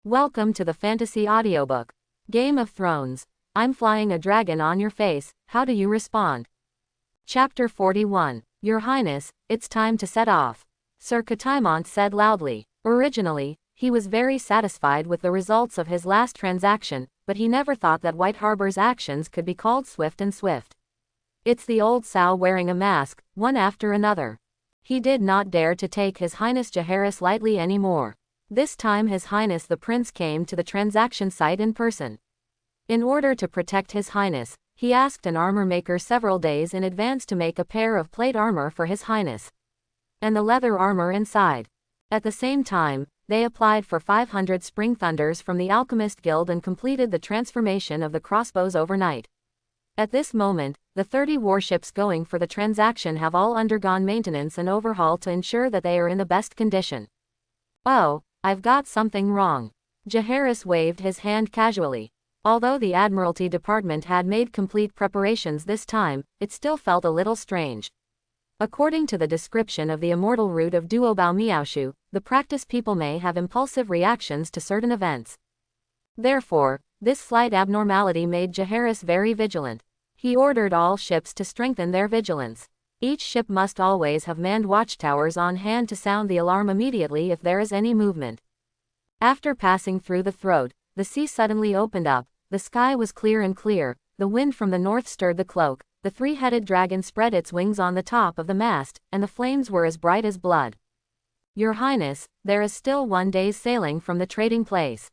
Welcome to the fantasy audiobook. Game of Thrones. I'm flying a dragon on your face, how do you respond? Chapter 41. Your Highness, it's time to set off. Sir Catimont said loudly. Originally, he was very satisfied with the results of his last transaction, but he never thought that White Harbor's actions could be called swift and swift. It's the old sow wearing a mask, one after another. He did not dare to take His Highness Jaehaerys lightly anymore. This time His Highness the Prince came to the transaction site in person. In order to protect His Highness, he asked an armor maker several days in advance to make a pair of plate armor for His Highness and the leather armor inside. At the same time, they applied for 500 Spring Thunders from the Alchemist Guild and completed the transformation of the crossbows overnight. At this moment, the 30 warships going for the transaction have all undergone maintenance and overhaul to ensure that they are in the best condition. Oh, I've got something wrong. Jaehaerys waved his hand casually. Although the Admiralty Department had made complete preparations this time, it still felt a little strange. According to the description of the immortal root of Duobao Miaoshu, the practice people may have impulsive reactions to certain events. Therefore, this slight abnormality made Jaehaerys very vigilant. He ordered all ships to strengthen their vigilance. Each ship must always have manned watchtowers on hand to sound the alarm immediately if there is any movement. After passing through the throat, the sea suddenly opened up, the sky was clear and clear, the wind from the north stirred the cloak, the three-headed dragon spread its wings on the top of the mast, and the flames were as bright as blood. Your Highness, there is still 1 day's sailing from the trading place.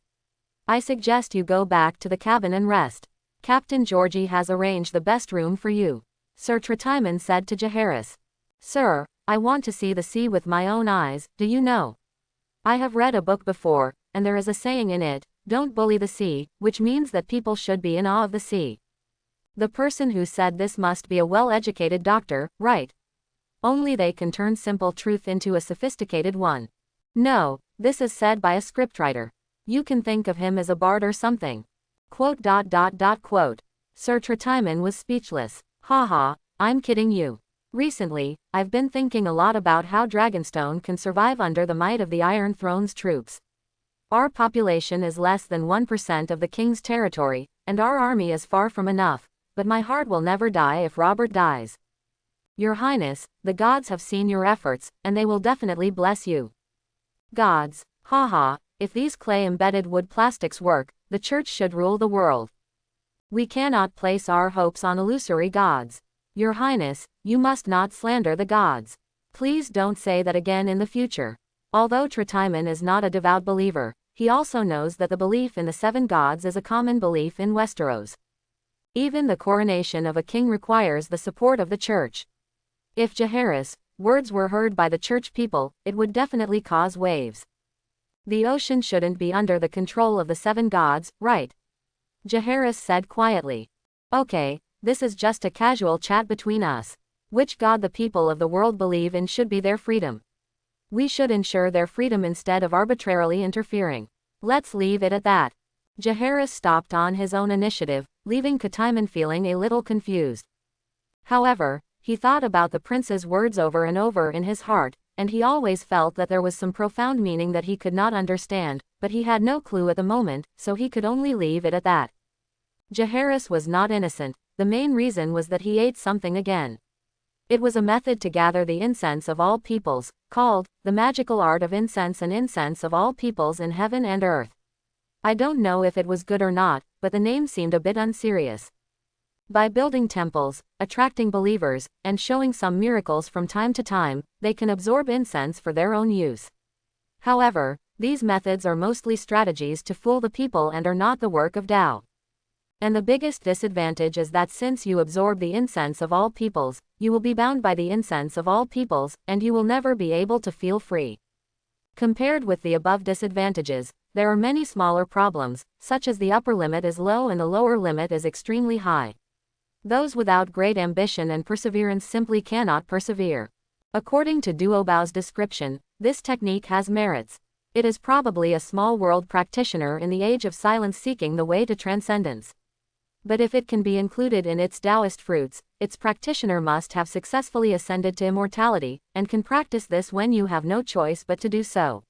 I suggest you go back to the cabin and rest. Captain Georgie has arranged the best room for you. Sir Tretiman said to Jaehaerys. Sir, I want to see the sea with my own eyes, do you know? I have read a book before, and there is a saying in it, don't bully the sea, which means that people should be in awe of the sea. The person who said this must be a well-educated doctor, right? Only they can turn simple truth into a sophisticated one. No, this is said by a scriptwriter. You can think of him as a bard or something. Quote. Sir Tretiman was speechless. Haha, I'm kidding you. Recently, I've been thinking a lot about how Dragonstone can survive under the might of the Iron Throne's troops. Our population is less than 1% of the king's territory, and our army is far from enough, but my heart will never die if Robert dies. Your Highness, the gods have seen your efforts, and they will definitely bless you. Gods, haha, if these clay-embedded wood plastics work, the church should rule the world. We cannot place our hopes on illusory gods. Your Highness, you must not slander the gods. Please don't say that again in the future. Although Tretiman is not a devout believer, he also knows that the belief in the 7 gods is a common belief in Westeros. Even the coronation of a king requires the support of the church. If Jaehaerys' words were heard by the church people, it would definitely cause waves. The ocean shouldn't be under the control of the 7 gods, right? Jaehaerys said quietly. Okay, this is just a casual chat between us. Which god the people of the world believe in should be their freedom. We should ensure their freedom instead of arbitrarily interfering. Let's leave it at that. Jaehaerys stopped on his own initiative, leaving Catimon feeling a little confused. However, he thought about the prince's words over and over in his heart, and he always felt that there was some profound meaning that he could not understand, but he had no clue at the moment, so he could only leave it at that. Jaehaerys was not innocent, the main reason was that he ate something again. It was a method to gather the incense of all peoples, called, the magical art of incense and incense of all peoples in heaven and earth. I don't know if it was good or not, but the name seemed a bit unserious. By building temples, attracting believers, and showing some miracles from time to time, they can absorb incense for their own use. However, these methods are mostly strategies to fool the people and are not the work of Tao. And the biggest disadvantage is that since you absorb the incense of all peoples, you will be bound by the incense of all peoples, and you will never be able to feel free. Compared with the above disadvantages, there are many smaller problems, such as the upper limit is low and the lower limit is extremely high. Those without great ambition and perseverance simply cannot persevere. According to Duobao's description, this technique has merits. It is probably a small world practitioner in the age of silence seeking the way to transcendence. But if it can be included in its Taoist fruits, its practitioner must have successfully ascended to immortality, and can practice this when you have no choice but to do so.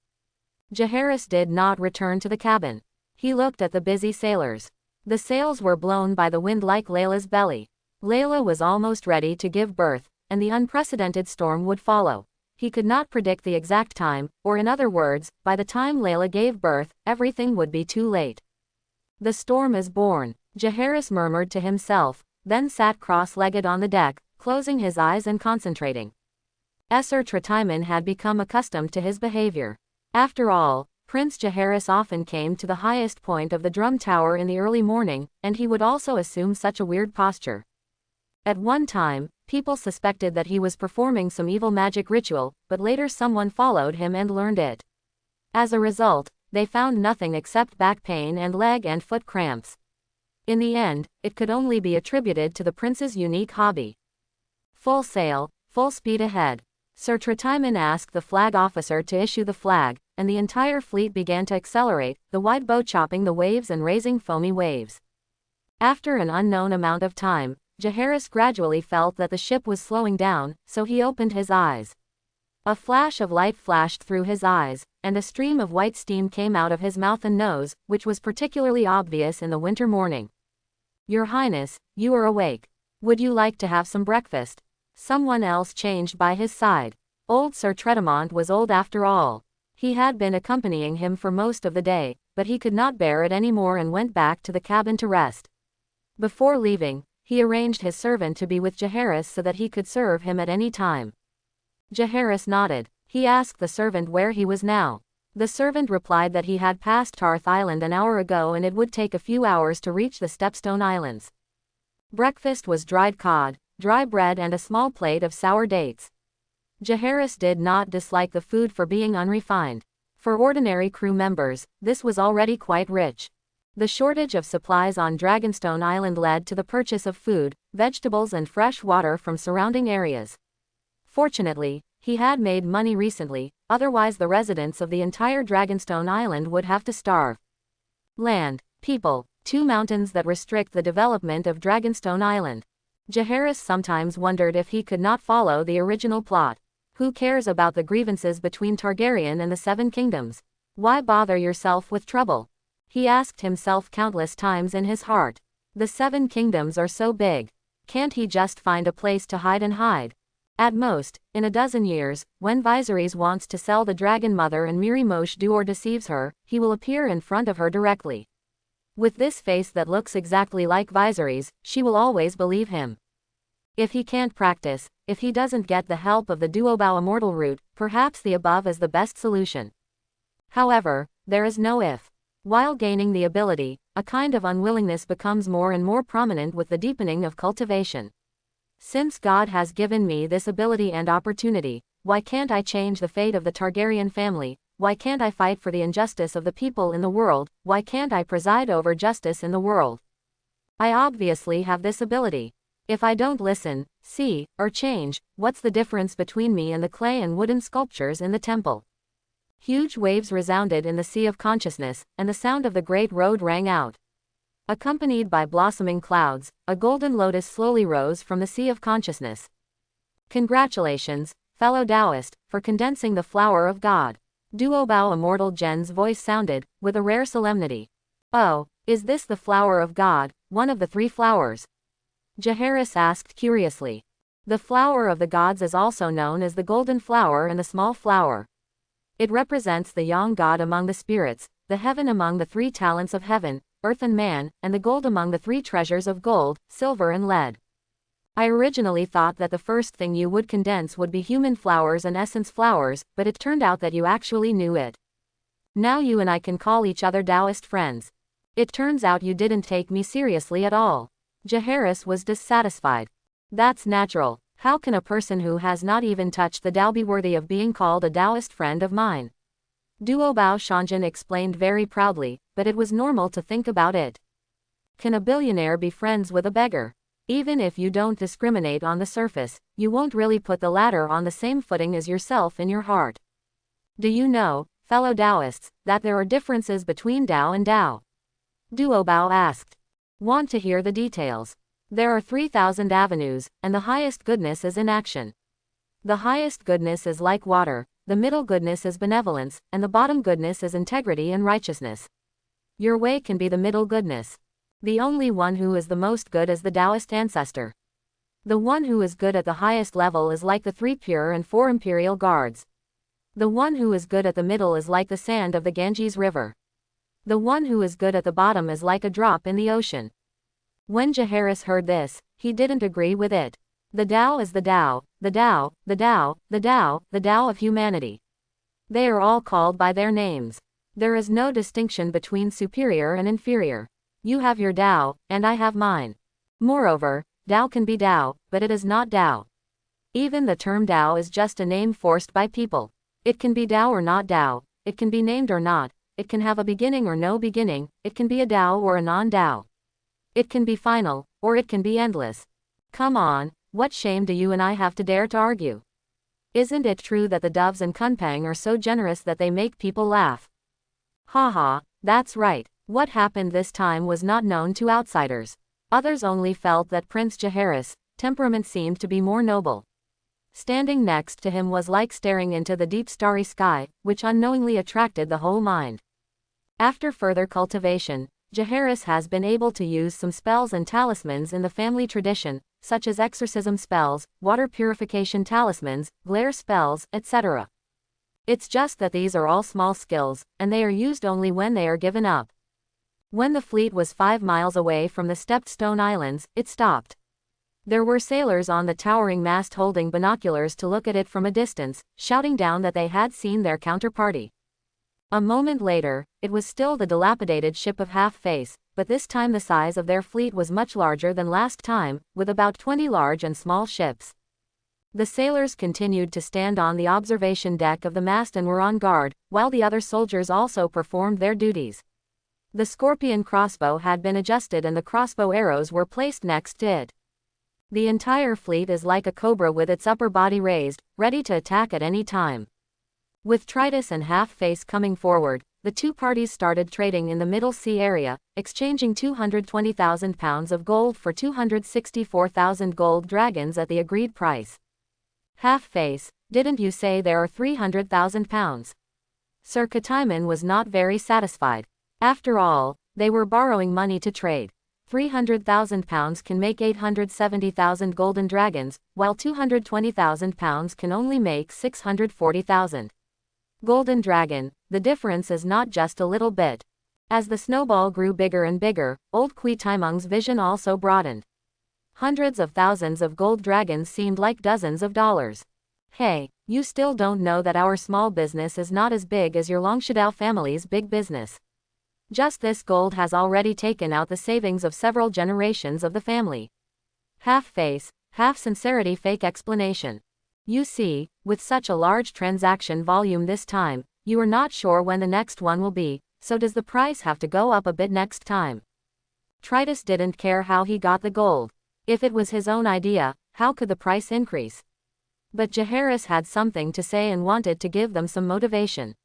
Jaehaerys did not return to the cabin. He looked at the busy sailors. The sails were blown by the wind like Layla's belly. Layla was almost ready to give birth, and the unprecedented storm would follow. He could not predict the exact time, or in other words, by the time Layla gave birth, everything would be too late. The storm is born, Jaehaerys murmured to himself, then sat cross-legged on the deck, closing his eyes and concentrating. Ser Tretiman had become accustomed to his behavior. After all, Prince Jaehaerys often came to the highest point of the drum tower in the early morning, and he would also assume such a weird posture. At one time, people suspected that he was performing some evil magic ritual, but later someone followed him and learned it. As a result, they found nothing except back pain and leg and foot cramps. In the end, it could only be attributed to the prince's unique hobby. Full sail, full speed ahead. Ser Tretiman asked the flag officer to issue the flag, and the entire fleet began to accelerate, the wide bow chopping the waves and raising foamy waves. After an unknown amount of time, Jaehaerys gradually felt that the ship was slowing down, so he opened his eyes. A flash of light flashed through his eyes, and a stream of white steam came out of his mouth and nose, which was particularly obvious in the winter morning. "Your Highness, you are awake. Would you like to have some breakfast?" Someone else changed by his side. Old Ser Tretiman was old after all. He had been accompanying him for most of the day, but he could not bear it anymore and went back to the cabin to rest. Before leaving, he arranged his servant to be with Jaehaerys so that he could serve him at any time. Jaehaerys nodded. He asked the servant where he was now. The servant replied that he had passed Tarth Island an hour ago and it would take a few hours to reach the Stepstone Islands. Breakfast was dried cod, dry bread and a small plate of sour dates. Jaehaerys did not dislike the food for being unrefined. For ordinary crew members, this was already quite rich. The shortage of supplies on Dragonstone Island led to the purchase of food, vegetables and fresh water from surrounding areas. Fortunately, he had made money recently, otherwise the residents of the entire Dragonstone Island would have to starve. Land, people, two mountains that restrict the development of Dragonstone Island. Jaehaerys sometimes wondered if he could not follow the original plot. Who cares about the grievances between Targaryen and the Seven Kingdoms? Why bother yourself with trouble? He asked himself countless times in his heart. The Seven Kingdoms are so big. Can't he just find a place to hide and hide? At most, in a dozen years, when Viserys wants to sell the Dragon Mother and Mirri Moshe do or deceives her, he will appear in front of her directly. With this face that looks exactly like Viserys, she will always believe him. If he can't practice, if he doesn't get the help of the Duobow immortal route, perhaps the above is the best solution. However, there is no if. While gaining the ability, a kind of unwillingness becomes more and more prominent with the deepening of cultivation. Since God has given me this ability and opportunity, why can't I change the fate of the Targaryen family? Why can't I fight for the injustice of the people in the world? Why can't I preside over justice in the world? I obviously have this ability. If I don't listen, see, or change, what's the difference between me and the clay and wooden sculptures in the temple? Huge waves resounded in the sea of consciousness, and the sound of the great road rang out. Accompanied by blossoming clouds, a golden lotus slowly rose from the sea of consciousness. Congratulations, fellow Taoist, for condensing the flower of God. Duobow Immortal Jen's voice sounded, with a rare solemnity. Oh, is this the flower of God, one of the three flowers? Jaehaerys asked curiously. The flower of the gods is also known as the golden flower and the small flower. It represents the yang god among the spirits, the heaven among the three talents of heaven, earth and man, and the gold among the three treasures of gold, silver and lead. I originally thought that the first thing you would condense would be human flowers and essence flowers, but it turned out that you actually knew it. Now you and I can call each other Taoist friends. It turns out you didn't take me seriously at all. Jaehaerys was dissatisfied. That's natural. How can a person who has not even touched the Tao be worthy of being called a Taoist friend of mine? Duobow Shanjin explained very proudly, but it was normal to think about it. Can a billionaire be friends with a beggar? Even if you don't discriminate on the surface, you won't really put the latter on the same footing as yourself in your heart. Do you know, fellow Taoists, that there are differences between Tao and Tao? Duobow asked. Want to hear the details? There are 3,000 avenues, and the highest goodness is in action. The highest goodness is like water, the middle goodness is benevolence, and the bottom goodness is integrity and righteousness. Your way can be the middle goodness. The only one who is the most good is the Taoist ancestor. The one who is good at the highest level is like the 3 pure and 4 imperial guards. The one who is good at the middle is like the sand of the Ganges River. The one who is good at the bottom is like a drop in the ocean. When Jaehaerys heard this, he didn't agree with it. The Tao is the Tao, the Tao, the Tao, the Tao, the Tao of humanity. They are all called by their names. There is no distinction between superior and inferior. You have your Tao, and I have mine. Moreover, Tao can be Tao, but it is not Tao. Even the term Tao is just a name forced by people. It can be Tao or not Tao, it can be named or not, it can have a beginning or no beginning, it can be a Tao or a non-Tao. It can be final, or it can be endless. Come on, what shame do you and I have to dare to argue? Isn't it true that the doves in Kunpeng are so generous that they make people laugh? Haha, that's right. What happened this time was not known to outsiders. Others only felt that Prince Jaehaerys' temperament seemed to be more noble. Standing next to him was like staring into the deep starry sky, which unknowingly attracted the whole mind. After further cultivation, Jaehaerys has been able to use some spells and talismans in the family tradition, such as exorcism spells, water purification talismans, glare spells, etc. It's just that these are all small skills, and they are used only when they are given up. When the fleet was 5 miles away from the stepped stone islands, it stopped. There were sailors on the towering mast holding binoculars to look at it from a distance, shouting down that they had seen their counterparty. A moment later, it was still the dilapidated ship of Half-Face, but this time the size of their fleet was much larger than last time, with about 20 large and small ships. The sailors continued to stand on the observation deck of the mast and were on guard, while the other soldiers also performed their duties. The Scorpion crossbow had been adjusted and the crossbow arrows were placed next to it. The entire fleet is like a cobra with its upper body raised, ready to attack at any time. With Tritus and Half-Face coming forward, the two parties started trading in the Middle Sea area, exchanging 220,000 pounds of gold for 264,000 gold dragons at the agreed price. Half-Face, didn't you say there are 300,000 pounds? Sir Katiman was not very satisfied. After all, they were borrowing money to trade. 300,000 pounds can make 870,000 golden dragons, while 220,000 pounds can only make 640,000. Golden dragon, the difference is not just a little bit. As the snowball grew bigger and bigger, old Kui Taimeng's vision also broadened. Hundreds of thousands of gold dragons seemed like dozens of dollars. Hey, you still don't know that our small business is not as big as your Longshadao family's big business. Just this gold has already taken out the savings of several generations of the family. Half-Face, half-sincerity fake explanation. You see, with such a large transaction volume this time, you are not sure when the next one will be, so does the price have to go up a bit next time? Tritus didn't care how he got the gold. If it was his own idea, how could the price increase? But Jaehaerys had something to say and wanted to give them some motivation.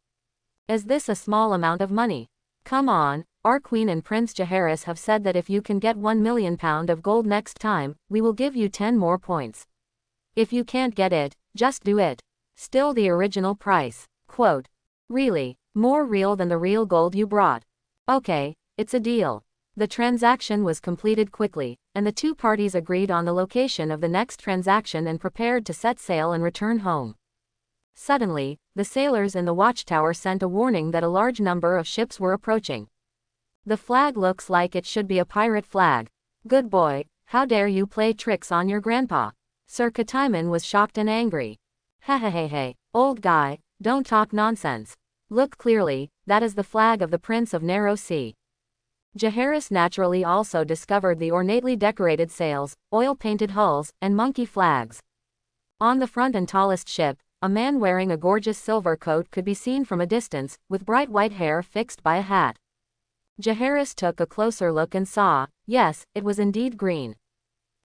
Is this a small amount of money? Come on, our Queen and Prince Jaehaerys have said that if you can get 1 million pound of gold next time, we will give you 10 more points. If you can't get it, just do it. Still the original price. Quote. Really, more real than the real gold you brought. Okay, it's a deal. The transaction was completed quickly, and the two parties agreed on the location of the next transaction and prepared to set sail and return home. Suddenly, the sailors in the watchtower sent a warning that a large number of ships were approaching. The flag looks like it should be a pirate flag. Good boy, how dare you play tricks on your grandpa? Sir Katiman was shocked and angry. Hey, old guy, don't talk nonsense. Look clearly, that is the flag of the Prince of Narrow Sea. Jaehaerys naturally also discovered the ornately decorated sails, oil-painted hulls, and monkey flags. On the front and tallest ship, a man wearing a gorgeous silver coat could be seen from a distance, with bright white hair fixed by a hat. Jaehaerys took a closer look and saw, yes, it was indeed green.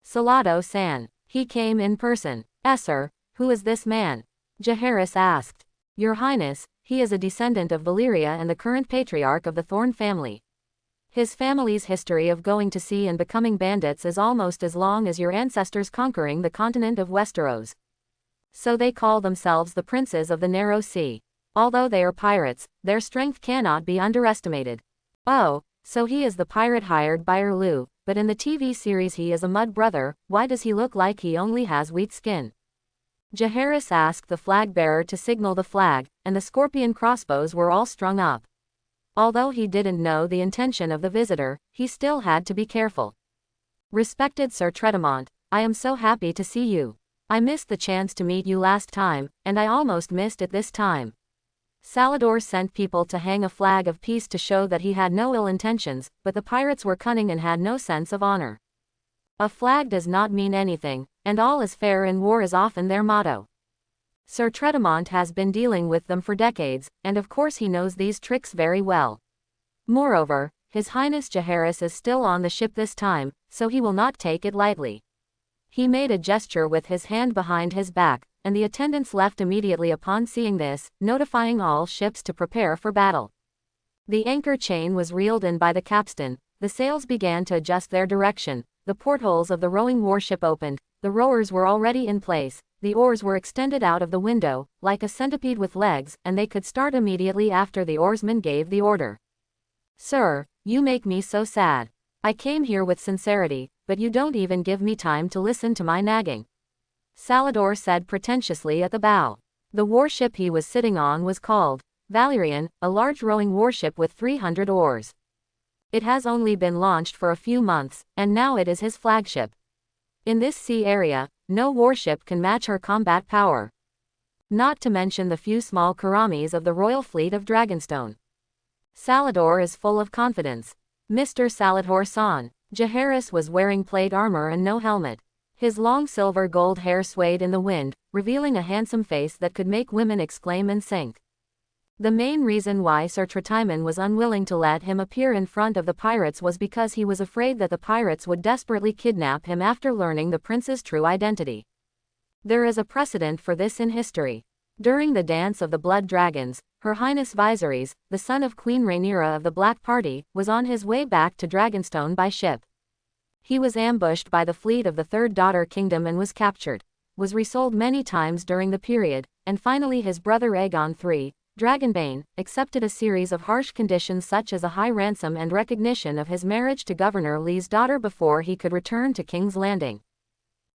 Salado-san. He came in person. Sir, who is this man? Jaehaerys asked. Your Highness, he is a descendant of Valyria and the current patriarch of the Thorn family. His family's history of going to sea and becoming bandits is almost as long as your ancestors conquering the continent of Westeros. So they call themselves the princes of the narrow sea. Although they are pirates, their strength cannot be underestimated. Oh, so he is the pirate hired by Erlu, but in the TV series he is a mud brother. Why does he look like he only has wheat skin? Jaehaerys asked the flag bearer to signal the flag, and the scorpion crossbows were all strung up. Although he didn't know the intention of the visitor, he still had to be careful. Respected Sir Tredemont, I am so happy to see you. I missed the chance to meet you last time, and I almost missed it this time. Salador sent people to hang a flag of peace to show that he had no ill intentions, but the pirates were cunning and had no sense of honor. A flag does not mean anything, and all is fair in war is often their motto. Sir Tredemont has been dealing with them for decades, and of course he knows these tricks very well. Moreover, His Highness Jaehaerys is still on the ship this time, so he will not take it lightly. He made a gesture with his hand behind his back, and the attendants left immediately upon seeing this, notifying all ships to prepare for battle. The anchor chain was reeled in by the capstan, the sails began to adjust their direction, the portholes of the rowing warship opened, the rowers were already in place, the oars were extended out of the window, like a centipede with legs, and they could start immediately after the oarsman gave the order. Sir, you make me so sad. I came here with sincerity, but you don't even give me time to listen to my nagging. Salador said pretentiously at the bow. The warship he was sitting on was called Valerian, a large rowing warship with 300 oars. It has only been launched for a few months, and now it is his flagship. In this sea area, no warship can match her combat power. Not to mention the few small karamis of the royal fleet of Dragonstone. Salador is full of confidence. Mr. Salador-san. Jaehaerys was wearing plate armor and no helmet. His long silver gold hair swayed in the wind, revealing a handsome face that could make women exclaim and sink. The main reason why Sir Tredemont was unwilling to let him appear in front of the pirates was because he was afraid that the pirates would desperately kidnap him after learning the prince's true identity. There is a precedent for this in history. During the Dance of the Blood Dragons, Her Highness Viserys, the son of Queen Rhaenyra of the Black Party, was on his way back to Dragonstone by ship. He was ambushed by the fleet of the Third Daughter Kingdom and was captured, was resold many times during the period, and finally his brother Aegon III, Dragonbane, accepted a series of harsh conditions such as a high ransom and recognition of his marriage to Governor Lee's daughter before he could return to King's Landing.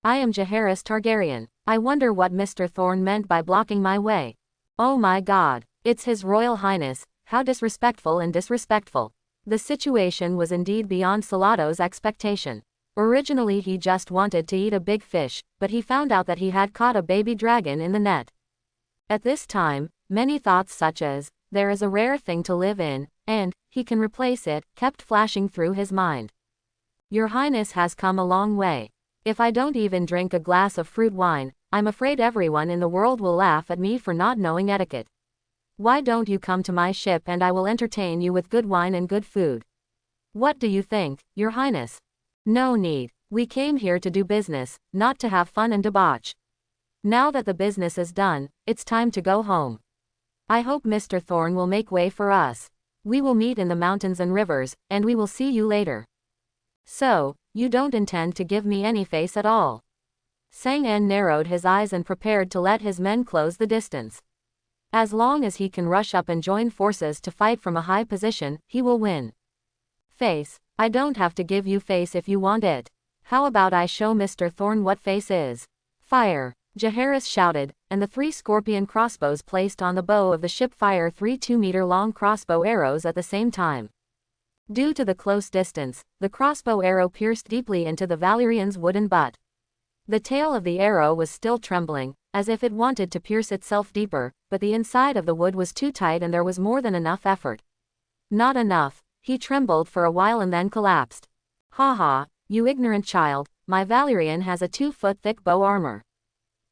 I am Jaehaerys Targaryen. I wonder what Mr. Thorne meant by blocking my way. Oh my god, it's His Royal Highness, how disrespectful and disrespectful. The situation was indeed beyond Salador's expectation. Originally he just wanted to eat a big fish, but he found out that he had caught a baby dragon in the net. At this time, many thoughts such as, there is a rare thing to live in, and, he can replace it, kept flashing through his mind. Your Highness has come a long way. If I don't even drink a glass of fruit wine, I'm afraid everyone in the world will laugh at me for not knowing etiquette. Why don't you come to my ship and I will entertain you with good wine and good food? What do you think, Your Highness? No need. We came here to do business, not to have fun and debauch. Now that the business is done, it's time to go home. I hope Mr. Thorne will make way for us. We will meet in the mountains and rivers, and we will see you later. So, you don't intend to give me any face at all? Sang-En narrowed his eyes and prepared to let his men close the distance. As long as he can rush up and join forces to fight from a high position, he will win. Face. I don't have to give you face if you want it. How about I show Mr. Thorne what face is? Fire. Jaehaerys shouted, and the 3 scorpion crossbows placed on the bow of the ship fired 3 2-meter-long crossbow arrows at the same time. Due to the close distance, the crossbow arrow pierced deeply into the Valerian's wooden butt. The tail of the arrow was still trembling, as if it wanted to pierce itself deeper, but the inside of the wood was too tight and there was more than enough effort. Not enough. He trembled for a while and then collapsed. Ha ha, you ignorant child, my Valerian has a 2-foot-thick bow armor.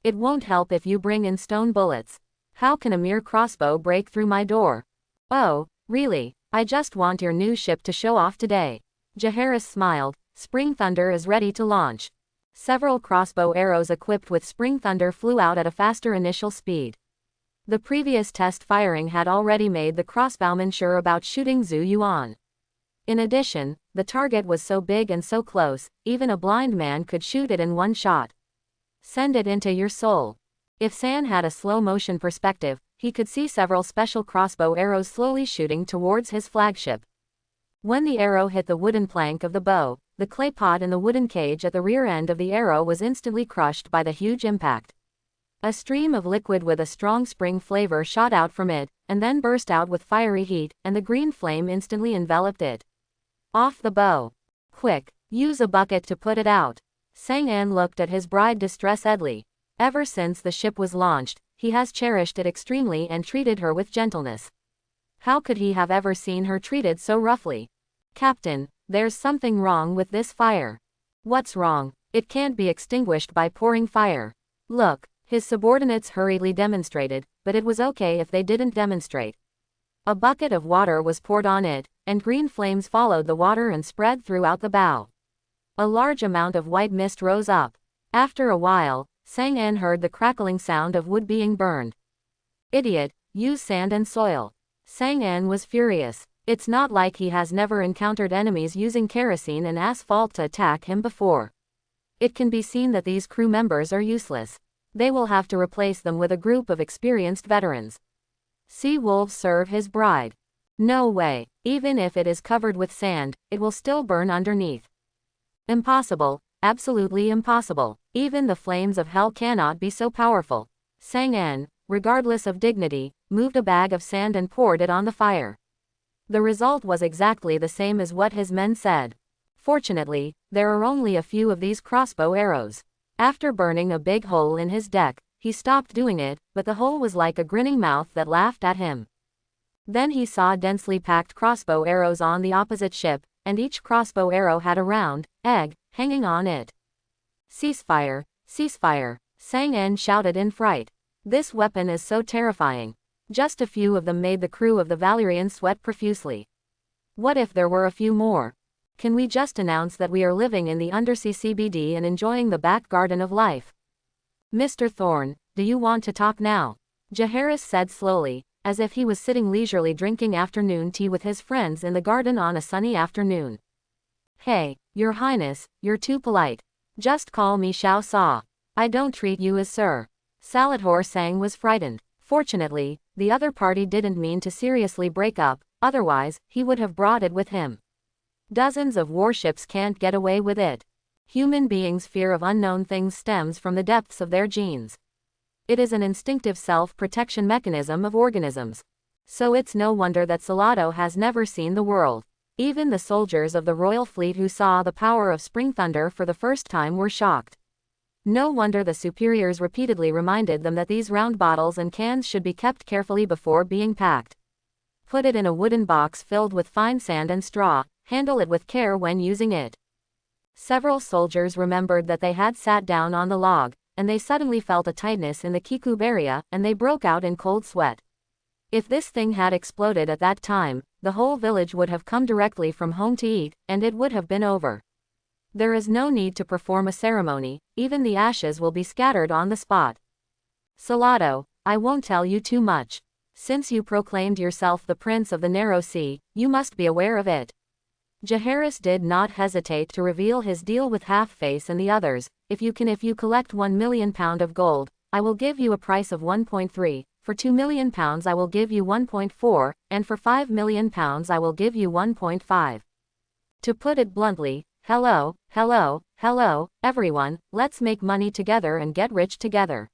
It won't help if you bring in stone bullets. How can a mere crossbow break through my door? Oh, really, I just want your new ship to show off today. Jaehaerys smiled. Spring Thunder is ready to launch. Several crossbow arrows equipped with Spring Thunder flew out at a faster initial speed. The previous test firing had already made the crossbowmen sure about shooting Zhu Yuan. In addition, the target was so big and so close, even a blind man could shoot it in one shot. Send it into your soul. If San had a slow-motion perspective, he could see several special crossbow arrows slowly shooting towards his flagship. When the arrow hit the wooden plank of the bow, the clay pot in the wooden cage at the rear end of the arrow was instantly crushed by the huge impact. A stream of liquid with a strong spring flavor shot out from it, and then burst out with fiery heat, and the green flame instantly enveloped it. Off the bow. Quick, use a bucket to put it out. Sang-an looked at his bride distressed-edly. Ever since the ship was launched, he has cherished it extremely and treated her with gentleness. How could he have ever seen her treated so roughly? Captain, there's something wrong with this fire. What's wrong? It can't be extinguished by pouring fire. Look, his subordinates hurriedly demonstrated, but it was okay if they didn't demonstrate. A bucket of water was poured on it, and green flames followed the water and spread throughout the bow. A large amount of white mist rose up. After a while, Sang-an heard the crackling sound of wood being burned. Idiot, use sand and soil. Sang-an was furious. It's not like he has never encountered enemies using kerosene and asphalt to attack him before. It can be seen that these crew members are useless. They will have to replace them with a group of experienced veterans. Sea wolves serve his bride. No way, even if it is covered with sand, it will still burn underneath. Impossible, absolutely impossible. Even the flames of hell cannot be so powerful. Sang-an, regardless of dignity, moved a bag of sand and poured it on the fire. The result was exactly the same as what his men said. Fortunately, there are only a few of these crossbow arrows. After burning a big hole in his deck, he stopped doing it, but the hole was like a grinning mouth that laughed at him. Then he saw densely packed crossbow arrows on the opposite ship, and each crossbow arrow had a round egg hanging on it. Ceasefire, ceasefire, Sang-an shouted in fright. This weapon is so terrifying. Just a few of them made the crew of the Valerian sweat profusely. What if there were a few more? Can we just announce that we are living in the undersea CBD and enjoying the back garden of life? Mr. Thorne, do you want to talk now? Jaehaerys said slowly, as if he was sitting leisurely drinking afternoon tea with his friends in the garden on a sunny afternoon. Hey, Your Highness, you're too polite. Just call me Xiao Sa. I don't treat you as sir. Salahor Sang was frightened. Fortunately, the other party didn't mean to seriously break up, otherwise, he would have brought it with him. Dozens of warships can't get away with it. Human beings' fear of unknown things stems from the depths of their genes. It is an instinctive self-protection mechanism of organisms. So it's no wonder that Salado has never seen the world. Even the soldiers of the royal fleet who saw the power of spring thunder for the first time were shocked. No wonder the superiors repeatedly reminded them that these round bottles and cans should be kept carefully before being packed. Put it in a wooden box filled with fine sand and straw, handle it with care when using it. Several soldiers remembered that they had sat down on the log, and they suddenly felt a tightness in the kikub area, and they broke out in cold sweat. If this thing had exploded at that time, the whole village would have come directly from home to eat, and it would have been over. There is no need to perform a ceremony, even the ashes will be scattered on the spot. Salado, I won't tell you too much. Since you proclaimed yourself the Prince of the Narrow Sea, you must be aware of it. Jaehaerys did not hesitate to reveal his deal with Half-Face and the others. If you collect 1 million pound of gold, I will give you a price of 1.3, for 2 million pounds I will give you 1.4, and for 5 million pounds I will give you 1.5. To put it bluntly, hello, everyone, let's make money together and get rich together.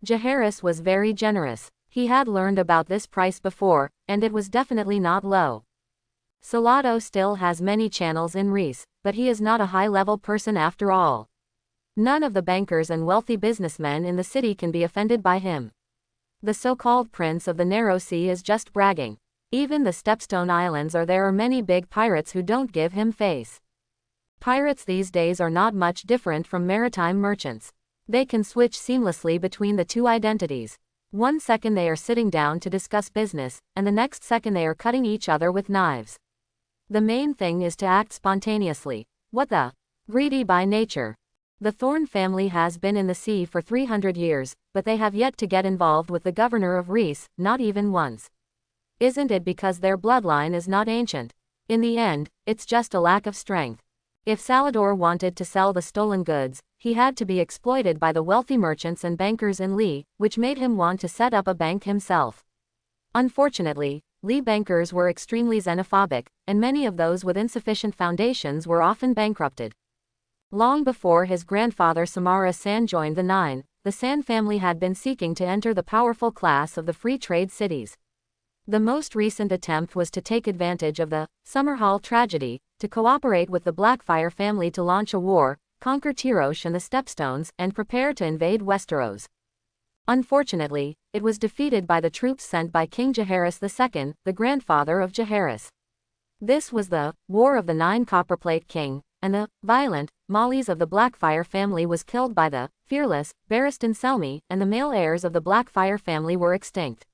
Jaehaerys was very generous. He had learned about this price before, and it was definitely not low. Salado still has many channels in Reese, but he is not a high-level person after all. None of the bankers and wealthy businessmen in the city can be offended by him. The so-called Prince of the Narrow Sea is just bragging. Even the Stepstone Islands there are many big pirates who don't give him face. Pirates these days are not much different from maritime merchants. They can switch seamlessly between the two identities. One second they are sitting down to discuss business, and the next second they are cutting each other with knives. The main thing is to act spontaneously. What the? Greedy by nature. The Thorne family has been in the sea for 300 years, but they have yet to get involved with the governor of Reese, not even once. Isn't it because their bloodline is not ancient? In the end, it's just a lack of strength. If Sallador wanted to sell the stolen goods, he had to be exploited by the wealthy merchants and bankers in Li, which made him want to set up a bank himself. Unfortunately, Li bankers were extremely xenophobic, and many of those with insufficient foundations were often bankrupted. Long before his grandfather Samara San joined the Nine, the San family had been seeking to enter the powerful class of the free trade cities. The most recent attempt was to take advantage of the Summerhall tragedy, to cooperate with the Blackfire family to launch a war, conquer Tirosh and the Stepstones, and prepare to invade Westeros. Unfortunately, it was defeated by the troops sent by King Jaehaerys II, the grandfather of Jaehaerys. This was the War of the Nine Copperplate King, and the violent Mollys of the Blackfire family was killed by the fearless Barristan Selmy, and the male heirs of the Blackfire family were extinct.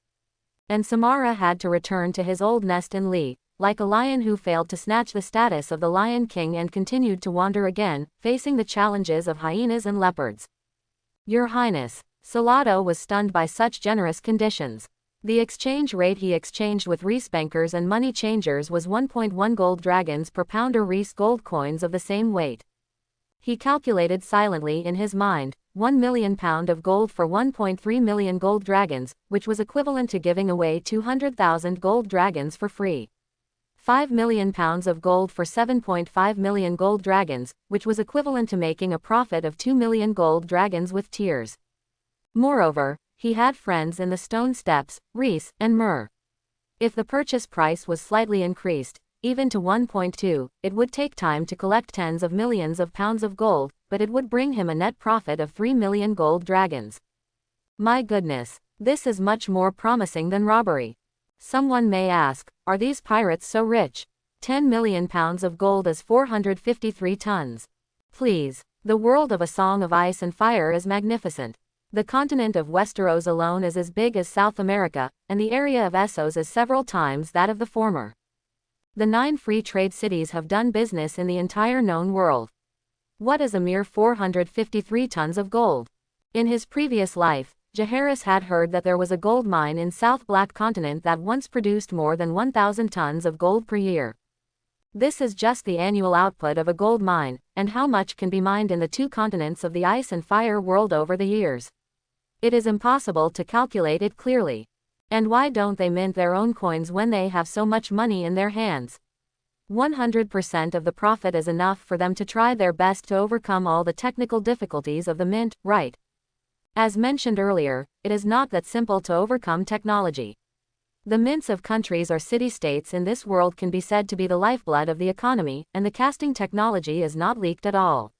And Samara had to return to his old nest in Li, like a lion who failed to snatch the status of the Lion King and continued to wander again, facing the challenges of hyenas and leopards. Your Highness, Salado was stunned by such generous conditions. The exchange rate he exchanged with Reese bankers and money changers was 1.1 gold dragons per pound or Reese gold coins of the same weight. He calculated silently in his mind, 1 million pound of gold for 1.3 million gold dragons, which was equivalent to giving away 200,000 gold dragons for free. 5 million pounds of gold for 7.5 million gold dragons, which was equivalent to making a profit of 2 million gold dragons with tears. Moreover, he had friends in the Stone Steps, Reese, and Myr. If the purchase price was slightly increased, even to 1.2, it would take time to collect tens of millions of pounds of gold, but it would bring him a net profit of 3 million gold dragons. My goodness, this is much more promising than robbery. Someone may ask, are these pirates so rich? 10 million pounds of gold is 453 tons. Please, the world of A Song of Ice and Fire is magnificent. The continent of Westeros alone is as big as South America, and the area of Essos is several times that of the former. The 9 free trade cities have done business in the entire known world. What is a mere 453 tons of gold? In his previous life, Jaehaerys had heard that there was a gold mine in South Black Continent that once produced more than 1,000 tons of gold per year. This is just the annual output of a gold mine, and how much can be mined in the 2 continents of the ice and fire world over the years? It is impossible to calculate it clearly. And why don't they mint their own coins when they have so much money in their hands? 100% of the profit is enough for them to try their best to overcome all the technical difficulties of the mint, right? As mentioned earlier, it is not that simple to overcome technology. The mints of countries or city-states in this world can be said to be the lifeblood of the economy, and the casting technology is not leaked at all.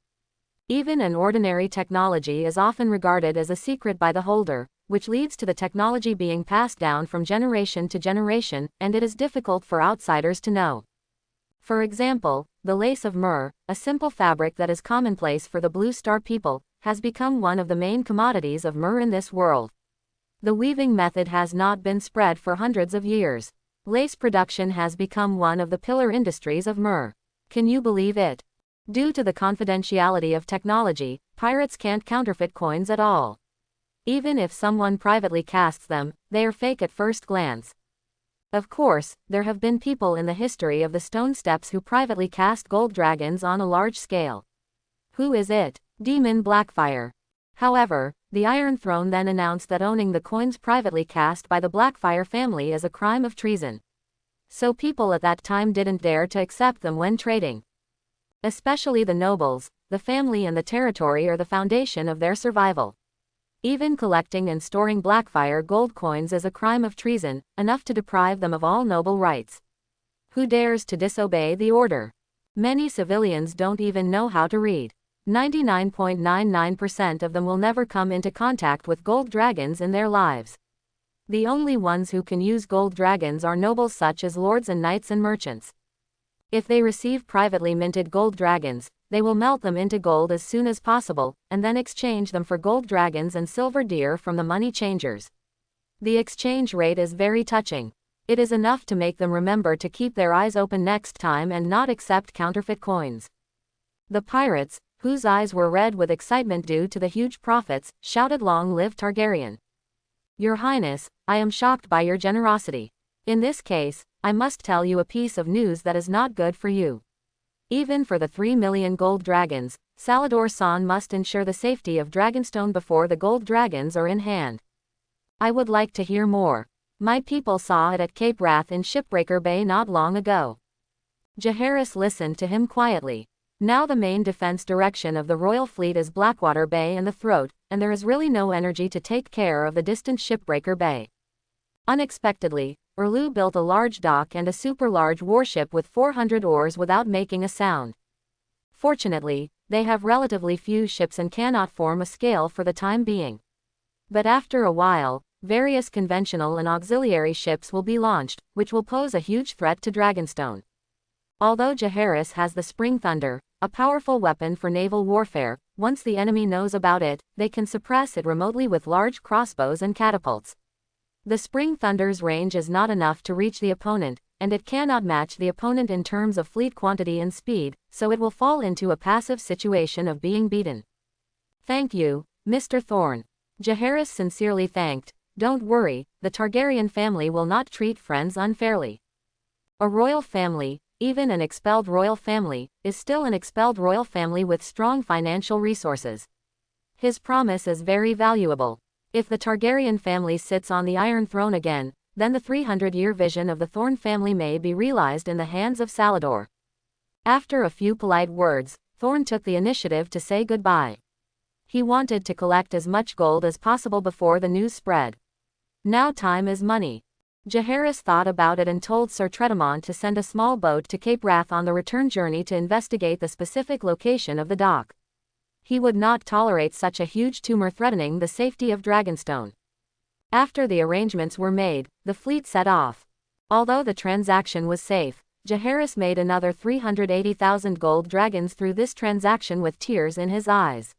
Even an ordinary technology is often regarded as a secret by the holder, which leads to the technology being passed down from generation to generation, and it is difficult for outsiders to know. For example, the lace of Myr, a simple fabric that is commonplace for the Blue Star people, has become one of the main commodities of Myr in this world. The weaving method has not been spread for hundreds of years. Lace production has become one of the pillar industries of Myr. Can you believe it? Due to the confidentiality of technology, pirates can't counterfeit coins at all. Even if someone privately casts them, they are fake at first glance. Of course, there have been people in the history of the Stone Steps who privately cast gold dragons on a large scale. Who is it? Demon Blackfire. However, the Iron Throne then announced that owning the coins privately cast by the Blackfire family is a crime of treason. So people at that time didn't dare to accept them when trading. Especially the nobles, the family and the territory are the foundation of their survival. Even collecting and storing Blackfire gold coins is a crime of treason, enough to deprive them of all noble rights. Who dares to disobey the order? Many civilians don't even know how to read. 99.99% of them will never come into contact with gold dragons in their lives. The only ones who can use gold dragons are nobles such as lords and knights and merchants. If they receive privately minted gold dragons, they will melt them into gold as soon as possible, and then exchange them for gold dragons and silver deer from the money changers. The exchange rate is very touching. It is enough to make them remember to keep their eyes open next time and not accept counterfeit coins. The pirates, whose eyes were red with excitement due to the huge profits, shouted, "Long live Targaryen! Your Highness, I am shocked by your generosity. In this case, I must tell you a piece of news that is not good for you. Even for the 3 million gold dragons, Salvador-san must ensure the safety of Dragonstone before the gold dragons are in hand. I would like to hear more. My people saw it at Cape Wrath in Shipbreaker Bay not long ago. Jaehaerys listened to him quietly. Now the main defense direction of the royal fleet is Blackwater Bay and the Throat, and there is really no energy to take care of the distant Shipbreaker Bay. Unexpectedly, Orlu built a large dock and a super-large warship with 400 oars without making a sound. Fortunately, they have relatively few ships and cannot form a scale for the time being. But after a while, various conventional and auxiliary ships will be launched, which will pose a huge threat to Dragonstone. Although Jaehaerys has the Spring Thunder, a powerful weapon for naval warfare, once the enemy knows about it, they can suppress it remotely with large crossbows and catapults. The Spring Thunder's range is not enough to reach the opponent, and it cannot match the opponent in terms of fleet quantity and speed, so it will fall into a passive situation of being beaten. Thank you, Mr. Thorne. Jaehaerys sincerely thanked. Don't worry, the Targaryen family will not treat friends unfairly. A royal family, even an expelled royal family, is still an expelled royal family with strong financial resources. His promise is very valuable. If the Targaryen family sits on the Iron Throne again, then the 300-year vision of the Thorne family may be realized in the hands of Salvador. After a few polite words, Thorne took the initiative to say goodbye. He wanted to collect as much gold as possible before the news spread. Now time is money. Jaehaerys thought about it and told Sir Tredemont to send a small boat to Cape Wrath on the return journey to investigate the specific location of the dock. He would not tolerate such a huge tumor threatening the safety of Dragonstone. After the arrangements were made, the fleet set off. Although the transaction was safe, Jaehaerys made another 380,000 gold dragons through this transaction with tears in his eyes.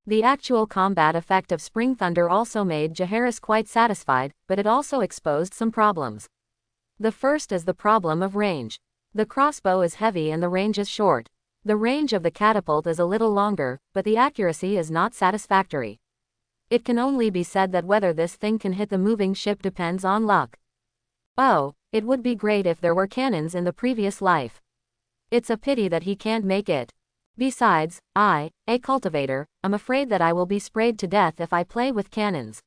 The actual combat effect of Spring Thunder also made Jaehaerys quite satisfied, but it also exposed some problems. The first is the problem of range. The crossbow is heavy and the range is short. The range of the catapult is a little longer, but the accuracy is not satisfactory. It can only be said that whether this thing can hit the moving ship depends on luck. Oh, it would be great if there were cannons in the previous life. It's a pity that he can't make it. Besides, I, a cultivator, am afraid that I will be sprayed to death if I play with cannons.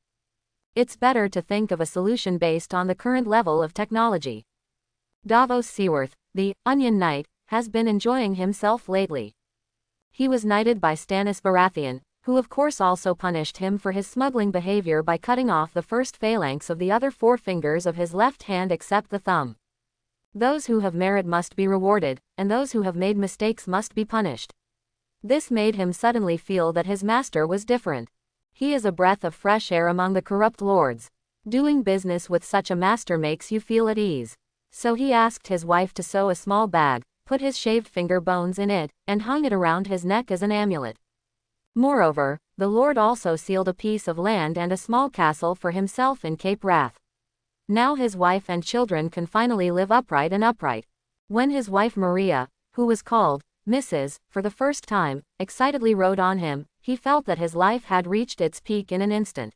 It's better to think of a solution based on the current level of technology. Davos Seaworth, the Onion Knight, has been enjoying himself lately. He was knighted by Stannis Baratheon, who of course also punished him for his smuggling behavior by cutting off the first phalanx of the other 4 fingers of his left hand except the thumb. Those who have merit must be rewarded, and those who have made mistakes must be punished. This made him suddenly feel that his master was different. He is a breath of fresh air among the corrupt lords. Doing business with such a master makes you feel at ease. So he asked his wife to sew a small bag, put his shaved finger bones in it, and hung it around his neck as an amulet. Moreover, the lord also sealed a piece of land and a small castle for himself in Cape Wrath. Now his wife and children can finally live upright and upright. When his wife Maria, who was called Mrs., for the first time, excitedly rode on him, he felt that his life had reached its peak in an instant.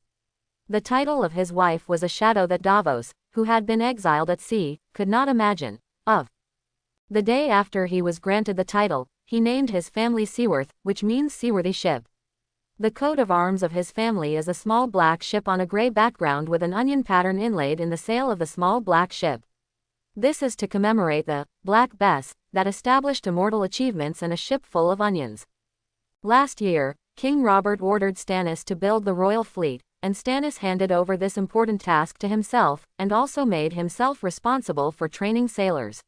The title of his wife was a shadow that Davos, who had been exiled at sea, could not imagine. Of the day after he was granted the title, he named his family Seaworth, which means seaworthy ship. The coat of arms of his family is a small black ship on a gray background with an onion pattern inlaid in the sail of the small black ship. This is to commemorate the Black Bess that established immortal achievements and a ship full of onions. Last year, King Robert ordered Stannis to build the royal fleet, and Stannis handed over this important task to himself, and also made himself responsible for training sailors.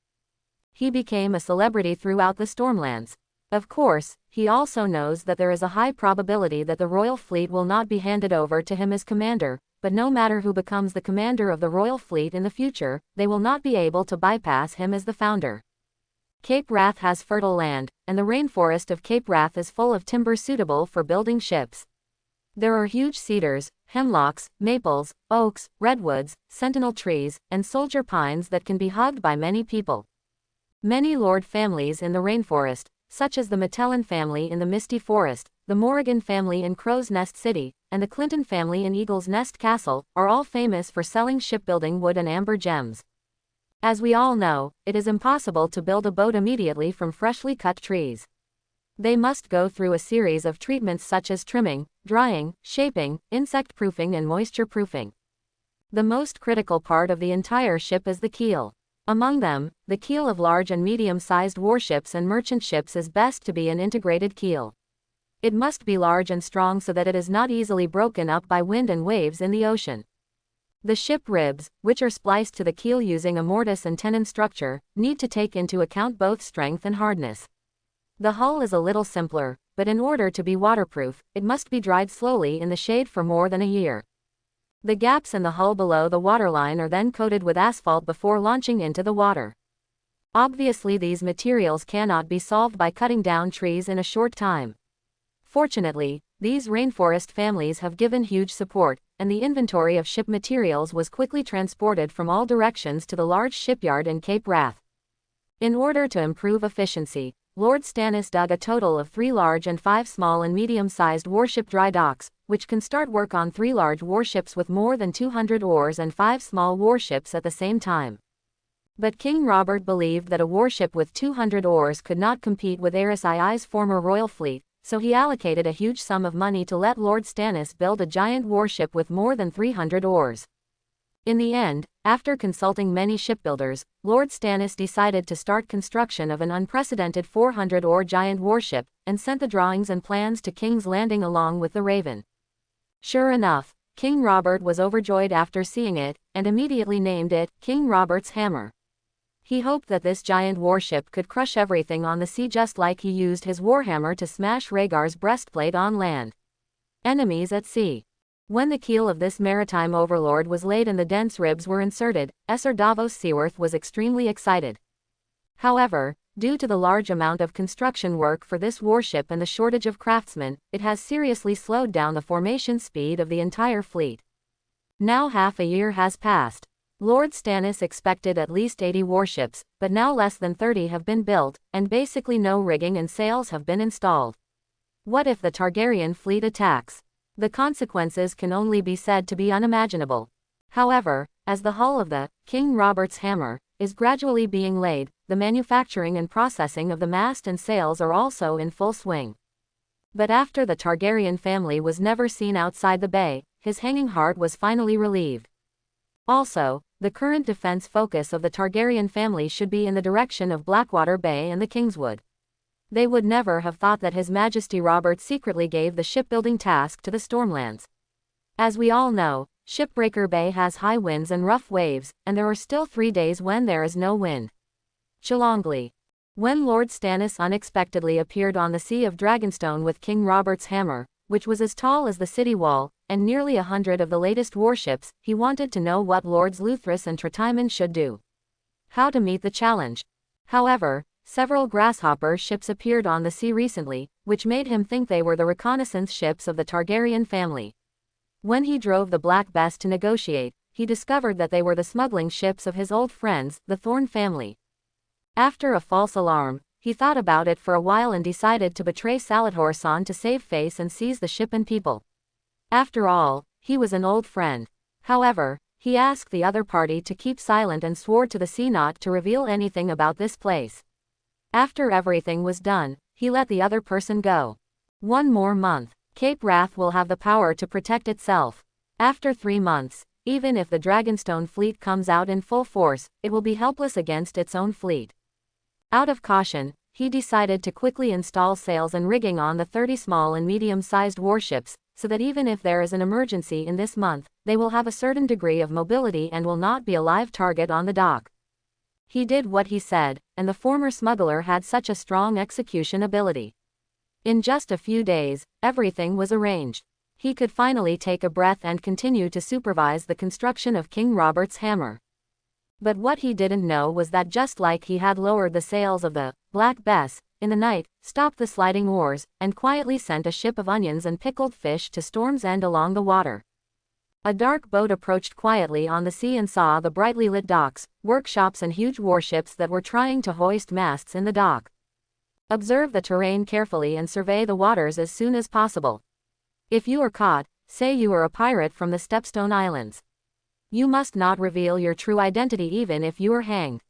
He became a celebrity throughout the Stormlands. Of course, he also knows that there is a high probability that the royal fleet will not be handed over to him as commander, but no matter who becomes the commander of the royal fleet in the future, they will not be able to bypass him as the founder. Cape Wrath has fertile land, and the rainforest of Cape Wrath is full of timber suitable for building ships. There are huge cedars, hemlocks, maples, oaks, redwoods, sentinel trees, and soldier pines that can be hugged by many people. Many lord families in the rainforest, such as the Metellin family in the Misty Forest, the Morrigan family in Crow's Nest City, and the Clinton family in Eagle's Nest Castle, are all famous for selling shipbuilding wood and amber gems. As we all know, it is impossible to build a boat immediately from freshly cut trees. They must go through a series of treatments such as trimming, drying, shaping, insect-proofing and moisture-proofing. The most critical part of the entire ship is the keel. Among them, the keel of large and medium-sized warships and merchant ships is best to be an integrated keel. It must be large and strong so that it is not easily broken up by wind and waves in the ocean. The ship ribs, which are spliced to the keel using a mortise and tenon structure, need to take into account both strength and hardness. The hull is a little simpler, but in order to be waterproof, it must be dried slowly in the shade for more than a year. The gaps in the hull below the waterline are then coated with asphalt before launching into the water. Obviously, these materials cannot be solved by cutting down trees in a short time. Fortunately, these rainforest families have given huge support, and the inventory of ship materials was quickly transported from all directions to the large shipyard in Cape Wrath. In order to improve efficiency, Lord Stannis dug a total of 3 large and 5 small and medium-sized warship dry docks, which can start work on 3 large warships with more than 200 oars and 5 small warships at the same time. But King Robert believed that a warship with 200 oars could not compete with Aerys II's former royal fleet, so he allocated a huge sum of money to let Lord Stannis build a giant warship with more than 300 oars. In the end, after consulting many shipbuilders, Lord Stannis decided to start construction of an unprecedented 400-oar giant warship, and sent the drawings and plans to King's Landing along with the Raven. Sure enough, King Robert was overjoyed after seeing it, and immediately named it King Robert's Hammer. He hoped that this giant warship could crush everything on the sea just like he used his warhammer to smash Rhaegar's breastplate on land. Enemies at sea. When the keel of this maritime overlord was laid and the dense ribs were inserted, Sir Davos Seaworth was extremely excited. However, due to the large amount of construction work for this warship and the shortage of craftsmen, it has seriously slowed down the formation speed of the entire fleet. Now half a year has passed. Lord Stannis expected at least 80 warships, but now less than 30 have been built, and basically no rigging and sails have been installed. What if the Targaryen fleet attacks? The consequences can only be said to be unimaginable. However, as the hull of the King Robert's Hammer is gradually being laid, the manufacturing and processing of the mast and sails are also in full swing. But after the Targaryen family was never seen outside the bay, his hanging heart was finally relieved. Also, the current defense focus of the Targaryen family should be in the direction of Blackwater Bay and the Kingswood. They would never have thought that His Majesty Robert secretly gave the shipbuilding task to the Stormlands. As we all know, Shipbreaker Bay has high winds and rough waves, and there are still 3 days when there is no wind. Chilongli. When Lord Stannis unexpectedly appeared on the Sea of Dragonstone with King Robert's Hammer, which was as tall as the city wall, and nearly 100 of the latest warships, he wanted to know what Lords Luthras and Tretimen should do. How to meet the challenge. However, several grasshopper ships appeared on the sea recently, which made him think they were the reconnaissance ships of the Targaryen family. When he drove the Black Bess to negotiate, he discovered that they were the smuggling ships of his old friends, the Thorne family. After a false alarm, he thought about it for a while and decided to betray Salladhor to save face and seize the ship and people. After all, he was an old friend. However, he asked the other party to keep silent and swore to the sea not to reveal anything about this place. After everything was done, he let the other person go. 1 more month. Cape Wrath will have the power to protect itself. After 3 months, even if the Dragonstone fleet comes out in full force, it will be helpless against its own fleet. Out of caution, he decided to quickly install sails and rigging on the 30 small and medium-sized warships, so that even if there is an emergency in this month, they will have a certain degree of mobility and will not be a live target on the dock. He did what he said, and the former smuggler had such a strong execution ability. In just a few days, everything was arranged. He could finally take a breath and continue to supervise the construction of King Robert's Hammer. But what he didn't know was that just like he had lowered the sails of the Black Bess in the night, stopped the sliding oars, and quietly sent a ship of onions and pickled fish to Storm's End along the water. A dark boat approached quietly on the sea and saw the brightly lit docks, workshops and huge warships that were trying to hoist masts in the dock. Observe the terrain carefully and survey the waters as soon as possible. If you are caught, say you are a pirate from the Stepstone Islands. You must not reveal your true identity even if you are hanged,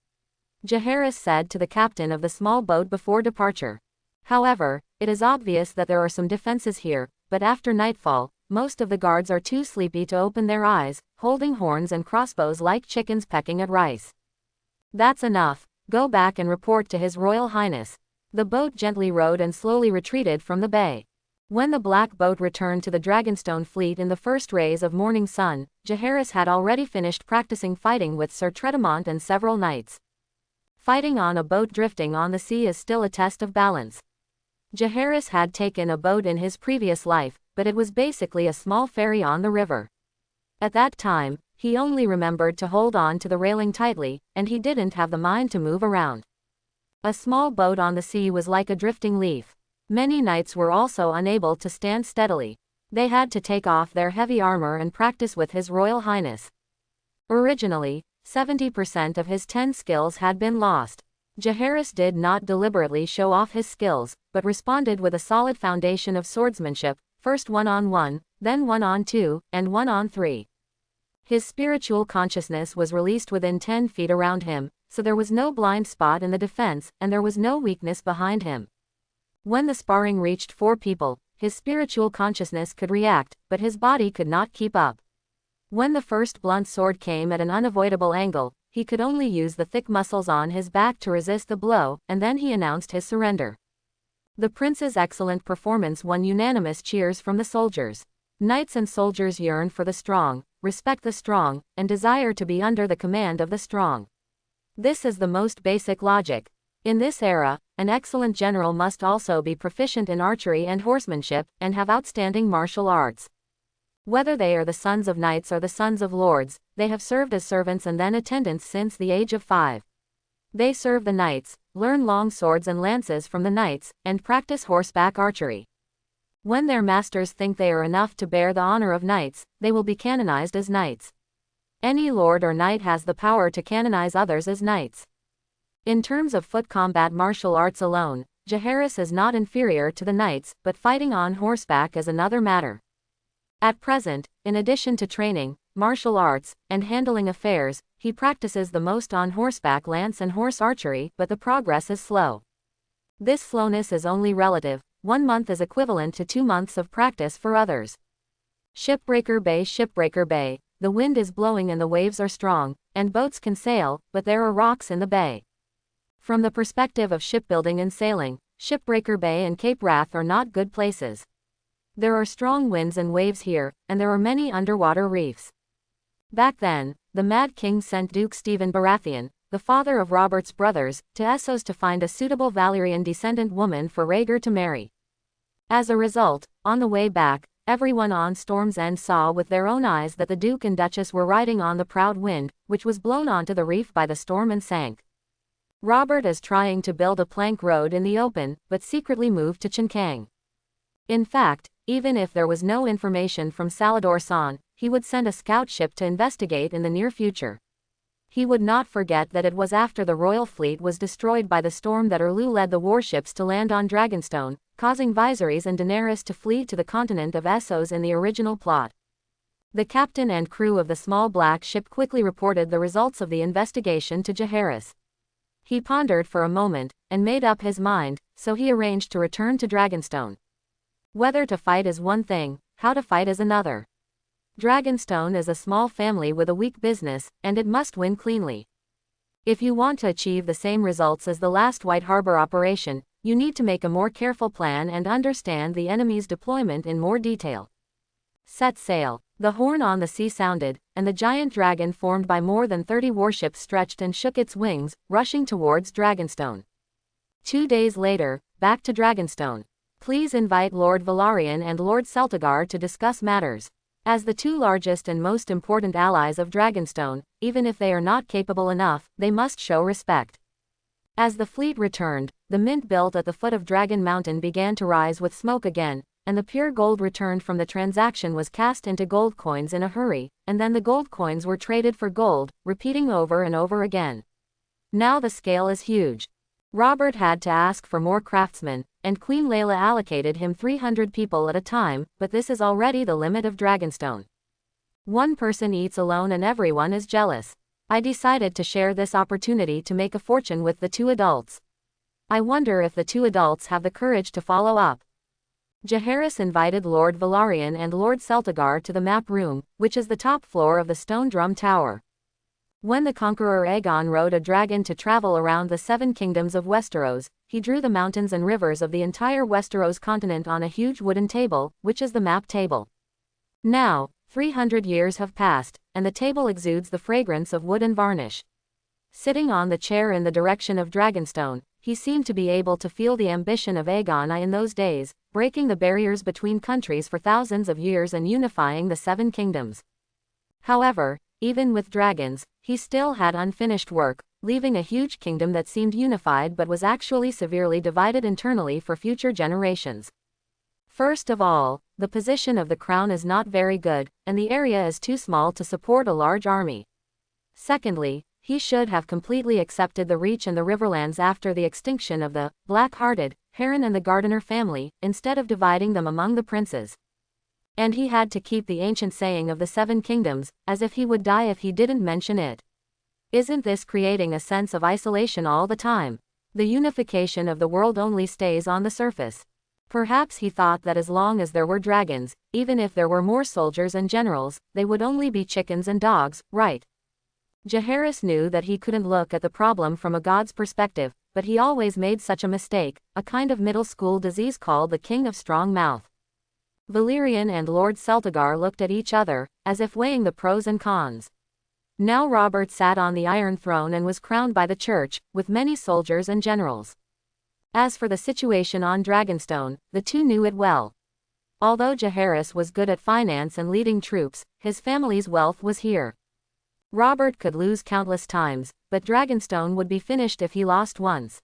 Jaehaerys said to the captain of the small boat before departure. However, It is obvious that there are some defenses here, but after nightfall, most of the guards are too sleepy to open their eyes, holding horns and crossbows like chickens pecking at rice. That's enough. Go back and report to His Royal Highness. The boat gently rowed and slowly retreated from the bay. When the black boat returned to the Dragonstone fleet in the first rays of morning sun, Jaehaerys had already finished practicing fighting with Sir Tredemont and several knights. Fighting on a boat drifting on the sea is still a test of balance. Jaehaerys had taken a boat in his previous life, but it was basically a small ferry on the river. At that time, he only remembered to hold on to the railing tightly, and he didn't have the mind to move around. A small boat on the sea was like a drifting leaf. Many knights were also unable to stand steadily. They had to take off their heavy armor and practice with His Royal Highness. Originally, 70% of his 10 skills had been lost. Jaehaerys did not deliberately show off his skills, but responded with a solid foundation of swordsmanship, first 1-on-1, then 1-on-2, and 1-on-3. His spiritual consciousness was released within 10 feet around him, so there was no blind spot in the defense, and there was no weakness behind him. When the sparring reached 4 people, his spiritual consciousness could react, but his body could not keep up. When the first blunt sword came at an unavoidable angle, he could only use the thick muscles on his back to resist the blow, and then he announced his surrender. The prince's excellent performance won unanimous cheers from the soldiers. Knights and soldiers yearn for the strong, respect the strong, and desire to be under the command of the strong. This is the most basic logic. In this era, an excellent general must also be proficient in archery and horsemanship, and have outstanding martial arts. Whether they are the sons of knights or the sons of lords, they have served as servants and then attendants since the age of 5. They serve the knights, learn long swords and lances from the knights, and practice horseback archery. When their masters think they are enough to bear the honor of knights, they will be canonized as knights. Any lord or knight has the power to canonize others as knights. In terms of foot combat martial arts alone, Jaehaerys is not inferior to the knights, but fighting on horseback is another matter. At present, in addition to training, martial arts, and handling affairs, he practices the most on horseback lance and horse archery, but the progress is slow. This slowness is only relative. 1 month is equivalent to 2 months of practice for others. Shipbreaker Bay, the wind is blowing and the waves are strong, and boats can sail, but there are rocks in the bay. From the perspective of shipbuilding and sailing, Shipbreaker Bay and Cape Wrath are not good places. There are strong winds and waves here, and there are many underwater reefs. Back then, the Mad King sent Duke Stephen Baratheon, the father of Robert's brothers, to Essos to find a suitable Valyrian descendant woman for Rhaegar to marry. As a result, on the way back, everyone on Storm's End saw with their own eyes that the Duke and Duchess were riding on the proud wind, which was blown onto the reef by the storm and sank. Robert is trying to build a plank road in the open, but secretly moved to Chenkang. In fact, even if there was no information from Salador San, he would send a scout ship to investigate in the near future. He would not forget that it was after the royal fleet was destroyed by the storm that Erlu led the warships to land on Dragonstone, causing Viserys and Daenerys to flee to the continent of Essos in the original plot. The captain and crew of the small black ship quickly reported the results of the investigation to Jaehaerys. He pondered for a moment, and made up his mind, so he arranged to return to Dragonstone. Whether to fight is one thing, how to fight is another. Dragonstone is a small family with a weak business, and it must win cleanly. If you want to achieve the same results as the last White Harbor operation, you need to make a more careful plan and understand the enemy's deployment in more detail. Set sail. The horn on the sea sounded, and the giant dragon formed by more than 30 warships stretched and shook its wings, rushing towards Dragonstone. 2 days later, back to Dragonstone. Please invite Lord Velaryon and Lord Celtigar to discuss matters. As the 2 largest and most important allies of Dragonstone, even if they are not capable enough, they must show respect. As the fleet returned, the mint built at the foot of Dragon Mountain began to rise with smoke again, and the pure gold returned from the transaction was cast into gold coins in a hurry, and then the gold coins were traded for gold, repeating over and over again. Now the scale is huge. Robert had to ask for more craftsmen, and Queen Layla allocated him 300 people at a time, but this is already the limit of Dragonstone. One person eats alone and everyone is jealous. I decided to share this opportunity to make a fortune with the 2 adults. I wonder if the two adults have the courage to follow up. Jaehaerys invited Lord Velaryon and Lord Celtigar to the map room, which is the top floor of the Stone Drum Tower. When the conqueror Aegon rode a dragon to travel around the 7 kingdoms of Westeros, he drew the mountains and rivers of the entire Westeros continent on a huge wooden table, which is the map table. Now, 300 years have passed, and the table exudes the fragrance of wood and varnish. Sitting on the chair in the direction of Dragonstone, he seemed to be able to feel the ambition of Aegon I in those days, breaking the barriers between countries for thousands of years and unifying the 7 kingdoms. However, even with dragons, he still had unfinished work, leaving a huge kingdom that seemed unified but was actually severely divided internally for future generations. First of all, the position of the crown is not very good, and the area is too small to support a large army. Secondly, he should have completely accepted the Reach and the Riverlands after the extinction of the Black-Hearted, Heron and the Gardener family, instead of dividing them among the princes. And he had to keep the ancient saying of the 7 kingdoms, as if he would die if he didn't mention it. Isn't this creating a sense of isolation all the time? The unification of the world only stays on the surface. Perhaps he thought that as long as there were dragons, even if there were more soldiers and generals, they would only be chickens and dogs, right? Jaehaerys knew that he couldn't look at the problem from a god's perspective, but he always made such a mistake, a kind of middle school disease called the king of strong mouth. Valyrian and Lord Celtigar looked at each other, as if weighing the pros and cons. Now Robert sat on the Iron Throne and was crowned by the church, with many soldiers and generals. As for the situation on Dragonstone, the two knew it well. Although Jaehaerys was good at finance and leading troops, his family's wealth was here. Robert could lose countless times, but Dragonstone would be finished if he lost once.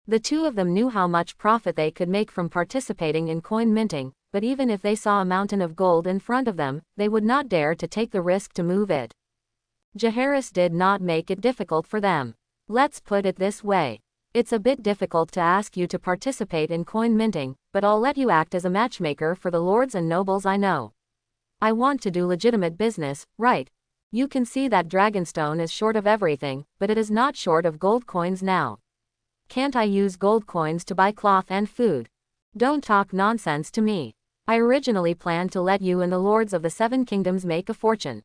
The two of them knew how much profit they could make from participating in coin minting, but even if they saw a mountain of gold in front of them, they would not dare to take the risk to move it. Jaehaerys did not make it difficult for them. Let's put it this way. It's a bit difficult to ask you to participate in coin minting, but I'll let you act as a matchmaker for the lords and nobles I know. I want to do legitimate business, right? You can see that Dragonstone is short of everything, but it is not short of gold coins now. Can't I use gold coins to buy cloth and food? Don't talk nonsense to me. I originally planned to let you and the lords of the 7 kingdoms make a fortune.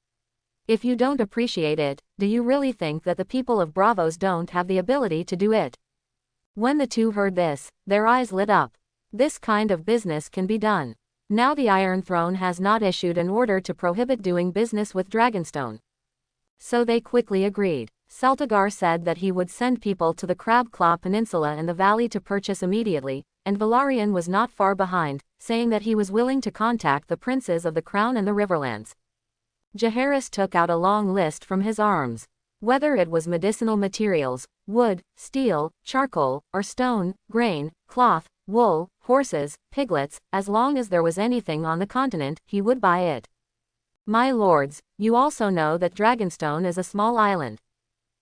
If you don't appreciate it, do you really think that the people of Braavos don't have the ability to do it? When the two heard this, their eyes lit up. This kind of business can be done. Now the Iron Throne has not issued an order to prohibit doing business with Dragonstone. So they quickly agreed. Celtigar said that he would send people to the Crabclaw Peninsula and the valley to purchase immediately, and Velaryon was not far behind, saying that he was willing to contact the princes of the Crown and the Riverlands. Jaehaerys took out a long list from his arms. Whether it was medicinal materials, wood, steel, charcoal, or stone, grain, cloth, wool, horses, piglets, as long as there was anything on the continent, he would buy it. My lords, you also know that Dragonstone is a small island.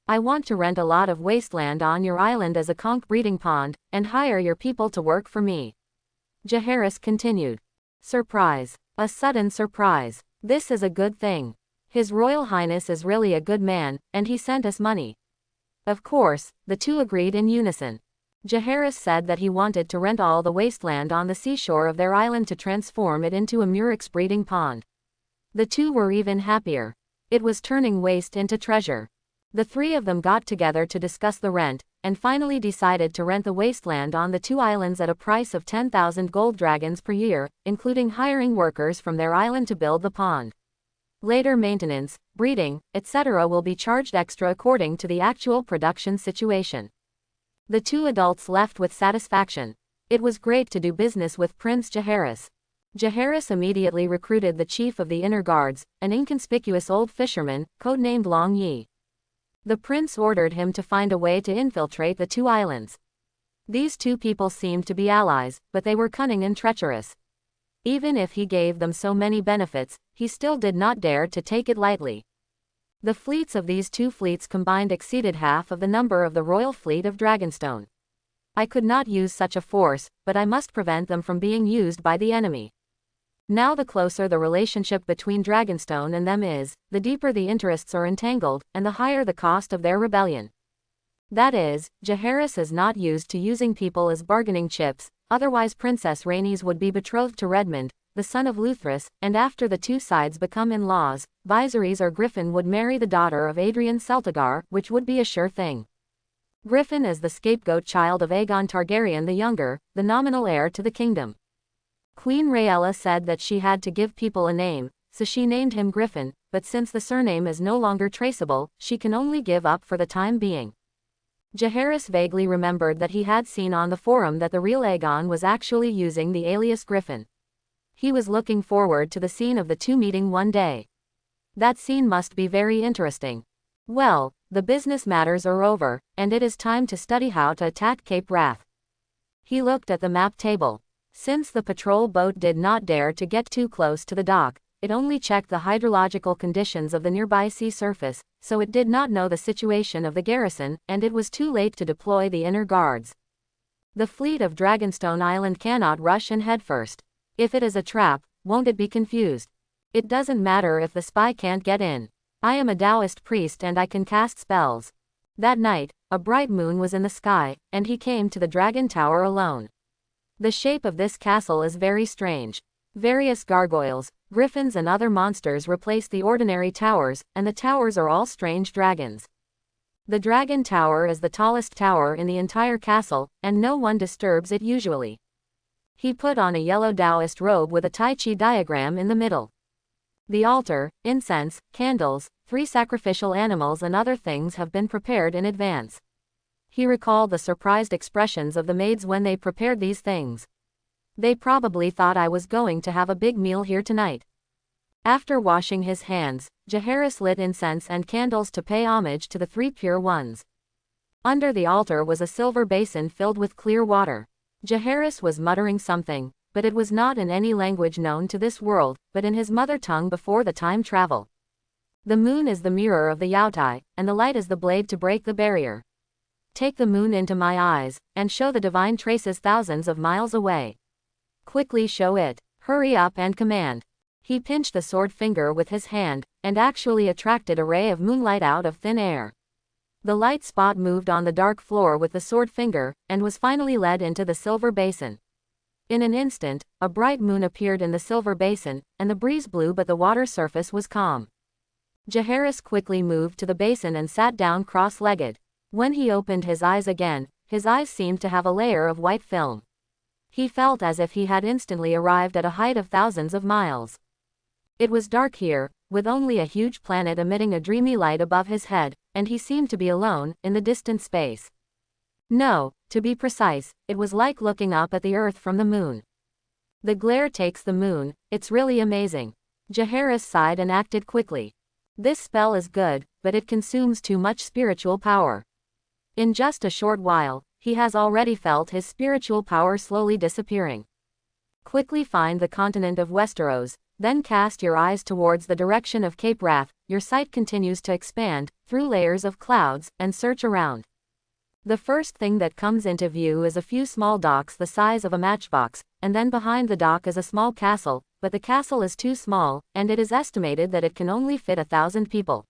I want to rent a lot of wasteland on your island as a conch breeding pond, and hire your people to work for me. Jaehaerys continued. Surprise. A sudden surprise. This is a good thing. His Royal Highness is really a good man, and he sent us money. Of course, the two agreed in unison. Jaehaerys said that he wanted to rent all the wasteland on the seashore of their island to transform it into a murex breeding pond. The two were even happier. It was turning waste into treasure. The three of them got together to discuss the rent, and finally decided to rent the wasteland on the 2 islands at a price of 10,000 gold dragons per year, including hiring workers from their island to build the pond. Later maintenance, breeding, etc. will be charged extra according to the actual production situation. The two adults left with satisfaction. It was great to do business with Prince Jaehaerys. Jaehaerys immediately recruited the chief of the inner guards, an inconspicuous old fisherman, codenamed Long Yi. The prince ordered him to find a way to infiltrate the 2 islands. These 2 people seemed to be allies, but they were cunning and treacherous. Even if he gave them so many benefits, he still did not dare to take it lightly. The fleets of these 2 fleets combined exceeded half of the number of the royal fleet of Dragonstone. I could not use such a force, but I must prevent them from being used by the enemy. Now the closer the relationship between Dragonstone and them is, the deeper the interests are entangled, and the higher the cost of their rebellion. That is, Jaehaerys is not used to using people as bargaining chips, otherwise Princess Rhaenys would be betrothed to Redmond, the son of Luthras, and after the two sides become in-laws, Viserys or Griffin would marry the daughter of Adrian Celtigar, which would be a sure thing. Griffin is the scapegoat child of Aegon Targaryen the Younger, the nominal heir to the kingdom. Queen Rhaella said that she had to give people a name, so she named him Griffin, but since the surname is no longer traceable, she can only give up for the time being. Jaehaerys vaguely remembered that he had seen on the forum that the real Aegon was actually using the alias Griffin. He was looking forward to the scene of the two meeting one day. That scene must be very interesting. Well, the business matters are over, and it is time to study how to attack Cape Wrath. He looked at the map table. Since the patrol boat did not dare to get too close to the dock, it only checked the hydrological conditions of the nearby sea surface, so it did not know the situation of the garrison, and it was too late to deploy the inner guards. The fleet of Dragonstone Island cannot rush in headfirst. If it is a trap, won't it be confused? It doesn't matter if the spy can't get in. I am a Taoist priest and I can cast spells. That night, a bright moon was in the sky, and he came to the Dragon Tower alone. The shape of this castle is very strange. Various gargoyles, griffins and other monsters replace the ordinary towers, and the towers are all strange dragons. The Dragon Tower is the tallest tower in the entire castle, and no one disturbs it usually. He put on a yellow Taoist robe with a Tai Chi diagram in the middle. The altar, incense, candles, 3 sacrificial animals and other things have been prepared in advance. He recalled the surprised expressions of the maids when they prepared these things. They probably thought I was going to have a big meal here tonight. After washing his hands, Jaehaerys lit incense and candles to pay homage to the 3 pure ones. Under the altar was a silver basin filled with clear water. Jaehaerys was muttering something, but it was not in any language known to this world, but in his mother tongue before the time travel. The moon is the mirror of the Yaotai, and the light is the blade to break the barrier. Take the moon into my eyes, and show the divine traces thousands of miles away. Quickly show it. Hurry up and command. He pinched the sword finger with his hand, and actually attracted a ray of moonlight out of thin air. The light spot moved on the dark floor with the sword finger, and was finally led into the silver basin. In an instant, a bright moon appeared in the silver basin, and the breeze blew but the water surface was calm. Jaehaerys quickly moved to the basin and sat down cross-legged. When he opened his eyes again, his eyes seemed to have a layer of white film. He felt as if he had instantly arrived at a height of thousands of miles. It was dark here, with only a huge planet emitting a dreamy light above his head, and he seemed to be alone, in the distant space. No, to be precise, it was like looking up at the Earth from the moon. The glare takes the moon, it's really amazing. Jaehaerys sighed and acted quickly. This spell is good, but it consumes too much spiritual power. In just a short while, he has already felt his spiritual power slowly disappearing. Quickly find the continent of Westeros, then cast your eyes towards the direction of Cape Wrath. Your sight continues to expand, through layers of clouds, and search around. The first thing that comes into view is a few small docks the size of a matchbox, and then behind the dock is a small castle, but the castle is too small, and it is estimated that it can only fit 1,000 people.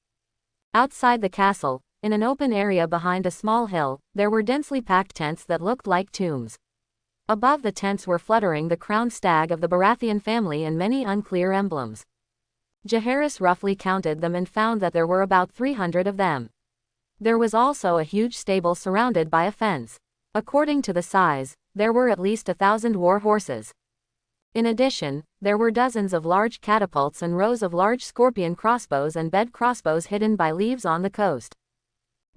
Outside the castle, in an open area behind a small hill, there were densely packed tents that looked like tombs. Above the tents were fluttering the crowned stag of the Baratheon family and many unclear emblems. Jaehaerys roughly counted them and found that there were about 300 of them. There was also a huge stable surrounded by a fence. According to the size, there were at least 1,000 war horses. In addition, there were dozens of large catapults and rows of large scorpion crossbows and bed crossbows hidden by leaves on the coast.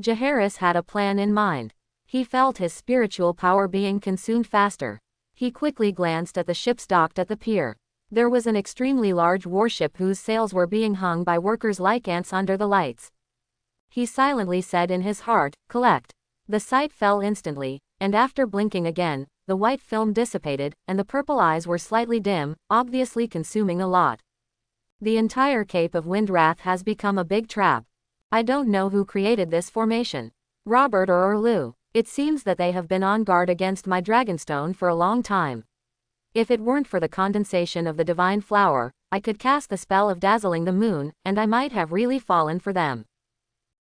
Jaehaerys had a plan in mind. He felt his spiritual power being consumed faster. He quickly glanced at the ships docked at the pier. There was an extremely large warship whose sails were being hung by workers like ants under the lights. He silently said in his heart, "Collect." The sight fell instantly, and after blinking again, the white film dissipated, and the purple eyes were slightly dim, obviously consuming a lot. The entire Cape of Windwrath has become a big trap. I don't know who created this formation. Robert or Orlu. It seems that they have been on guard against my Dragonstone for a long time. If it weren't for the condensation of the divine flower, I could cast the spell of dazzling the moon, and I might have really fallen for them.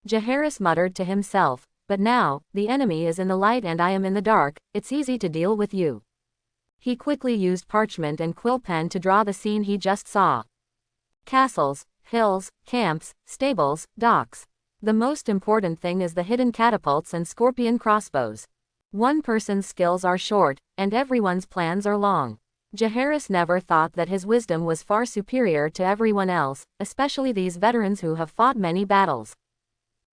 Jaehaerys muttered to himself, But now, the enemy is in the light and I am in the dark, it's easy to deal with you. He quickly used parchment and quill pen to draw the scene he just saw. Castles, hills, camps, stables, docks. The most important thing is the hidden catapults and scorpion crossbows. One person's skills are short, and everyone's plans are long. Jaehaerys never thought that his wisdom was far superior to everyone else, especially these veterans who have fought many battles.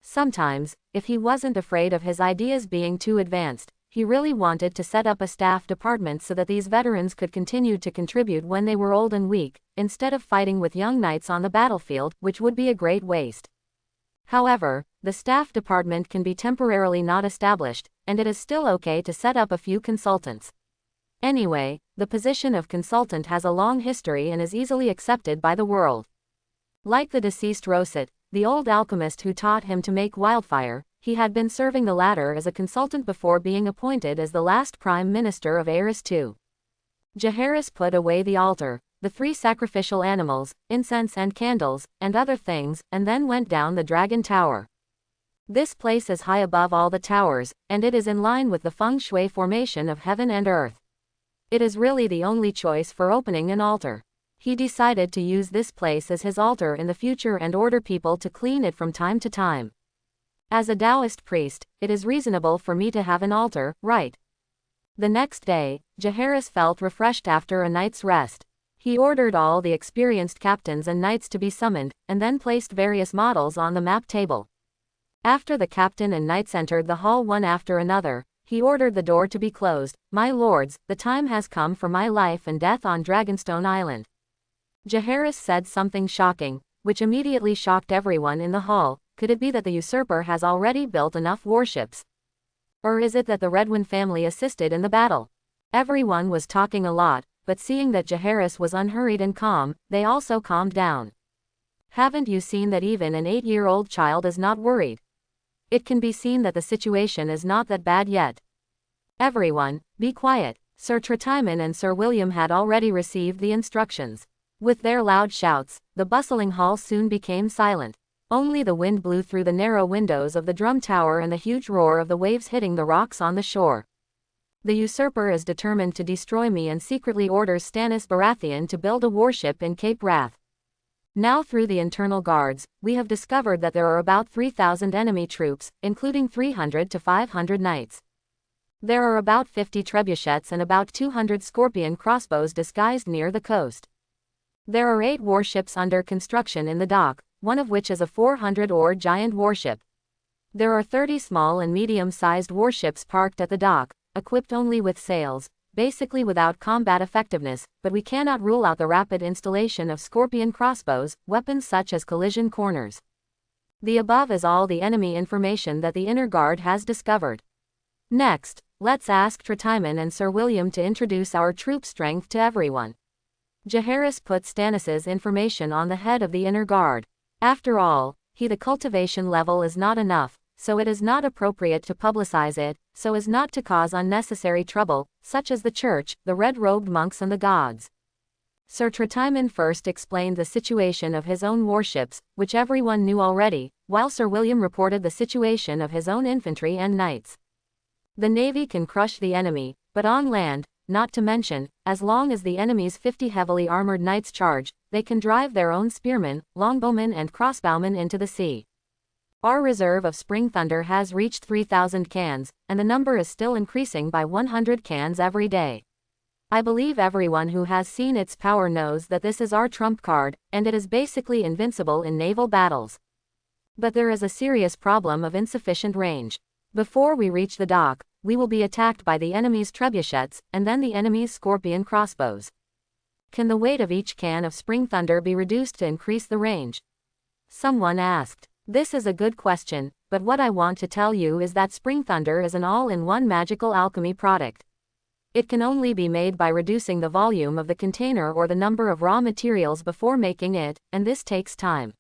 Sometimes, if he wasn't afraid of his ideas being too advanced, he really wanted to set up a staff department so that these veterans could continue to contribute when they were old and weak, instead of fighting with young knights on the battlefield, which would be a great waste. However, the staff department can be temporarily not established, and it is still okay to set up a few consultants. Anyway, the position of consultant has a long history and is easily accepted by the world. Like the deceased Roset, the old alchemist who taught him to make wildfire, he had been serving the latter as a consultant before being appointed as the last prime minister of Aerys II. Jaehaerys put away the altar, the 3 sacrificial animals, incense and candles, and other things, and then went down the Dragon Tower. This place is high above all the towers, and it is in line with the feng shui formation of heaven and earth. It is really the only choice for opening an altar. He decided to use this place as his altar in the future and order people to clean it from time to time. As a Taoist priest, it is reasonable for me to have an altar, right? The next day, Jaehaerys felt refreshed after a night's rest. He ordered all the experienced captains and knights to be summoned, and then placed various models on the map table. After the captain and knights entered the hall one after another, he ordered the door to be closed. "My lords, the time has come for my life and death on Dragonstone Island." Jaehaerys said something shocking, which immediately shocked everyone in the hall. Could it be that the usurper has already built enough warships? Or is it that the Redwyn family assisted in the battle? Everyone was talking a lot, but seeing that Jaehaerys was unhurried and calm, they also calmed down. Haven't you seen that even an 8-year-old child is not worried? It can be seen that the situation is not that bad yet. Everyone, be quiet. Sir Tretimon and Sir William had already received the instructions. With their loud shouts, the bustling hall soon became silent. Only the wind blew through the narrow windows of the drum tower and the huge roar of the waves hitting the rocks on the shore. The usurper is determined to destroy me and secretly orders Stannis Baratheon to build a warship in Cape Wrath. Now through the internal guards, we have discovered that there are about 3,000 enemy troops, including 300 to 500 knights. There are about 50 trebuchets and about 200 scorpion crossbows disguised near the coast. There are 8 warships under construction in the dock, one of which is a 400-oar giant warship. There are 30 small and medium-sized warships parked at the dock, equipped only with sails, basically without combat effectiveness, but we cannot rule out the rapid installation of scorpion crossbows, weapons such as collision corners. The above is all the enemy information that the inner guard has discovered. Next, let's ask Tretimon and Sir William to introduce our troop strength to everyone. Jaehaerys put Stannis's information on the head of the inner guard. After all, the cultivation level is not enough, so it is not appropriate to publicize it, so as not to cause unnecessary trouble, such as the church, the red-robed monks and the gods. Sir Tretimon first explained the situation of his own warships, which everyone knew already, while Sir William reported the situation of his own infantry and knights. The navy can crush the enemy, but on land, not to mention, as long as the enemy's 50 heavily armored knights charge, they can drive their own spearmen, longbowmen and crossbowmen into the sea. Our reserve of spring thunder has reached 3,000 cans, and the number is still increasing by 100 cans every day. I believe everyone who has seen its power knows that this is our trump card, and it is basically invincible in naval battles. But there is a serious problem of insufficient range. Before we reach the dock, we will be attacked by the enemy's trebuchets, and then the enemy's scorpion crossbows. Can the weight of each can of spring thunder be reduced to increase the range? Someone asked. This is a good question, but what I want to tell you is that spring thunder is an all-in-one magical alchemy product. It can only be made by reducing the volume of the container or the number of raw materials before making it, and this takes time.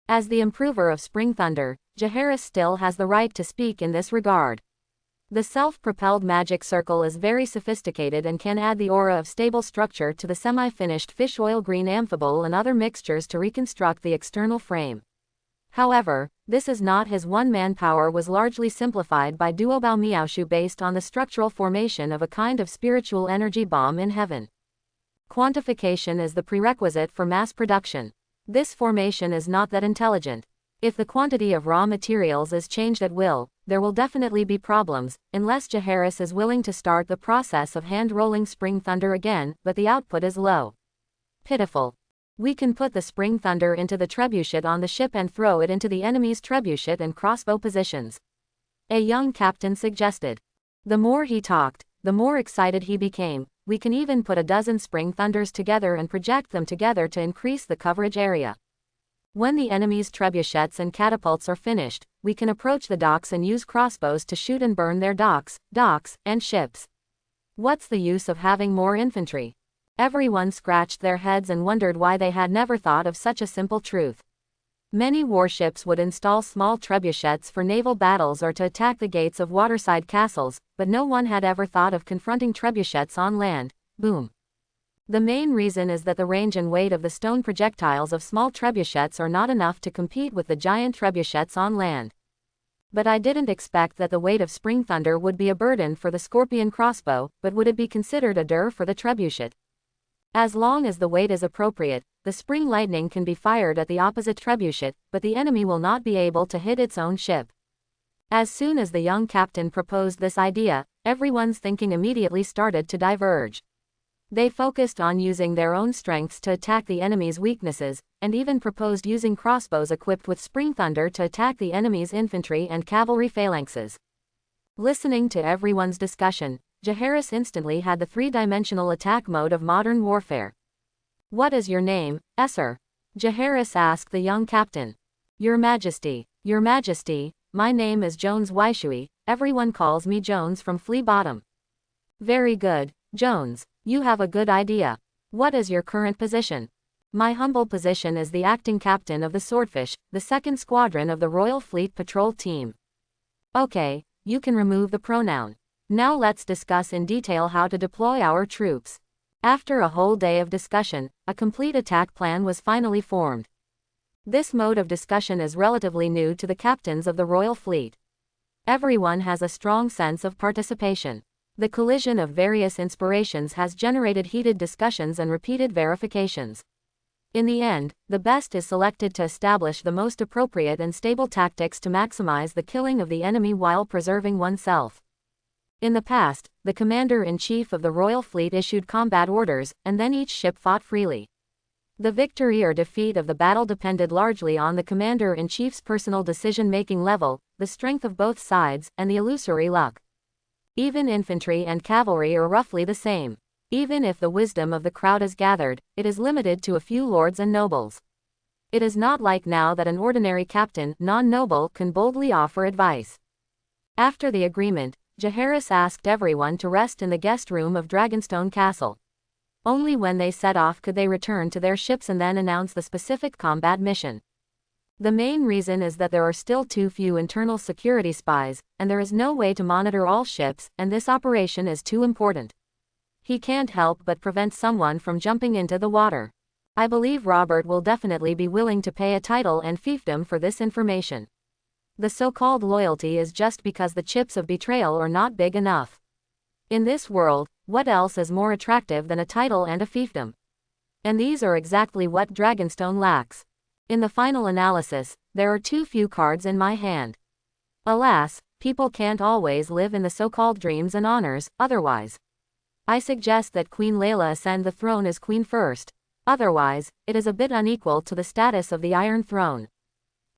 As the improver of spring thunder, Jaehaerys still has the right to speak in this regard. The self-propelled magic circle is very sophisticated and can add the aura of stable structure to the semi-finished fish oil green amphibole and other mixtures to reconstruct the external frame. However, this is not his one-man power was largely simplified by Duobao Miaoshu based on the structural formation of a kind of spiritual energy bomb in heaven. Quantification is the prerequisite for mass production. This formation is not that intelligent. If the quantity of raw materials is changed at will, there will definitely be problems, unless Jaehaerys is willing to start the process of hand-rolling spring thunder again, but the output is low. Pitiful. We can put the spring thunder into the trebuchet on the ship and throw it into the enemy's trebuchet and crossbow positions. A young captain suggested. The more he talked, the more excited he became. We can even put a dozen spring thunders together and project them together to increase the coverage area. When the enemy's trebuchets and catapults are finished, we can approach the docks and use crossbows to shoot and burn their docks, and ships. What's the use of having more infantry? Everyone scratched their heads and wondered why they had never thought of such a simple truth. Many warships would install small trebuchets for naval battles or to attack the gates of waterside castles, but no one had ever thought of confronting trebuchets on land. Boom. The main reason is that the range and weight of the stone projectiles of small trebuchets are not enough to compete with the giant trebuchets on land. But I didn't expect that the weight of spring thunder would be a burden for the scorpion crossbow, but would it be considered a dur for the trebuchet? As long as the weight is appropriate, the spring lightning can be fired at the opposite trebuchet, but the enemy will not be able to hit its own ship. As soon as the young captain proposed this idea, everyone's thinking immediately started to diverge. They focused on using their own strengths to attack the enemy's weaknesses, and even proposed using crossbows equipped with spring thunder to attack the enemy's infantry and cavalry phalanxes. Listening to everyone's discussion, Jaehaerys instantly had the three-dimensional attack mode of modern warfare. "What is your name, Esser?" Jaehaerys asked the young captain. Your Majesty, my name is Jones Waishui, everyone calls me Jones from Flea Bottom." "Very good, Jones, you have a good idea. What is your current position?" "My humble position is the acting captain of the Swordfish, the 2nd Squadron of the Royal Fleet Patrol Team." "Okay, you can remove the pronoun. Now let's discuss in detail how to deploy our troops." After a whole day of discussion, a complete attack plan was finally formed. This mode of discussion is relatively new to the captains of the Royal Fleet. Everyone has a strong sense of participation. The collision of various inspirations has generated heated discussions and repeated verifications. In the end, the best is selected to establish the most appropriate and stable tactics to maximize the killing of the enemy while preserving oneself. In the past, the commander-in-chief of the Royal Fleet issued combat orders, and then each ship fought freely. The victory or defeat of the battle depended largely on the commander-in-chief's personal decision-making level, the strength of both sides, and the illusory luck. Even infantry and cavalry are roughly the same. Even if the wisdom of the crowd is gathered, it is limited to a few lords and nobles. It is not like now that an ordinary captain, non-noble, can boldly offer advice. After the agreement, Jaehaerys asked everyone to rest in the guest room of Dragonstone Castle. Only when they set off could they return to their ships and then announce the specific combat mission. The main reason is that there are still too few internal security spies, and there is no way to monitor all ships, and this operation is too important. He can't help but prevent someone from jumping into the water. I believe Robert will definitely be willing to pay a title and fiefdom for this information. The so-called loyalty is just because the chips of betrayal are not big enough. In this world, what else is more attractive than a title and a fiefdom? And these are exactly what Dragonstone lacks. In the final analysis, there are too few cards in my hand. Alas, people can't always live in the so-called dreams and honors, otherwise. I suggest that Queen Layla ascend the throne as queen first. Otherwise, it is a bit unequal to the status of the Iron Throne.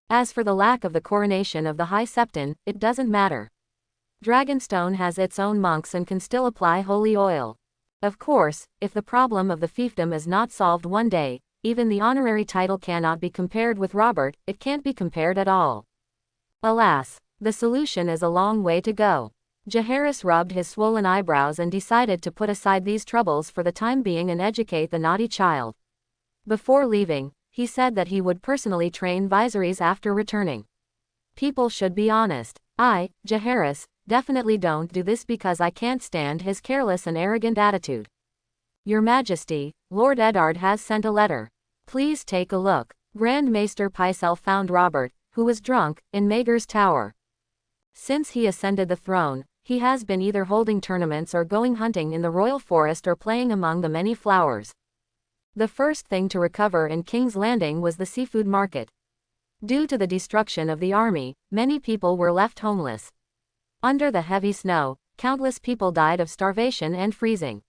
As for the lack of the coronation of the High Septon, it doesn't matter. Dragonstone has its own monks and can still apply holy oil. Of course, if the problem of the fiefdom is not solved one day, even the honorary title cannot be compared with Robert, it can't be compared at all. Alas, the solution is a long way to go. Jaehaerys rubbed his swollen eyebrows and decided to put aside these troubles for the time being and educate the naughty child. Before leaving, he said that he would personally train Viserys after returning. People should be honest. I, Jaehaerys, definitely don't do this because I can't stand his careless and arrogant attitude. Your Majesty, Lord Eddard has sent a letter. Please take a look. Grand Maester Pycelle found Robert, who was drunk, in Maegor's tower. Since he ascended the throne, he has been either holding tournaments or going hunting in the royal forest or playing among the many flowers. The first thing to recover in King's Landing was the seafood market. Due to the destruction of the army, many people were left homeless. Under the heavy snow, countless people died of starvation and freezing.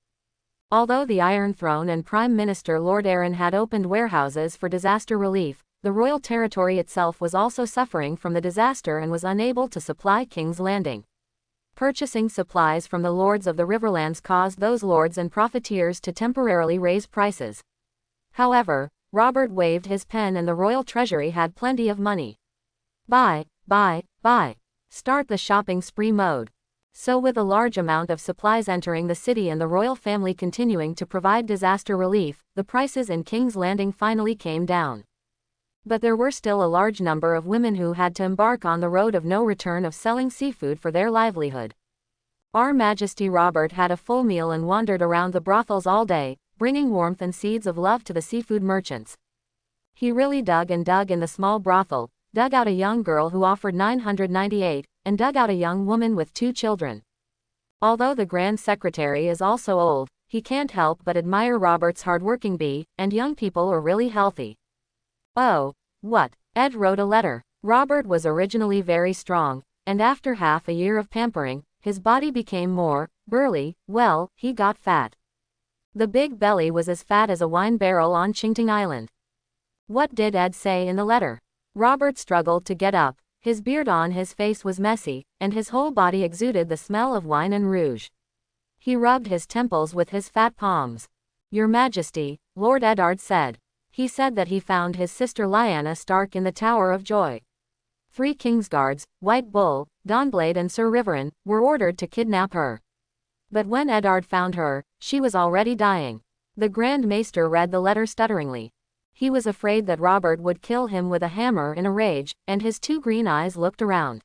Although the Iron Throne and Prime Minister Lord Arryn had opened warehouses for disaster relief, the royal territory itself was also suffering from the disaster and was unable to supply King's Landing. Purchasing supplies from the lords of the Riverlands caused those lords and profiteers to temporarily raise prices. However, Robert waved his pen and the royal treasury had plenty of money. Buy. Start the shopping spree mode. So with a large amount of supplies entering the city and the royal family continuing to provide disaster relief, the prices in King's Landing finally came down. But there were still a large number of women who had to embark on the road of no return of selling seafood for their livelihood. Our Majesty Robert had a full meal and wandered around the brothels all day, bringing warmth and seeds of love to the seafood merchants. He really dug in the small brothel, dug out a young girl who offered 998, and dug out a young woman with 2 children. Although the Grand Secretary is also old, he can't help but admire Robert's hard-working bee, and young people are really healthy. Oh, what? Ed wrote a letter. Robert was originally very strong, and after half a year of pampering, his body became more burly. Well, he got fat. The big belly was as fat as a wine barrel on Chingting Island. What did Ed say in the letter? Robert struggled to get up. His beard on his face was messy, and his whole body exuded the smell of wine and rouge. He rubbed his temples with his fat palms. Your Majesty, Lord Eddard said. He said that he found his sister Lyanna Stark in the Tower of Joy. 3 Kingsguards, White Bull, Dawnblade and Sir Riverine, were ordered to kidnap her. But when Eddard found her, she was already dying. The Grand Maester read the letter stutteringly. He was afraid that Robert would kill him with a hammer in a rage, and his 2 green eyes looked around.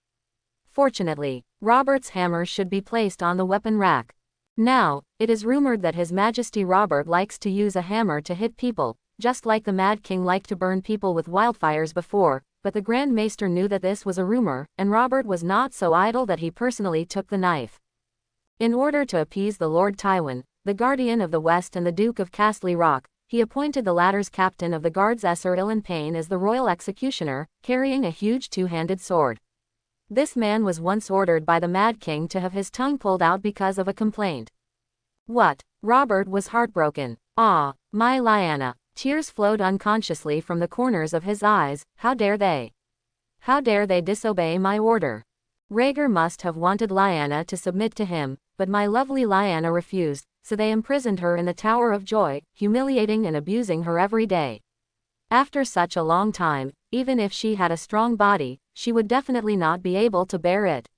Fortunately, Robert's hammer should be placed on the weapon rack. Now, it is rumored that His Majesty Robert likes to use a hammer to hit people, just like the Mad King liked to burn people with wildfires before, but the Grand Maester knew that this was a rumor, and Robert was not so idle that he personally took the knife. In order to appease the Lord Tywin, the Guardian of the West and the Duke of Castle Rock, he appointed the latter's captain of the guards Sir Ilan Payne as the royal executioner, carrying a huge 2-handed sword. This man was once ordered by the Mad King to have his tongue pulled out because of a complaint. What? Robert was heartbroken. Ah, my Lyanna. Tears flowed unconsciously from the corners of his eyes. How dare they? How dare they disobey my order? Rhaegar must have wanted Lyanna to submit to him, but my lovely Lyanna refused, so they imprisoned her in the Tower of Joy, humiliating and abusing her every day. After such a long time, even if she had a strong body, she would definitely not be able to bear it.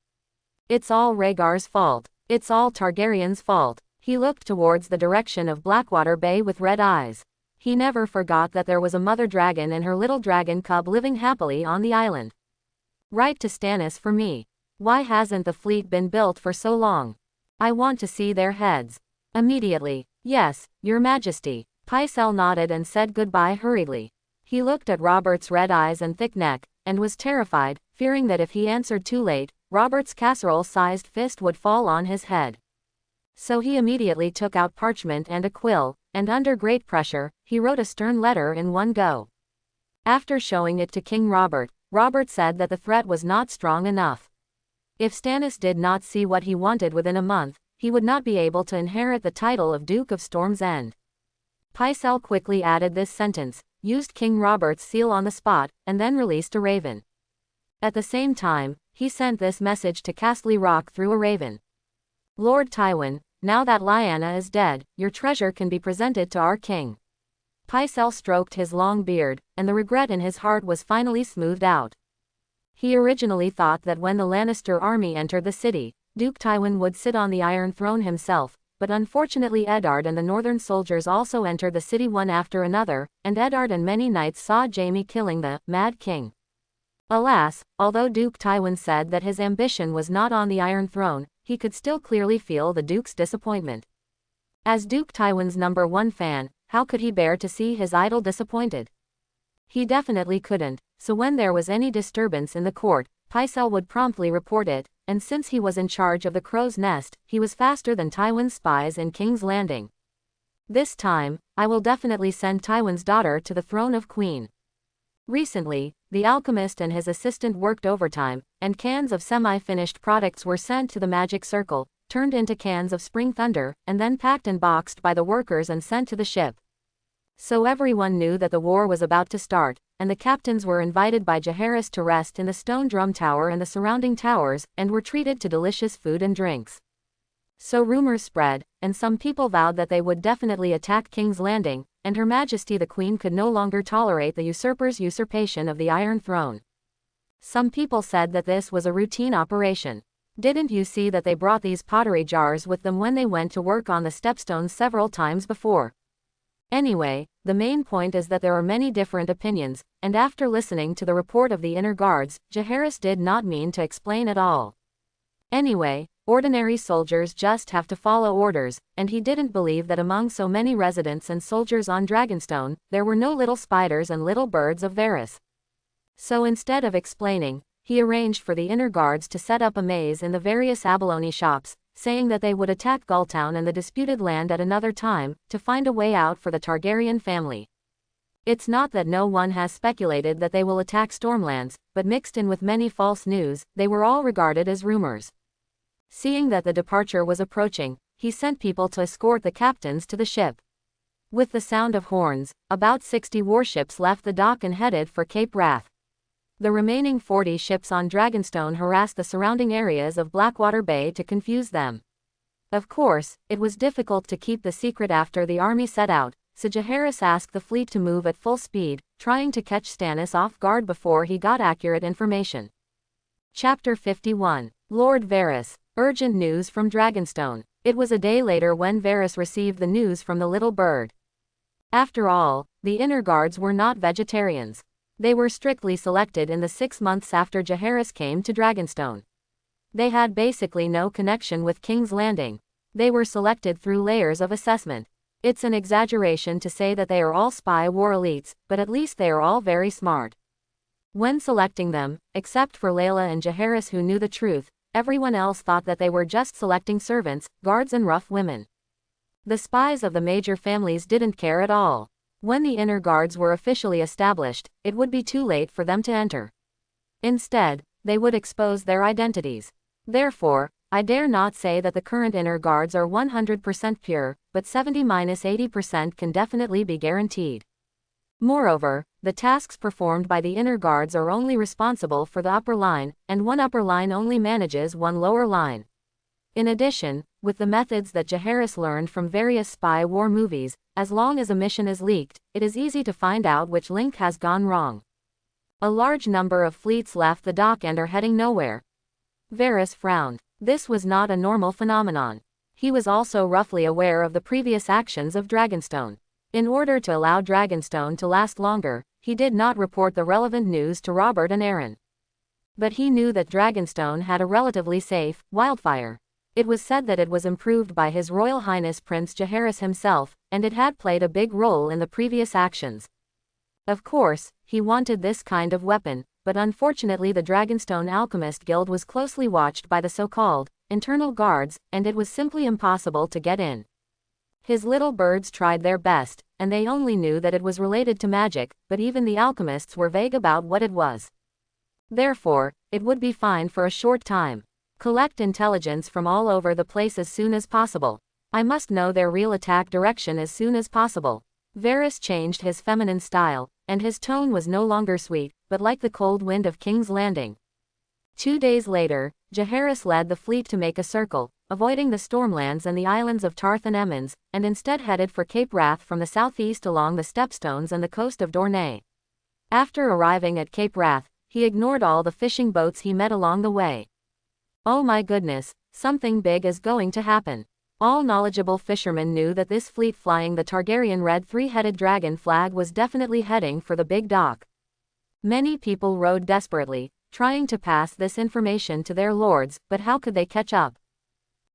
It's all Rhaegar's fault. It's all Targaryen's fault. He looked towards the direction of Blackwater Bay with red eyes. He never forgot that there was a mother dragon and her little dragon cub living happily on the island. Write to Stannis for me. Why hasn't the fleet been built for so long? I want to see their heads. Immediately. Yes, Your Majesty. Pycelle nodded and said goodbye hurriedly. He looked at Robert's red eyes and thick neck, and was terrified, fearing that if he answered too late, Robert's casserole-sized fist would fall on his head. So he immediately took out parchment and a quill, and under great pressure, he wrote a stern letter in one go. After showing it to King Robert, Robert said that the threat was not strong enough. If Stannis did not see what he wanted within a month, he would not be able to inherit the title of Duke of Storm's End. Pycelle quickly added this sentence, used King Robert's seal on the spot, and then released a raven. At the same time, he sent this message to Castle Rock through a raven. Lord Tywin, now that Lyanna is dead, your treasure can be presented to our king. Pycelle stroked his long beard, and the regret in his heart was finally smoothed out. He originally thought that when the Lannister army entered the city, Duke Tywin would sit on the Iron Throne himself, but unfortunately Eddard and the northern soldiers also entered the city one after another, and Eddard and many knights saw Jaime killing the Mad King. Alas, although Duke Tywin said that his ambition was not on the Iron Throne, he could still clearly feel the Duke's disappointment. As Duke Tywin's #1 fan, how could he bear to see his idol disappointed? He definitely couldn't, so when there was any disturbance in the court, Pycelle would promptly report it, and since he was in charge of the crow's nest, he was faster than Tywin's spies in King's Landing. This time, I will definitely send Tywin's daughter to the throne of Queen. Recently, the alchemist and his assistant worked overtime, and cans of semi-finished products were sent to the magic circle, turned into cans of spring thunder, and then packed and boxed by the workers and sent to the ship. So everyone knew that the war was about to start, and the captains were invited by Jaehaerys to rest in the stone drum tower and the surrounding towers, and were treated to delicious food and drinks. So rumors spread, and some people vowed that they would definitely attack King's Landing, and Her Majesty the Queen could no longer tolerate the usurper's usurpation of the Iron Throne. Some people said that this was a routine operation. Didn't you see that they brought these pottery jars with them when they went to work on the stepstones several times before? Anyway, the main point is that there are many different opinions, and after listening to the report of the inner guards, Jaehaerys did not mean to explain at all. Anyway, ordinary soldiers just have to follow orders, and he didn't believe that among so many residents and soldiers on Dragonstone, there were no little spiders and little birds of Varys. So instead of explaining, he arranged for the inner guards to set up a maze in the various abalone shops, saying that they would attack Gulltown and the disputed land at another time, to find a way out for the Targaryen family. It's not that no one has speculated that they will attack Stormlands, but mixed in with many false news, they were all regarded as rumors. Seeing that the departure was approaching, he sent people to escort the captains to the ship. With the sound of horns, about 60 warships left the dock and headed for Cape Wrath. The remaining 40 ships on Dragonstone harassed the surrounding areas of Blackwater Bay to confuse them. Of course, it was difficult to keep the secret after the army set out, so Jaehaerys asked the fleet to move at full speed, trying to catch Stannis off guard before he got accurate information. Chapter 51. Lord Varys. Urgent news from Dragonstone. It was a day later when Varys received the news from the little bird. After all, the inner guards were not vegetarians. They were strictly selected in the 6 months after Jaehaerys came to Dragonstone. They had basically no connection with King's Landing. They were selected through layers of assessment. It's an exaggeration to say that they are all spy war elites, but at least they are all very smart. When selecting them, except for Layla and Jaehaerys who knew the truth, everyone else thought that they were just selecting servants, guards and rough women. The spies of the major families didn't care at all. When the inner guards were officially established, it would be too late for them to enter. Instead, they would expose their identities. Therefore, I dare not say that the current inner guards are 100% pure, but 70–80% can definitely be guaranteed. Moreover, the tasks performed by the inner guards are only responsible for the upper line, and one upper line only manages one lower line. In addition, with the methods that Jaehaerys learned from various spy war movies, as long as a mission is leaked, it is easy to find out which link has gone wrong. A large number of fleets left the dock and are heading nowhere. Varys frowned. This was not a normal phenomenon. He was also roughly aware of the previous actions of Dragonstone. In order to allow Dragonstone to last longer, he did not report the relevant news to Robert and Aeryn. But he knew that Dragonstone had a relatively safe wildfire. It was said that it was improved by His Royal Highness Prince Jaehaerys himself, and it had played a big role in the previous actions. Of course, he wanted this kind of weapon, but unfortunately the Dragonstone Alchemist Guild was closely watched by the so-called internal guards, and it was simply impossible to get in. His little birds tried their best, and they only knew that it was related to magic, but even the alchemists were vague about what it was. Therefore, it would be fine for a short time. Collect intelligence from all over the place as soon as possible. I must know their real attack direction as soon as possible. Varys changed his feminine style, and his tone was no longer sweet, but like the cold wind of King's Landing. 2 days later, Jaehaerys led the fleet to make a circle, avoiding the Stormlands and the islands of Tarth and Emmons, and instead headed for Cape Wrath from the southeast along the Stepstones and the coast of Dorne. After arriving at Cape Wrath, he ignored all the fishing boats he met along the way. Oh my goodness, something big is going to happen. All knowledgeable fishermen knew that this fleet flying the Targaryen red three-headed dragon flag was definitely heading for the big dock. Many people rowed desperately, trying to pass this information to their lords, but how could they catch up?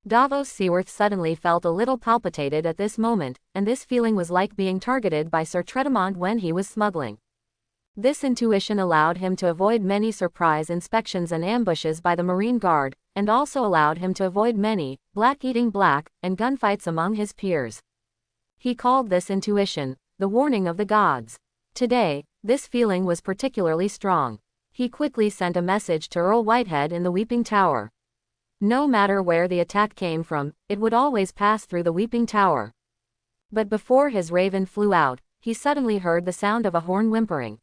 Davos Seaworth suddenly felt a little palpitated at this moment, and this feeling was like being targeted by Sir Tredemont when he was smuggling. This intuition allowed him to avoid many surprise inspections and ambushes by the Marine Guard, and also allowed him to avoid many, black eating black, and gunfights among his peers. He called this intuition, the warning of the gods. Today, this feeling was particularly strong. He quickly sent a message to Earl Whitehead in the Weeping Tower. No matter where the attack came from, it would always pass through the Weeping Tower. But before his raven flew out, he suddenly heard the sound of a horn whimpering.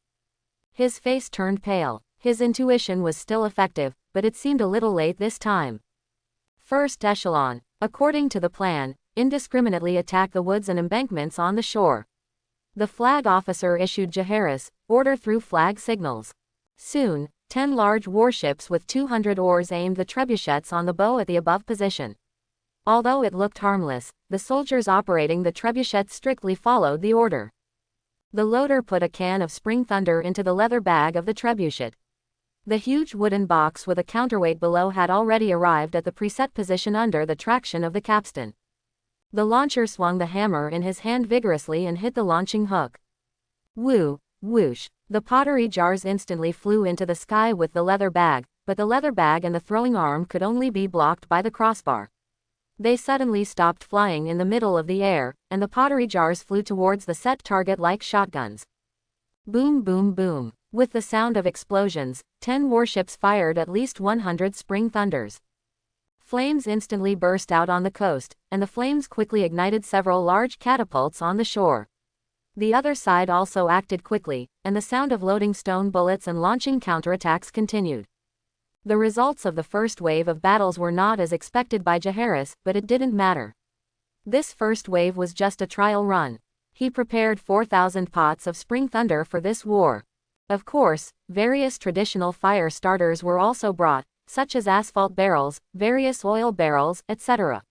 His face turned pale. His intuition was still effective, but it seemed a little late this time. First echelon, according to the plan, indiscriminately attack the woods and embankments on the shore. The flag officer issued Jaehaerys' order through flag signals. Soon, 10 large warships with 200 oars aimed the trebuchets on the bow at the above position. Although it looked harmless, the soldiers operating the trebuchets strictly followed the order. The loader put a can of spring thunder into the leather bag of the trebuchet. The huge wooden box with a counterweight below had already arrived at the preset position under the traction of the capstan. The launcher swung the hammer in his hand vigorously and hit the launching hook. Whoo, whoosh. The pottery jars instantly flew into the sky with the leather bag, but the leather bag and the throwing arm could only be blocked by the crossbar. They suddenly stopped flying in the middle of the air, and the pottery jars flew towards the set target like shotguns. Boom, boom, boom. With the sound of explosions, 10 warships fired at least 100 spring thunders. Flames instantly burst out on the coast, and the flames quickly ignited several large catapults on the shore. The other side also acted quickly, and the sound of loading stone bullets and launching counterattacks continued. The results of the first wave of battles were not as expected by Jaehaerys, but it didn't matter. This first wave was just a trial run. He prepared 4,000 pots of spring thunder for this war. Of course, various traditional fire starters were also brought, such as asphalt barrels, various oil barrels, etc.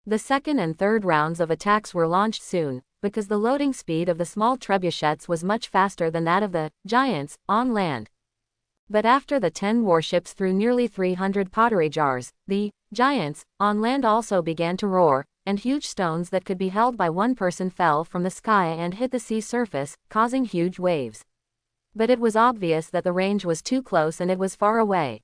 The second and third rounds of attacks were launched soon, because the loading speed of the small trebuchets was much faster than that of the giants on land. But after the 10 warships threw nearly 300 pottery jars, the giants on land also began to roar, and huge stones that could be held by one person fell from the sky and hit the sea surface, causing huge waves. But it was obvious that the range was too close and it was far away.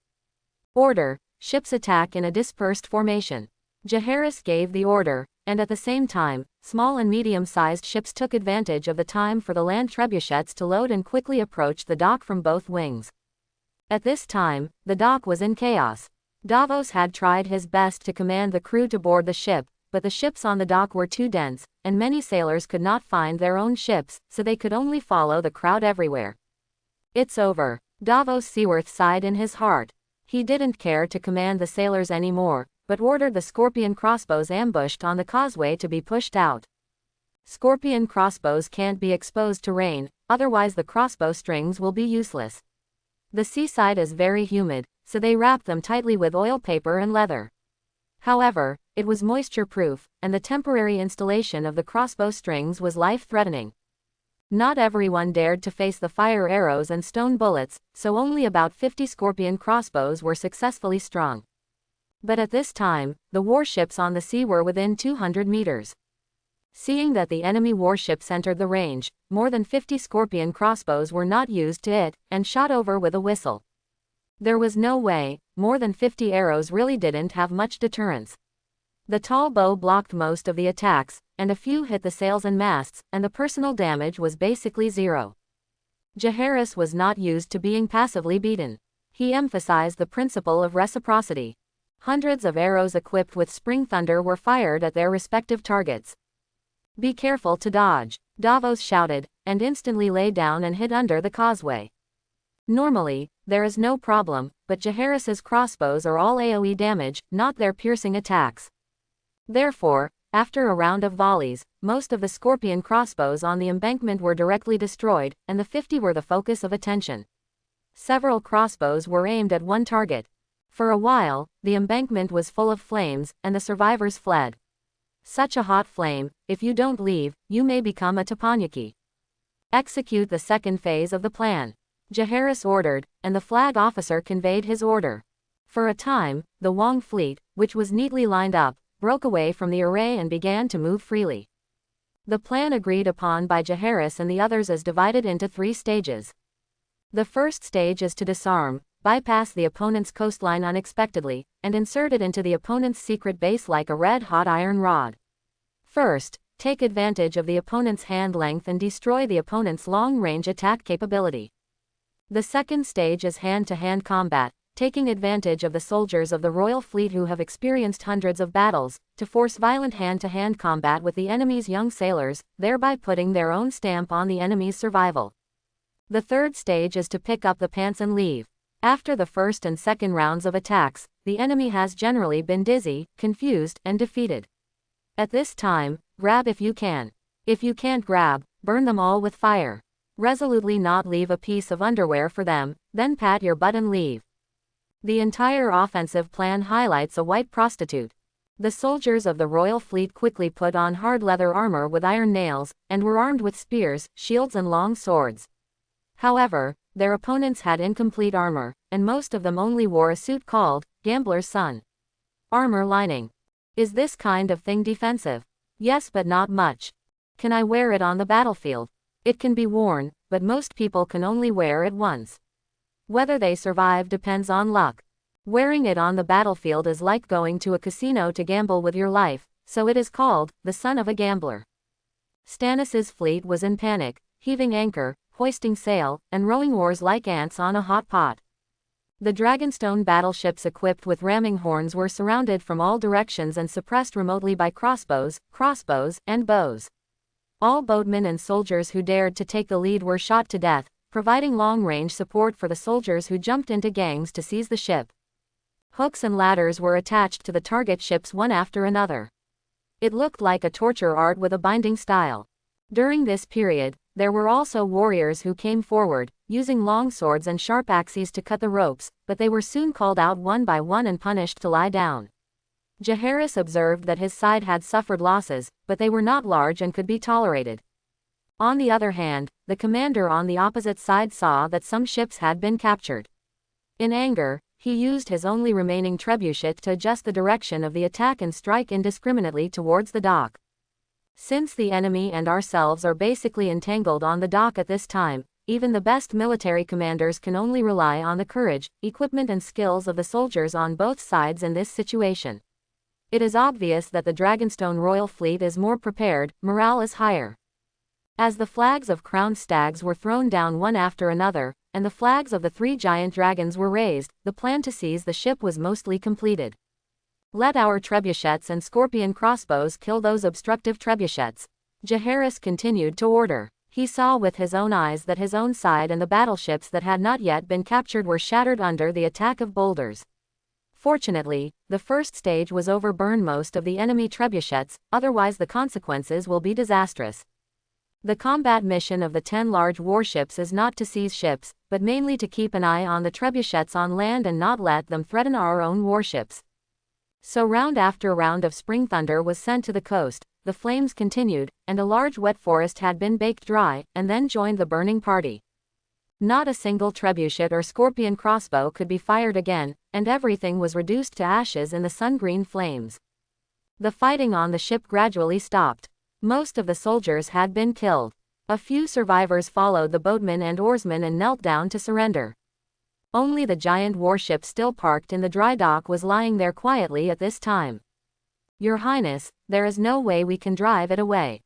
Order: ships attack in a dispersed formation. Jaehaerys gave the order, and at the same time, small and medium-sized ships took advantage of the time for the land trebuchets to load and quickly approach the dock from both wings. At this time, the dock was in chaos. Davos had tried his best to command the crew to board the ship, but the ships on the dock were too dense, and many sailors could not find their own ships, so they could only follow the crowd everywhere. It's over. Davos Seaworth sighed in his heart. He didn't care to command the sailors anymore, but ordered the Scorpion crossbows ambushed on the causeway to be pushed out. Scorpion crossbows can't be exposed to rain, otherwise the crossbow strings will be useless. The seaside is very humid, so they wrapped them tightly with oil paper and leather. However, it was moisture-proof, and the temporary installation of the crossbow strings was life-threatening. Not everyone dared to face the fire arrows and stone bullets, so only about 50 Scorpion crossbows were successfully strung. But at this time, the warships on the sea were within 200 meters. Seeing that the enemy warships entered the range, more than 50 Scorpion crossbows were not used to it, and shot over with a whistle. There was no way, more than 50 arrows really didn't have much deterrence. The tall bow blocked most of the attacks, and a few hit the sails and masts, and the personal damage was basically zero. Jaehaerys was not used to being passively beaten. He emphasized the principle of reciprocity. Hundreds of arrows equipped with spring thunder were fired at their respective targets. "Be careful to dodge," Davos shouted, and instantly lay down and hid under the causeway. Normally, there is no problem, but Jaehaerys' crossbows are all AoE damage, not their piercing attacks. Therefore, after a round of volleys, most of the Scorpion crossbows on the embankment were directly destroyed, and the 50 were the focus of attention. Several crossbows were aimed at one target. For a while, the embankment was full of flames, and the survivors fled. Such a hot flame, if you don't leave, you may become a teppanyaki. Execute the second phase of the plan. Jaehaerys ordered, and the flag officer conveyed his order. For a time, the Wong fleet, which was neatly lined up, broke away from the array and began to move freely. The plan agreed upon by Jaehaerys and the others is divided into 3 stages. The first stage is to disarm, bypass the opponent's coastline unexpectedly, and insert it into the opponent's secret base like a red-hot iron rod. First, take advantage of the opponent's hand length and destroy the opponent's long-range attack capability. The second stage is hand-to-hand combat, taking advantage of the soldiers of the royal fleet who have experienced hundreds of battles, to force violent hand-to-hand combat with the enemy's young sailors, thereby putting their own stamp on the enemy's survival. The third stage is to pick up the pants and leave. After the first and second rounds of attacks, the enemy has generally been dizzy, confused, and defeated. At this time, grab if you can. If you can't grab, burn them all with fire. Resolutely not leave a piece of underwear for them, then pat your butt and leave. The entire offensive plan highlights a white prostitute. The soldiers of the royal fleet quickly put on hard leather armor with iron nails, and were armed with spears, shields and long swords. However, their opponents had incomplete armor, and most of them only wore a suit called Gambler's Son armor lining. Is this kind of thing defensive? Yes, but not much. Can I wear it on the battlefield? It can be worn, but most people can only wear it once. Whether they survive depends on luck. Wearing it on the battlefield is like going to a casino to gamble with your life, so it is called the son of a gambler. Stannis's fleet was in panic, heaving anchor, hoisting sail, and rowing oars like ants on a hot pot. The Dragonstone battleships equipped with ramming horns were surrounded from all directions and suppressed remotely by crossbows, and bows. All boatmen and soldiers who dared to take the lead were shot to death, providing long-range support for the soldiers who jumped into gangs to seize the ship. Hooks and ladders were attached to the target ships one after another. It looked like a torture art with a binding style. During this period, there were also warriors who came forward, using long swords and sharp axes to cut the ropes, but they were soon called out one by one and punished to lie down. Jaehaerys observed that his side had suffered losses, but they were not large and could be tolerated. On the other hand, the commander on the opposite side saw that some ships had been captured. In anger, he used his only remaining trebuchet to adjust the direction of the attack and strike indiscriminately towards the dock. Since the enemy and ourselves are basically entangled on the dock at this time, even the best military commanders can only rely on the courage, equipment and skills of the soldiers on both sides in this situation. It is obvious that the Dragonstone Royal Fleet is more prepared, morale is higher. As the flags of crowned stags were thrown down one after another, and the flags of the 3 giant dragons were raised, the plan to seize the ship was mostly completed. Let our trebuchets and scorpion crossbows kill those obstructive trebuchets. Jaehaerys continued to order. He saw with his own eyes that his own side and the battleships that had not yet been captured were shattered under the attack of boulders. Fortunately, the first stage was over. Burn most of the enemy trebuchets, otherwise the consequences will be disastrous. The combat mission of the 10 large warships is not to seize ships, but mainly to keep an eye on the trebuchets on land and not let them threaten our own warships. So round after round of spring thunder was sent to the coast, the flames continued, and a large wet forest had been baked dry, and then joined the burning party. Not a single trebuchet or scorpion crossbow could be fired again, and everything was reduced to ashes in the sun-green flames. The fighting on the ship gradually stopped. Most of the soldiers had been killed. A few survivors followed the boatmen and oarsmen and knelt down to surrender. Only the giant warship still parked in the dry dock was lying there quietly at this time. Your Highness, there is no way we can drive it away.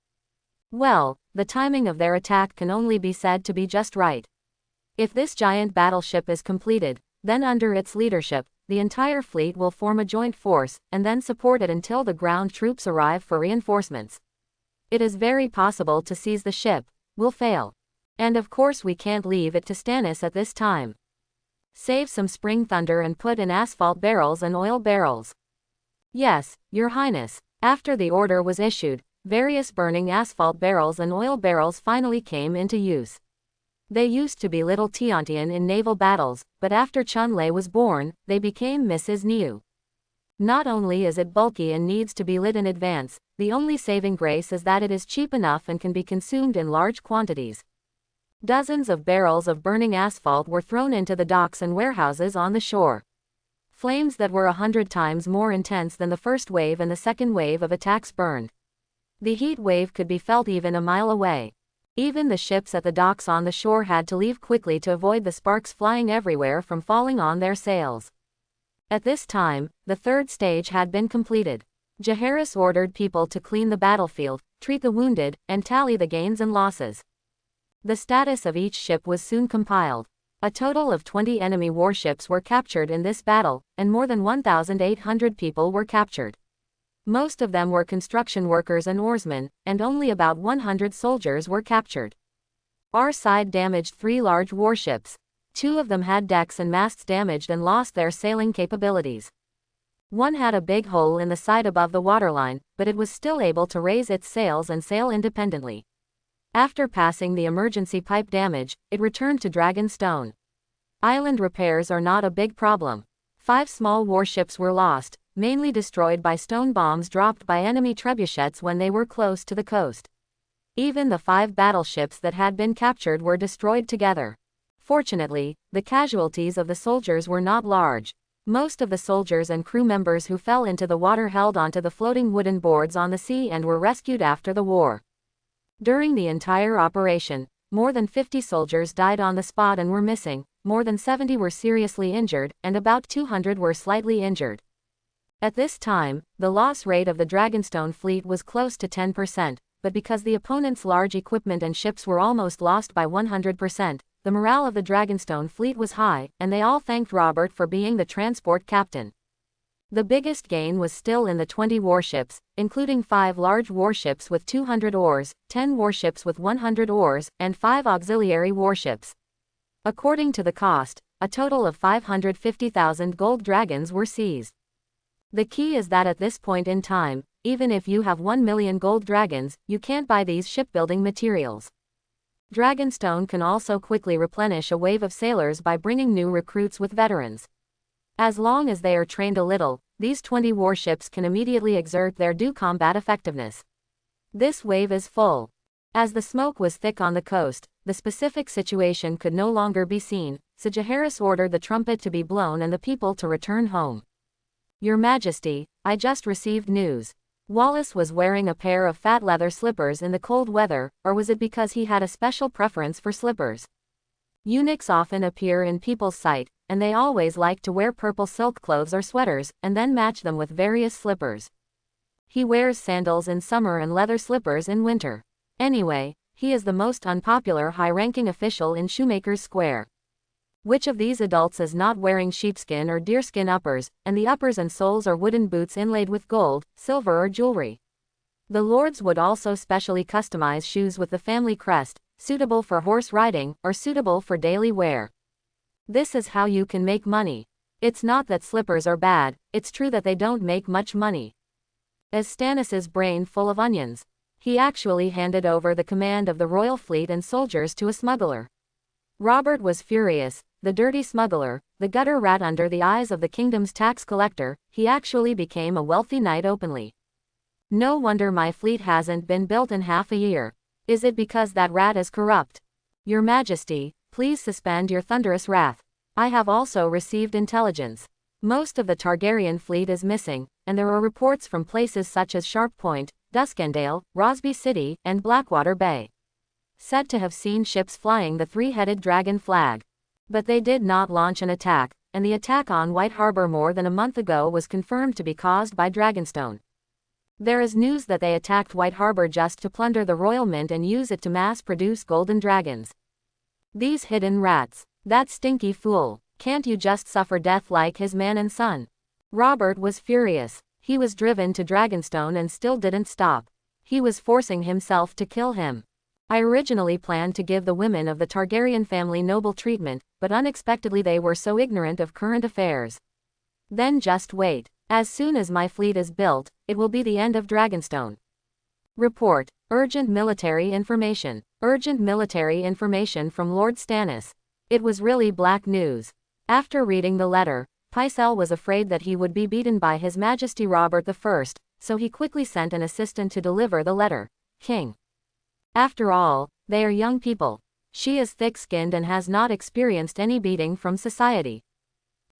Well, the timing of their attack can only be said to be just right. If this giant battleship is completed, then under its leadership, the entire fleet will form a joint force, and then support it until the ground troops arrive for reinforcements. It is very possible to seize the ship. We'll fail. And of course we can't leave it to Stannis at this time. Save some spring thunder and put in asphalt barrels and oil barrels. Yes, Your Highness. After the order was issued, various burning asphalt barrels and oil barrels finally came into use. They used to be little Tiontian in naval battles, but after Chunlei was born, they became Mrs. Niu. Not only is it bulky and needs to be lit in advance, the only saving grace is that it is cheap enough and can be consumed in large quantities. Dozens of barrels of burning asphalt were thrown into the docks and warehouses on the shore. Flames that were 100 times more intense than the first wave and the second wave of attacks burned. The heat wave could be felt even a mile away. Even the ships at the docks on the shore had to leave quickly to avoid the sparks flying everywhere from falling on their sails. At this time, the third stage had been completed. Jaehaerys ordered people to clean the battlefield, treat the wounded, and tally the gains and losses. The status of each ship was soon compiled. A total of 20 enemy warships were captured in this battle, and more than 1,800 people were captured. Most of them were construction workers and oarsmen, and only about 100 soldiers were captured. Our side damaged 3 large warships. 2 of them had decks and masts damaged and lost their sailing capabilities. One had a big hole in the side above the waterline, but it was still able to raise its sails and sail independently. After passing the emergency pipe damage, it returned to Dragonstone. Island repairs are not a big problem. 5 small warships were lost, mainly destroyed by stone bombs dropped by enemy trebuchets when they were close to the coast. Even the 5 battleships that had been captured were destroyed together. Fortunately, the casualties of the soldiers were not large. Most of the soldiers and crew members who fell into the water held onto the floating wooden boards on the sea and were rescued after the war. During the entire operation, more than 50 soldiers died on the spot and were missing, more than 70 were seriously injured, and about 200 were slightly injured. At this time, the loss rate of the Dragonstone fleet was close to 10%, but because the opponent's large equipment and ships were almost lost by 100%, the morale of the Dragonstone fleet was high, and they all thanked Robert for being the transport captain. The biggest gain was still in the 20 warships, including 5 large warships with 200 oars, 10 warships with 100 oars, and 5 auxiliary warships. According to the cost, a total of 550,000 gold dragons were seized. The key is that at this point in time, even if you have 1 million gold dragons, you can't buy these shipbuilding materials. Dragonstone can also quickly replenish a wave of sailors by bringing new recruits with veterans. As long as they are trained a little, these 20 warships can immediately exert their due combat effectiveness. This wave is full. As the smoke was thick on the coast, the specific situation could no longer be seen, so Jaehaerys ordered the trumpet to be blown and the people to return home. Your Majesty, I just received news. Wallace was wearing a pair of fat leather slippers in the cold weather, or was it because he had a special preference for slippers? Eunuchs often appear in people's sight, and they always like to wear purple silk clothes or sweaters, and then match them with various slippers. He wears sandals in summer and leather slippers in winter. Anyway, he is the most unpopular high-ranking official in Shoemaker's Square. Which of these adults is not wearing sheepskin or deerskin uppers, and the uppers and soles are wooden boots inlaid with gold, silver or jewelry? The lords would also specially customize shoes with the family crest, suitable for horse riding, or suitable for daily wear. This is how you can make money. It's not that slippers are bad, it's true that they don't make much money. Is Stannis's brain full of onions? He actually handed over the command of the royal fleet and soldiers to a smuggler. Robert was furious. The dirty smuggler, the gutter rat under the eyes of the kingdom's tax collector, he actually became a wealthy knight openly. No wonder my fleet hasn't been built in half a year. Is it because that rat is corrupt? Your Majesty, please suspend your thunderous wrath. I have also received intelligence. Most of the Targaryen fleet is missing, and there are reports from places such as Sharp Point, Duskendale, Rosby City, and Blackwater Bay. Said to have seen ships flying the 3-headed dragon flag. But they did not launch an attack, and the attack on White Harbor more than a month ago was confirmed to be caused by Dragonstone. There is news that they attacked White Harbor just to plunder the royal mint and use it to mass-produce golden dragons. These hidden rats. That stinky fool. Can't you just suffer death like his man and son? Robert was furious. He was driven to Dragonstone and still didn't stop. He was forcing himself to kill him. I originally planned to give the women of the Targaryen family noble treatment, but unexpectedly they were so ignorant of current affairs. Then just wait. As soon as my fleet is built, it will be the end of Dragonstone. Report. Urgent military information. Urgent military information from Lord Stannis. It was really black news. After reading the letter, Pycelle was afraid that he would be beaten by His Majesty Robert I, so he quickly sent an assistant to deliver the letter. King. After all, they are young people. She is thick-skinned and has not experienced any beating from society.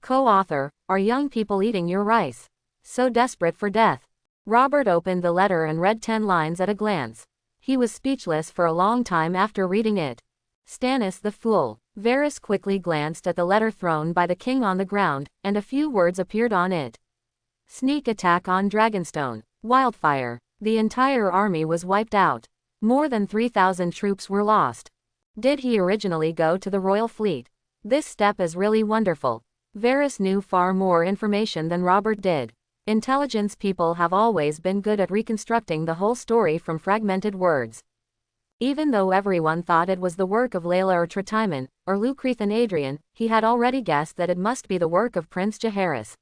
Co-author, are young people eating your rice? So desperate for death. Robert opened the letter and read 10 lines at a glance. He was speechless for a long time after reading it. Stannis the fool. Varys quickly glanced at the letter thrown by the king on the ground, and a few words appeared on it. Sneak attack on Dragonstone. Wildfire. The entire army was wiped out. More than 3,000 troops were lost. Did he originally go to the royal fleet? This step is really wonderful. Varys knew far more information than Robert did. Intelligence people have always been good at reconstructing the whole story from fragmented words. Even though everyone thought it was the work of Layla or Tritaimon, or Lucreth and Adrian, he had already guessed that it must be the work of Prince Jaehaerys.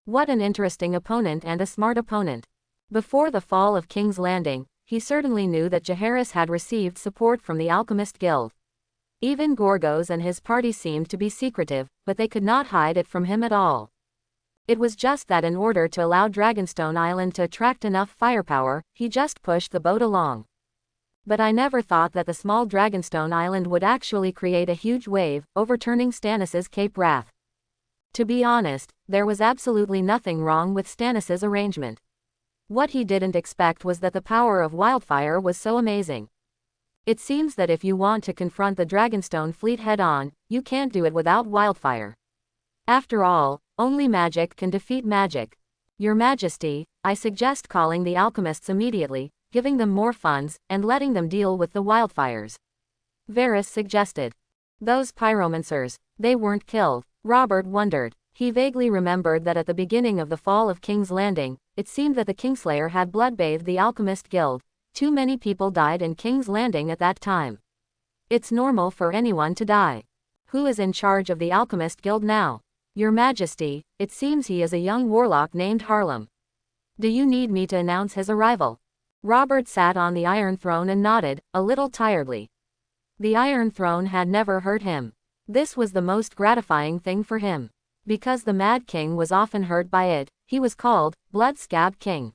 What an interesting opponent and a smart opponent. Before the fall of King's Landing, he certainly knew that Jaehaerys had received support from the Alchemist Guild. Even Gorgos and his party seemed to be secretive, but they could not hide it from him at all. It was just that in order to allow Dragonstone Island to attract enough firepower, he just pushed the boat along. But I never thought that the small Dragonstone Island would actually create a huge wave, overturning Stannis's Cape Wrath. To be honest, there was absolutely nothing wrong with Stannis's arrangement. What he didn't expect was that the power of wildfire was so amazing. It seems that if you want to confront the Dragonstone fleet head-on, you can't do it without wildfire. After all, only magic can defeat magic. Your Majesty, I suggest calling the alchemists immediately, giving them more funds, and letting them deal with the wildfires. Varys suggested. Those pyromancers, they weren't killed. Robert wondered. He vaguely remembered that at the beginning of the fall of King's Landing, it seemed that the Kingslayer had bloodbathed the Alchemist Guild. Too many people died in King's Landing at that time. It's normal for anyone to die. Who is in charge of the Alchemist Guild now? Your Majesty, it seems he is a young warlock named Harlem. Do you need me to announce his arrival? Robert sat on the Iron Throne and nodded, a little tiredly. The Iron Throne had never hurt him. This was the most gratifying thing for him. Because the Mad King was often hurt by it, he was called Blood Scab King.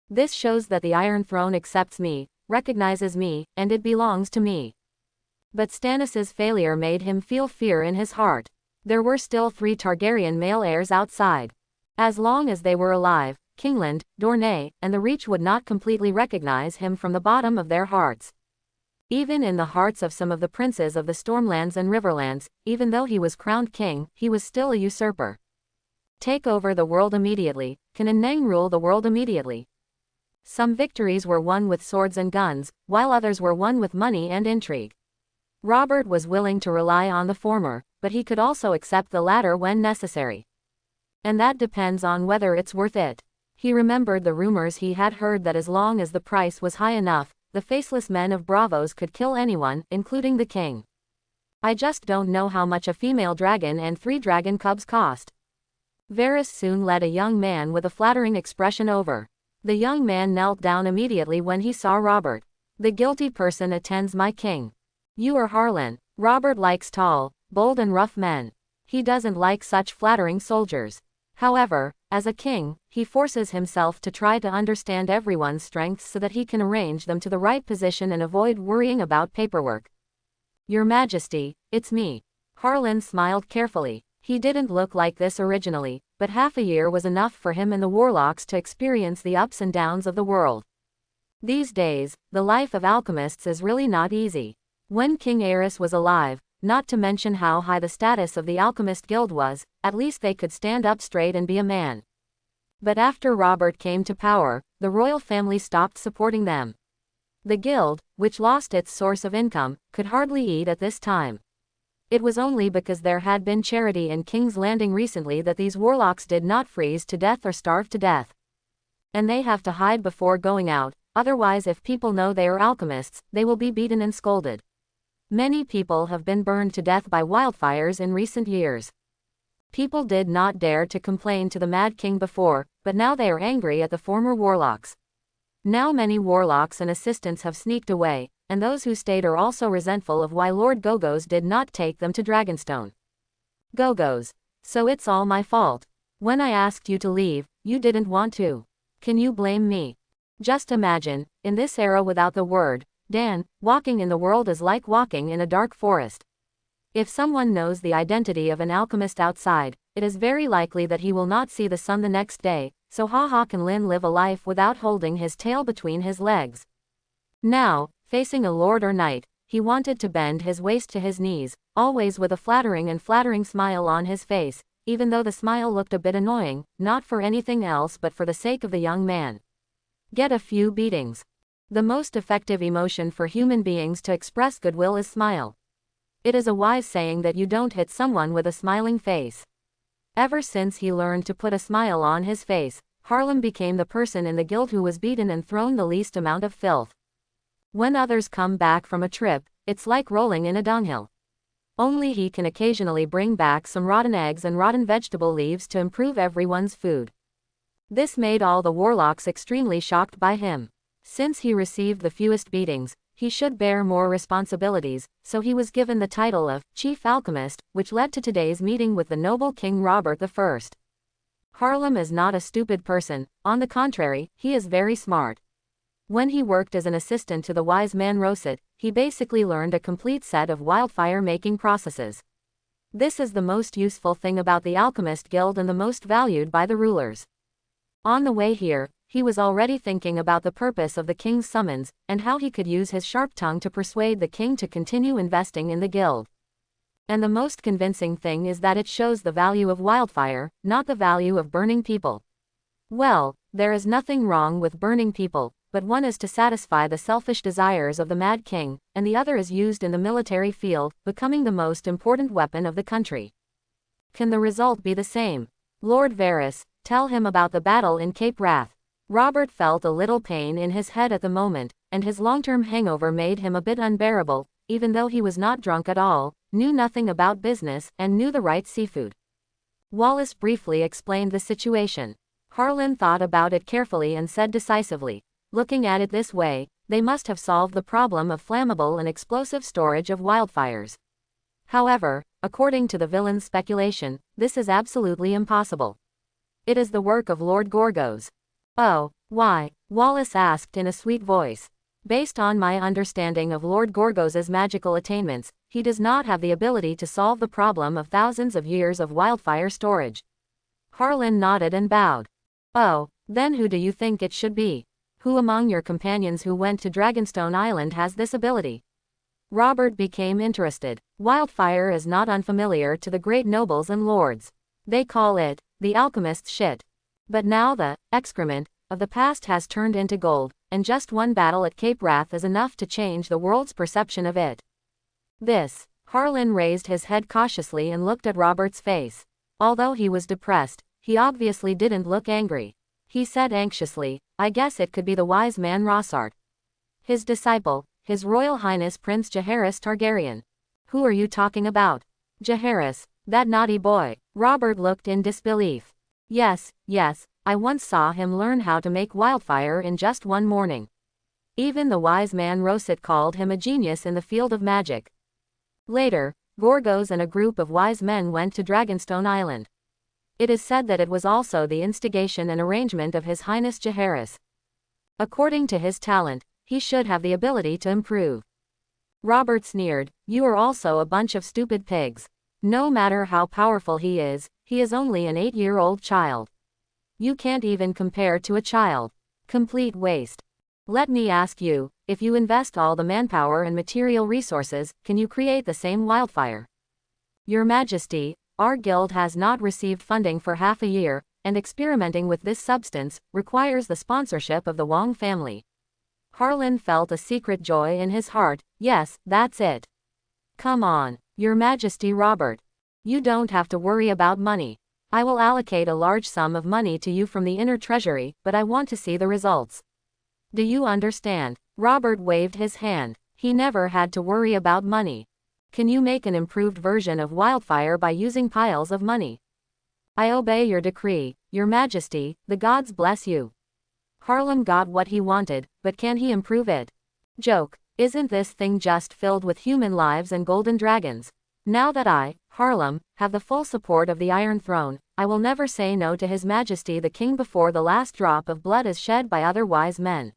This shows that the Iron Throne accepts me, recognizes me, and it belongs to me. But Stannis's failure made him feel fear in his heart. There were still 3 Targaryen male heirs outside. As long as they were alive, Kingland, Dorne, and the Reach would not completely recognize him from the bottom of their hearts. Even in the hearts of some of the princes of the Stormlands and Riverlands, even though he was crowned king, he was still a usurper. Take over the world immediately. Can Neng rule the world immediately? Some victories were won with swords and guns, while others were won with money and intrigue. Robert was willing to rely on the former, but he could also accept the latter when necessary. And that depends on whether it's worth it. He remembered the rumors he had heard that as long as the price was high enough, the faceless men of Bravos could kill anyone, including the king. I just don't know how much a female dragon and 3 dragon cubs cost. Varys soon led a young man with a flattering expression over. The young man knelt down immediately when he saw Robert. The guilty person attends my king. You are Harlan. Robert likes tall, bold and rough men. He doesn't like such flattering soldiers. However, as a king, he forces himself to try to understand everyone's strengths so that he can arrange them to the right position and avoid worrying about paperwork. Your Majesty, it's me. Harlan smiled carefully. He didn't look like this originally, but half a year was enough for him and the warlocks to experience the ups and downs of the world. These days, the life of alchemists is really not easy. When King Aerys was alive, not to mention how high the status of the Alchemist Guild was, at least they could stand up straight and be a man. But after Robert came to power, the royal family stopped supporting them. The guild, which lost its source of income, could hardly eat at this time. It was only because there had been charity in King's Landing recently that these warlocks did not freeze to death or starve to death. And they have to hide before going out, otherwise if people know they are alchemists, they will be beaten and scolded. Many people have been burned to death by wildfires in recent years. People did not dare to complain to the Mad King before, but now they are angry at the former warlocks. Now many warlocks and assistants have sneaked away, and those who stayed are also resentful of why Lord Gogos did not take them to Dragonstone. Gogos. So it's all my fault. When I asked you to leave, you didn't want to. Can you blame me? Just imagine, in this era without the word, Dan, walking in the world is like walking in a dark forest. If someone knows the identity of an alchemist outside, it is very likely that he will not see the sun the next day, so haha can Lin live a life without holding his tail between his legs. Now, facing a lord or knight, he wanted to bend his waist to his knees, always with a flattering smile on his face, even though the smile looked a bit annoying, not for anything else but for the sake of the young man. Get a few beatings. The most effective emotion for human beings to express goodwill is smile. It is a wise saying that you don't hit someone with a smiling face. Ever since he learned to put a smile on his face, Harlem became the person in the guild who was beaten and thrown the least amount of filth. When others come back from a trip, it's like rolling in a dunghill. Only he can occasionally bring back some rotten eggs and rotten vegetable leaves to improve everyone's food. This made all the warlocks extremely shocked by him. Since he received the fewest beatings, he should bear more responsibilities, so he was given the title of Chief Alchemist, which led to today's meeting with the noble King Robert I. Harlem is not a stupid person, on the contrary, he is very smart. When he worked as an assistant to the wise man Roset, he basically learned a complete set of wildfire-making processes. This is the most useful thing about the Alchemist Guild and the most valued by the rulers. On the way here, he was already thinking about the purpose of the king's summons, and how he could use his sharp tongue to persuade the king to continue investing in the guild. And the most convincing thing is that it shows the value of wildfire, not the value of burning people. Well, there is nothing wrong with burning people, but one is to satisfy the selfish desires of the Mad King, and the other is used in the military field, becoming the most important weapon of the country. Can the result be the same? Lord Varys, tell him about the battle in Cape Wrath. Robert felt a little pain in his head at the moment, and his long-term hangover made him a bit unbearable, even though he was not drunk at all, knew nothing about business, and knew the right seafood. Wallace briefly explained the situation. Harlan thought about it carefully and said decisively, looking at it this way, they must have solved the problem of flammable and explosive storage of wildfires. However, according to the villain's speculation, this is absolutely impossible. It is the work of Lord Gorgos. Oh, why? Wallace asked in a sweet voice. Based on my understanding of Lord Gorgos's magical attainments, he does not have the ability to solve the problem of thousands of years of wildfire storage. Harlan nodded and bowed. Oh, then who do you think it should be? Who among your companions who went to Dragonstone Island has this ability? Robert became interested. Wildfire is not unfamiliar to the great nobles and lords. They call it the alchemist's shit. But now the excrement of the past has turned into gold, and just one battle at Cape Wrath is enough to change the world's perception of it. Harlan raised his head cautiously and looked at Robert's face. Although he was depressed, he obviously didn't look angry. He said anxiously, I guess it could be the wise man Rossart. His disciple, His Royal Highness Prince Jaehaerys Targaryen. Who are you talking about? Jaehaerys, that naughty boy. Robert looked in disbelief. Yes, I once saw him learn how to make wildfire in just one morning. Even the wise man Roset called him a genius in the field of magic. Later, Gorgos and a group of wise men went to Dragonstone Island. It is said that it was also the instigation and arrangement of His Highness Jaehaerys. According to his talent, he should have the ability to improve. Robert sneered, you are also a bunch of stupid pigs. No matter how powerful he is only an 8-year-old child. You can't even compare to a child. Complete waste. Let me ask you, if you invest all the manpower and material resources, can you create the same wildfire? Your Majesty, our guild has not received funding for half a year, and experimenting with this substance requires the sponsorship of the Wong family. Harlan felt a secret joy in his heart. Yes, that's it. Come on, Your Majesty Robert. You don't have to worry about money. I will allocate a large sum of money to you from the inner treasury, but I want to see the results. Do you understand? Robert waved his hand. He never had to worry about money. Can you make an improved version of wildfire by using piles of money? I obey your decree, Your Majesty, the gods bless you. Harlem got what he wanted, but can he improve it? Joke, isn't this thing just filled with human lives and golden dragons? Now that I, Harlem, have the full support of the Iron Throne, I will never say no to His Majesty the King before the last drop of blood is shed by other wise men.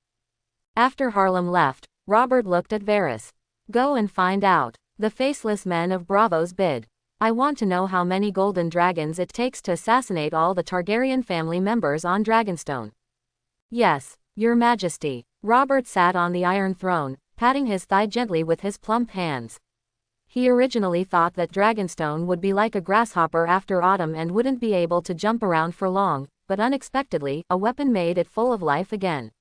After Harlem left, Robert looked at Varys. Go and find out. The faceless men of Bravos bid. I want to know how many golden dragons it takes to assassinate all the Targaryen family members on Dragonstone. Yes, Your Majesty. Robert sat on the iron throne, patting his thigh gently with his plump hands. He originally thought that Dragonstone would be like a grasshopper after autumn and wouldn't be able to jump around for long, but unexpectedly, a weapon made it full of life again.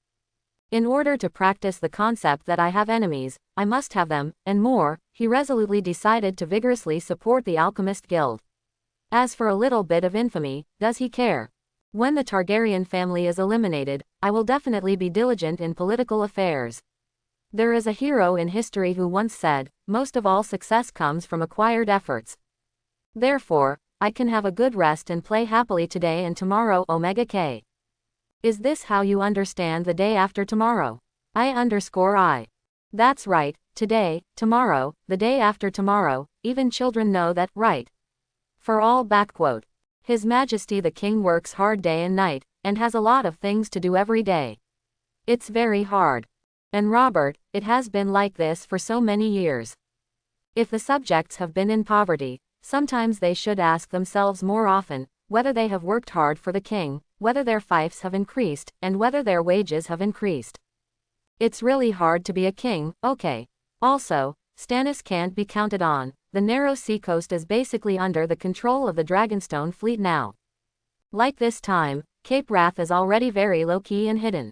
In order to practice the concept that I have enemies, I must have them, and more, he resolutely decided to vigorously support the Alchemist Guild. As for a little bit of infamy, does he care? When the Targaryen family is eliminated, I will definitely be diligent in political affairs. There is a hero in history who once said, most of all success comes from acquired efforts. Therefore, I can have a good rest and play happily today and tomorrow. Omega K. Is this how you understand the day after tomorrow? I. That's right, today, tomorrow, the day after tomorrow, even children know that, right? For all backquote. His Majesty the King works hard day and night, and has a lot of things to do every day. It's very hard. And Robert, it has been like this for so many years. If the subjects have been in poverty, sometimes they should ask themselves more often, whether they have worked hard for the king, whether their fiefs have increased, and whether their wages have increased. It's really hard to be a king, okay. Also, Stannis can't be counted on. The narrow seacoast is basically under the control of the Dragonstone fleet now. Like this time, Cape Wrath is already very low-key and hidden.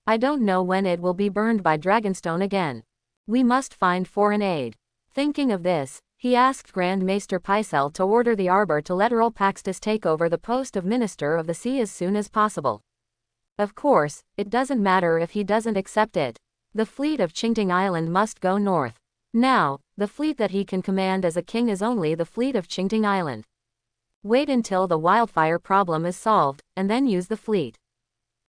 I don't know when it will be burned by Dragonstone again. We must find foreign aid. Thinking of this, he asked Grand Maester Pycelle to order the Arbor to let Earl Paxtus take over the post of Minister of the Sea as soon as possible. Of course, it doesn't matter if he doesn't accept it. The fleet of Chingting Island must go north. Now, the fleet that he can command as a king is only the fleet of Chingting Island. Wait until the wildfire problem is solved, and then use the fleet.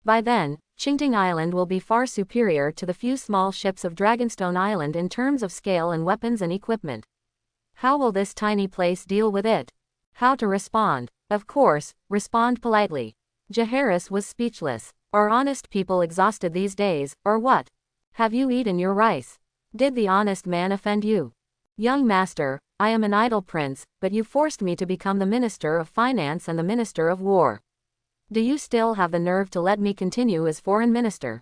By then, Chingting Island will be far superior to the few small ships of Dragonstone Island in terms of scale and weapons and equipment. How will this tiny place deal with it? How to respond? Of course, respond politely. Jaehaerys was speechless. Are honest people exhausted these days, or what? Have you eaten your rice? Did the honest man offend you? Young master, I am an idle prince, but you forced me to become the Minister of Finance and the Minister of War. Do you still have the nerve to let me continue as foreign minister?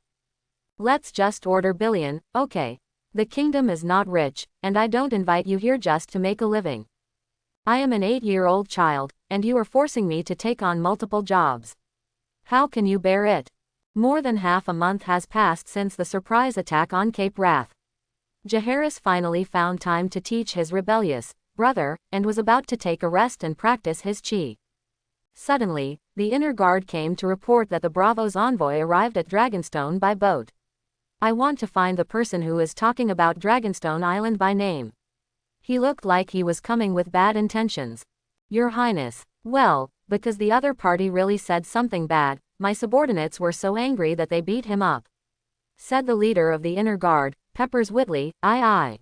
Let's just order billion, okay. The kingdom is not rich, and I don't invite you here just to make a living. I am an 8-year-old child, and you are forcing me to take on multiple jobs. How can you bear it? More than half a month has passed since the surprise attack on Cape Wrath. Jaehaerys finally found time to teach his rebellious brother, and was about to take a rest and practice his chi. Suddenly, the inner guard came to report that the Bravo's envoy arrived at Dragonstone by boat. I want to find the person who is talking about Dragonstone Island by name. He looked like he was coming with bad intentions. Your Highness. Well, because the other party really said something bad, my subordinates were so angry that they beat him up. Said the leader of the inner guard, Peppers Whitley. Aye.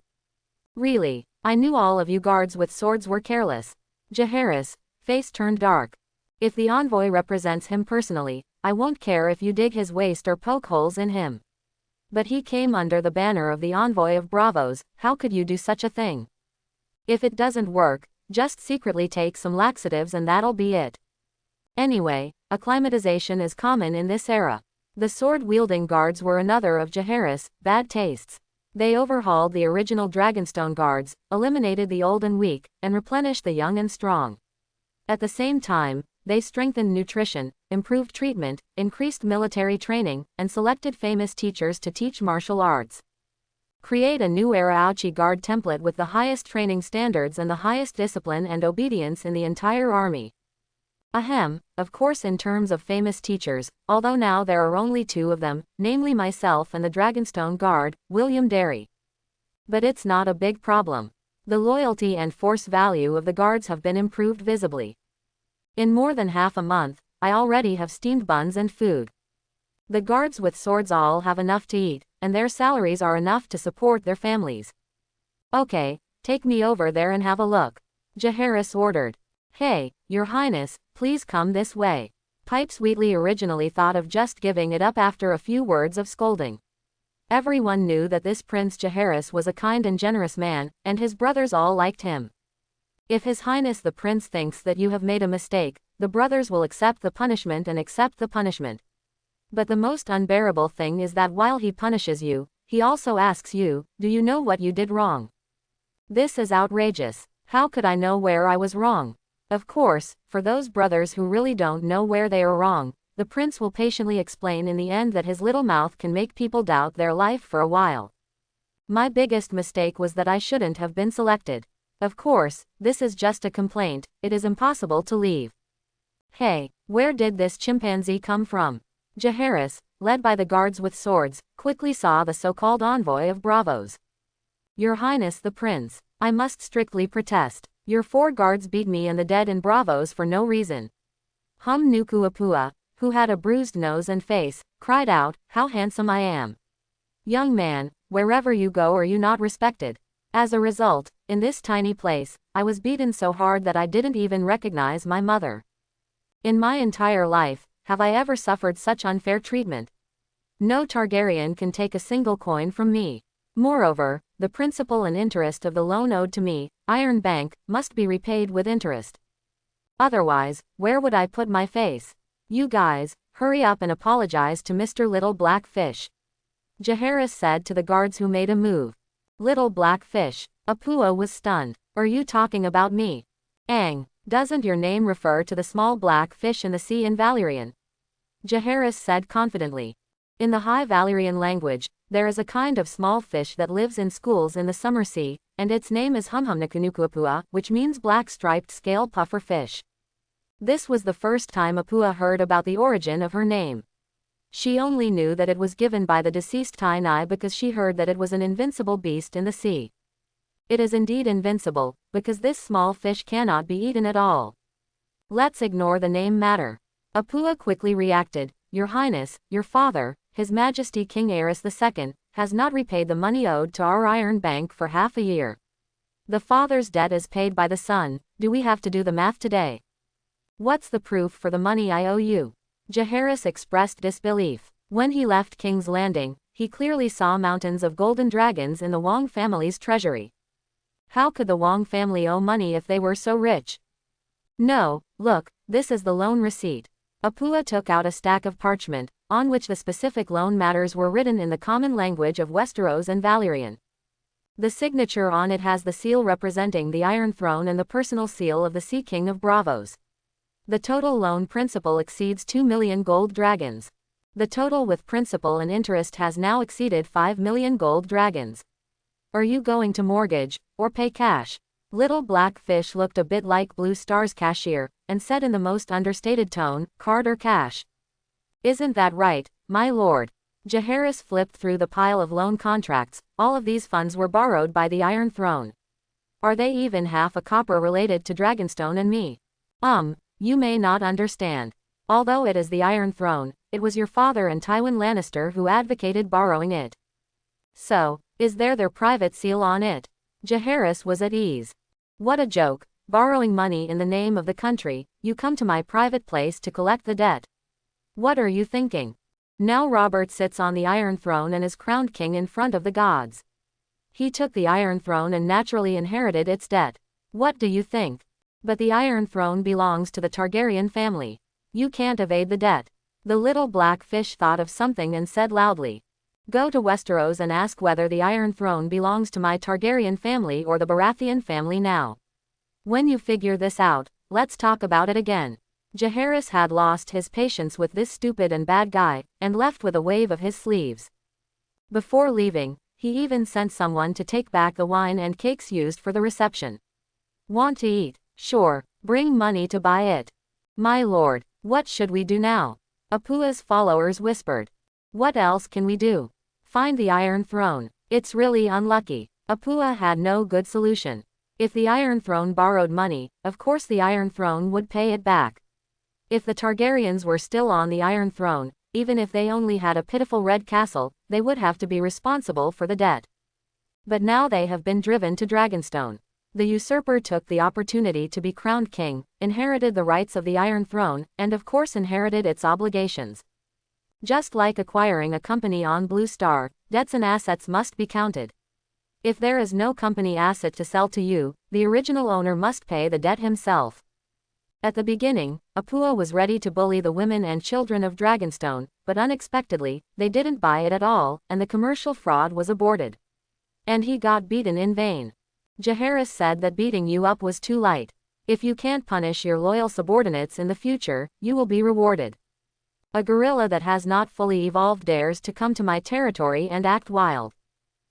Really, I knew all of you guards with swords were careless. Jaehaerys, face turned dark. If the envoy represents him personally, I won't care if you dig his waist or poke holes in him. But he came under the banner of the envoy of Bravos. How could you do such a thing? If it doesn't work, just secretly take some laxatives and that'll be it. Anyway, acclimatization is common in this era. The sword-wielding guards were another of Jaehaerys' bad tastes. They overhauled the original Dragonstone guards, eliminated the old and weak, and replenished the young and strong. At the same time, they strengthened nutrition, improved treatment, increased military training, and selected famous teachers to teach martial arts. Create a new era Auchi Guard template with the highest training standards and the highest discipline and obedience in the entire army. Ahem, of course in terms of famous teachers, although now there are only 2 of them, namely myself and the Dragonstone Guard, William Derry. But it's not a big problem. The loyalty and force value of the guards have been improved visibly. In more than half a month, I already have steamed buns and food. The guards with swords all have enough to eat, and their salaries are enough to support their families. Okay, take me over there and have a look. Jaehaerys ordered. Hey, Your Highness, please come this way. Pipes Wheatley originally thought of just giving it up after a few words of scolding. Everyone knew that this Prince Jaehaerys was a kind and generous man, and his brothers all liked him. If His Highness the Prince thinks that you have made a mistake, the brothers will accept the punishment and accept the punishment. But the most unbearable thing is that while he punishes you, he also asks you, do you know what you did wrong? This is outrageous. How could I know where I was wrong? Of course, for those brothers who really don't know where they are wrong, the prince will patiently explain in the end that his little mouth can make people doubt their life for a while. My biggest mistake was that I shouldn't have been selected. Of course, this is just a complaint, it is impossible to leave. Hey, where did this chimpanzee come from? Jaehaerys, led by the guards with swords, quickly saw the so-called envoy of Bravos. Your Highness the Prince, I must strictly protest. Your 4 guards beat me and the dead in Bravos for no reason. Nuku Apua, who had a bruised nose and face, cried out, how handsome I am. Young man, wherever you go are you not respected? As a result, in this tiny place, I was beaten so hard that I didn't even recognize my mother. In my entire life, have I ever suffered such unfair treatment? No Targaryen can take a single coin from me. Moreover, the principal and interest of the loan owed to me, Iron Bank, must be repaid with interest. Otherwise, where would I put my face? You guys, hurry up and apologize to Mr. Little Black Fish. Jaehaerys said to the guards who made a move. Little Black Fish. Apua was stunned. Are you talking about me? Aang, doesn't your name refer to the small black fish in the sea in Valyrian? Jaehaerys said confidently. In the High Valyrian language, there is a kind of small fish that lives in schools in the summer sea, and its name is Humhumnakunukuapua, which means black striped scale puffer fish. This was the first time Apua heard about the origin of her name. She only knew that it was given by the deceased Tainai because she heard that it was an invincible beast in the sea. It is indeed invincible, because this small fish cannot be eaten at all. Let's ignore the name matter. Apua quickly reacted, Your Highness, your father, His Majesty King Aerys II, has not repaid the money owed to our Iron Bank for half a year. The father's debt is paid by the son, do we have to do the math today? What's the proof for the money I owe you? Jaehaerys expressed disbelief. When he left King's Landing, he clearly saw mountains of golden dragons in the Wong family's treasury. How could the Wong family owe money if they were so rich? No, look, this is the loan receipt. Apua took out a stack of parchment, on which the specific loan matters were written in the common language of Westeros and Valyrian. The signature on it has the seal representing the Iron Throne and the personal seal of the Sea King of Bravos. The total loan principal exceeds 2 million gold dragons. The total with principal and interest has now exceeded 5 million gold dragons. Are you going to mortgage, or pay cash? Little Black Fish looked a bit like Blue Star's cashier, and said in the most understated tone, card or cash? Isn't that right, my lord? Jaehaerys flipped through the pile of loan contracts, all of these funds were borrowed by the Iron Throne. Are they even half a copper related to Dragonstone and me? You may not understand. Although it is the Iron Throne, it was your father and Tywin Lannister who advocated borrowing it. So, is there their private seal on it? Jaehaerys was at ease. What a joke, borrowing money in the name of the country, you come to my private place to collect the debt. What are you thinking? Now Robert sits on the Iron Throne and is crowned king in front of the gods. He took the Iron Throne and naturally inherited its debt. What do you think? But the Iron Throne belongs to the Targaryen family. You can't evade the debt. The little black fish thought of something and said loudly. Go to Westeros and ask whether the Iron Throne belongs to my Targaryen family or the Baratheon family now. When you figure this out, let's talk about it again. Jaehaerys had lost his patience with this stupid and bad guy, and left with a wave of his sleeves. Before leaving, he even sent someone to take back the wine and cakes used for the reception. Want to eat? Sure, bring money to buy it. My lord, what should we do now? Apua's followers whispered. What else can we do? Find the Iron Throne. It's really unlucky. Apua had no good solution. If the Iron Throne borrowed money, of course the Iron Throne would pay it back. If the Targaryens were still on the Iron Throne, even if they only had a pitiful red castle, they would have to be responsible for the debt. But now they have been driven to Dragonstone. The usurper took the opportunity to be crowned king, inherited the rights of the Iron Throne, and of course inherited its obligations. Just like acquiring a company on Blue Star, debts and assets must be counted. If there is no company asset to sell to you, the original owner must pay the debt himself. At the beginning, Apua was ready to bully the women and children of Dragonstone, but unexpectedly, they didn't buy it at all, and the commercial fraud was aborted. And he got beaten in vain. Jaehaerys said that beating you up was too light. If you can't punish your loyal subordinates in the future, you will be rewarded. A gorilla that has not fully evolved dares to come to my territory and act wild.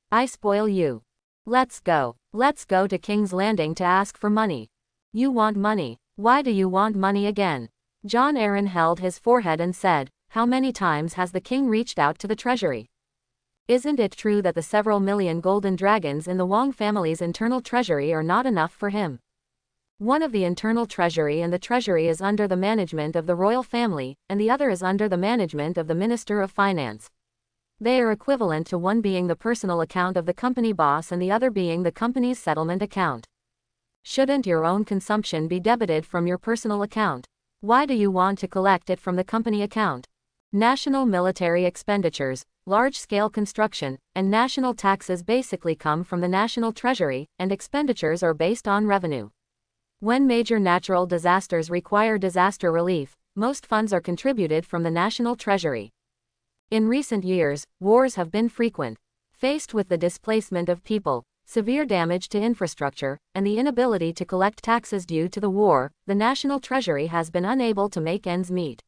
I spoil you. Let's go. Let's go to King's Landing to ask for money. You want money. Why do you want money again? Jon Arryn held his forehead and said, how many times has the king reached out to the treasury? Isn't it true that the several million golden dragons in the Wong family's internal treasury are not enough for him? One of the internal treasury and the treasury is under the management of the royal family, and the other is under the management of the Minister of Finance. They are equivalent to one being the personal account of the company boss and the other being the company's settlement account. Shouldn't your own consumption be debited from your personal account? Why do you want to collect it from the company account? National military expenditures, large-scale construction, and national taxes basically come from the national treasury, and expenditures are based on revenue. When major natural disasters require disaster relief, most funds are contributed from the national treasury. In recent years, wars have been frequent. Faced with the displacement of people, severe damage to infrastructure, and the inability to collect taxes due to the war, the national treasury has been unable to make ends meet.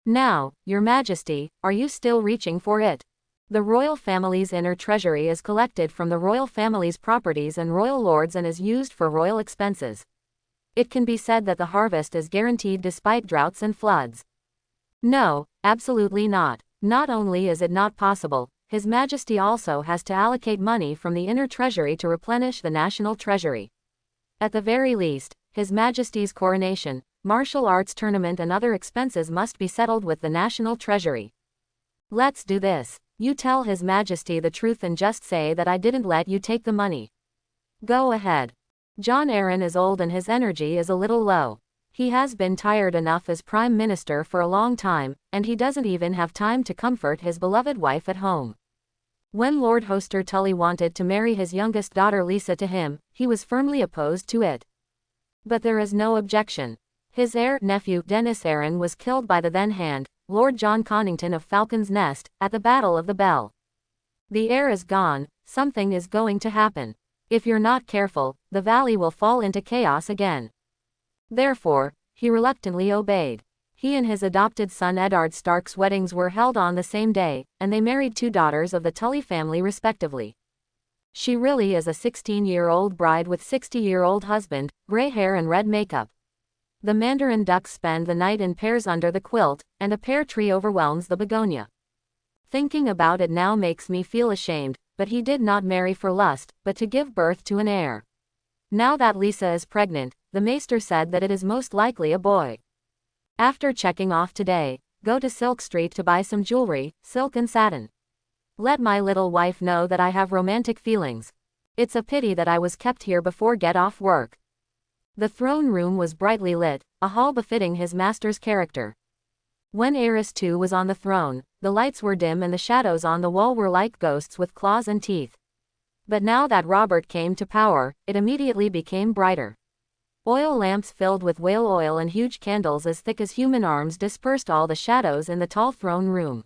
Now, Your Majesty, are you still reaching for it? The royal family's inner treasury is collected from the royal family's properties and royal lords and is used for royal expenses. It can be said that the harvest is guaranteed despite droughts and floods. No, absolutely not. Not only is it not possible, His Majesty also has to allocate money from the inner treasury to replenish the national treasury. At the very least, His Majesty's coronation, martial arts tournament and other expenses must be settled with the national treasury. Let's do this. You tell His Majesty the truth and just say that I didn't let you take the money. Go ahead. Jon Arryn is old and his energy is a little low. He has been tired enough as Prime Minister for a long time, and he doesn't even have time to comfort his beloved wife at home. When Lord Hoster Tully wanted to marry his youngest daughter Lisa to him, he was firmly opposed to it. But there is no objection. His heir-nephew Dennis Arryn was killed by the then-hand, Lord John Connington of Falcon's Nest, at the Battle of the Bell. The heir is gone, something is going to happen. If you're not careful, the valley will fall into chaos again. Therefore, he reluctantly obeyed. He and his adopted son Eddard Stark's weddings were held on the same day, and they married two daughters of the Tully family respectively. She really is a 16-year-old bride with 60-year-old husband, gray hair and red makeup. The mandarin ducks spend the night in pairs under the quilt, and a pear tree overwhelms the begonia. Thinking about it now makes me feel ashamed, but he did not marry for lust, but to give birth to an heir. Now that Lisa is pregnant, the maester said that it is most likely a boy. After checking off today, go to Silk Street to buy some jewelry, silk and satin. Let my little wife know that I have romantic feelings. It's a pity that I was kept here before get off work. The throne room was brightly lit, a hall befitting his master's character. When Aerys II was on the throne, the lights were dim and the shadows on the wall were like ghosts with claws and teeth. But now that Robert came to power, it immediately became brighter. Oil lamps filled with whale oil and huge candles as thick as human arms dispersed all the shadows in the tall throne room.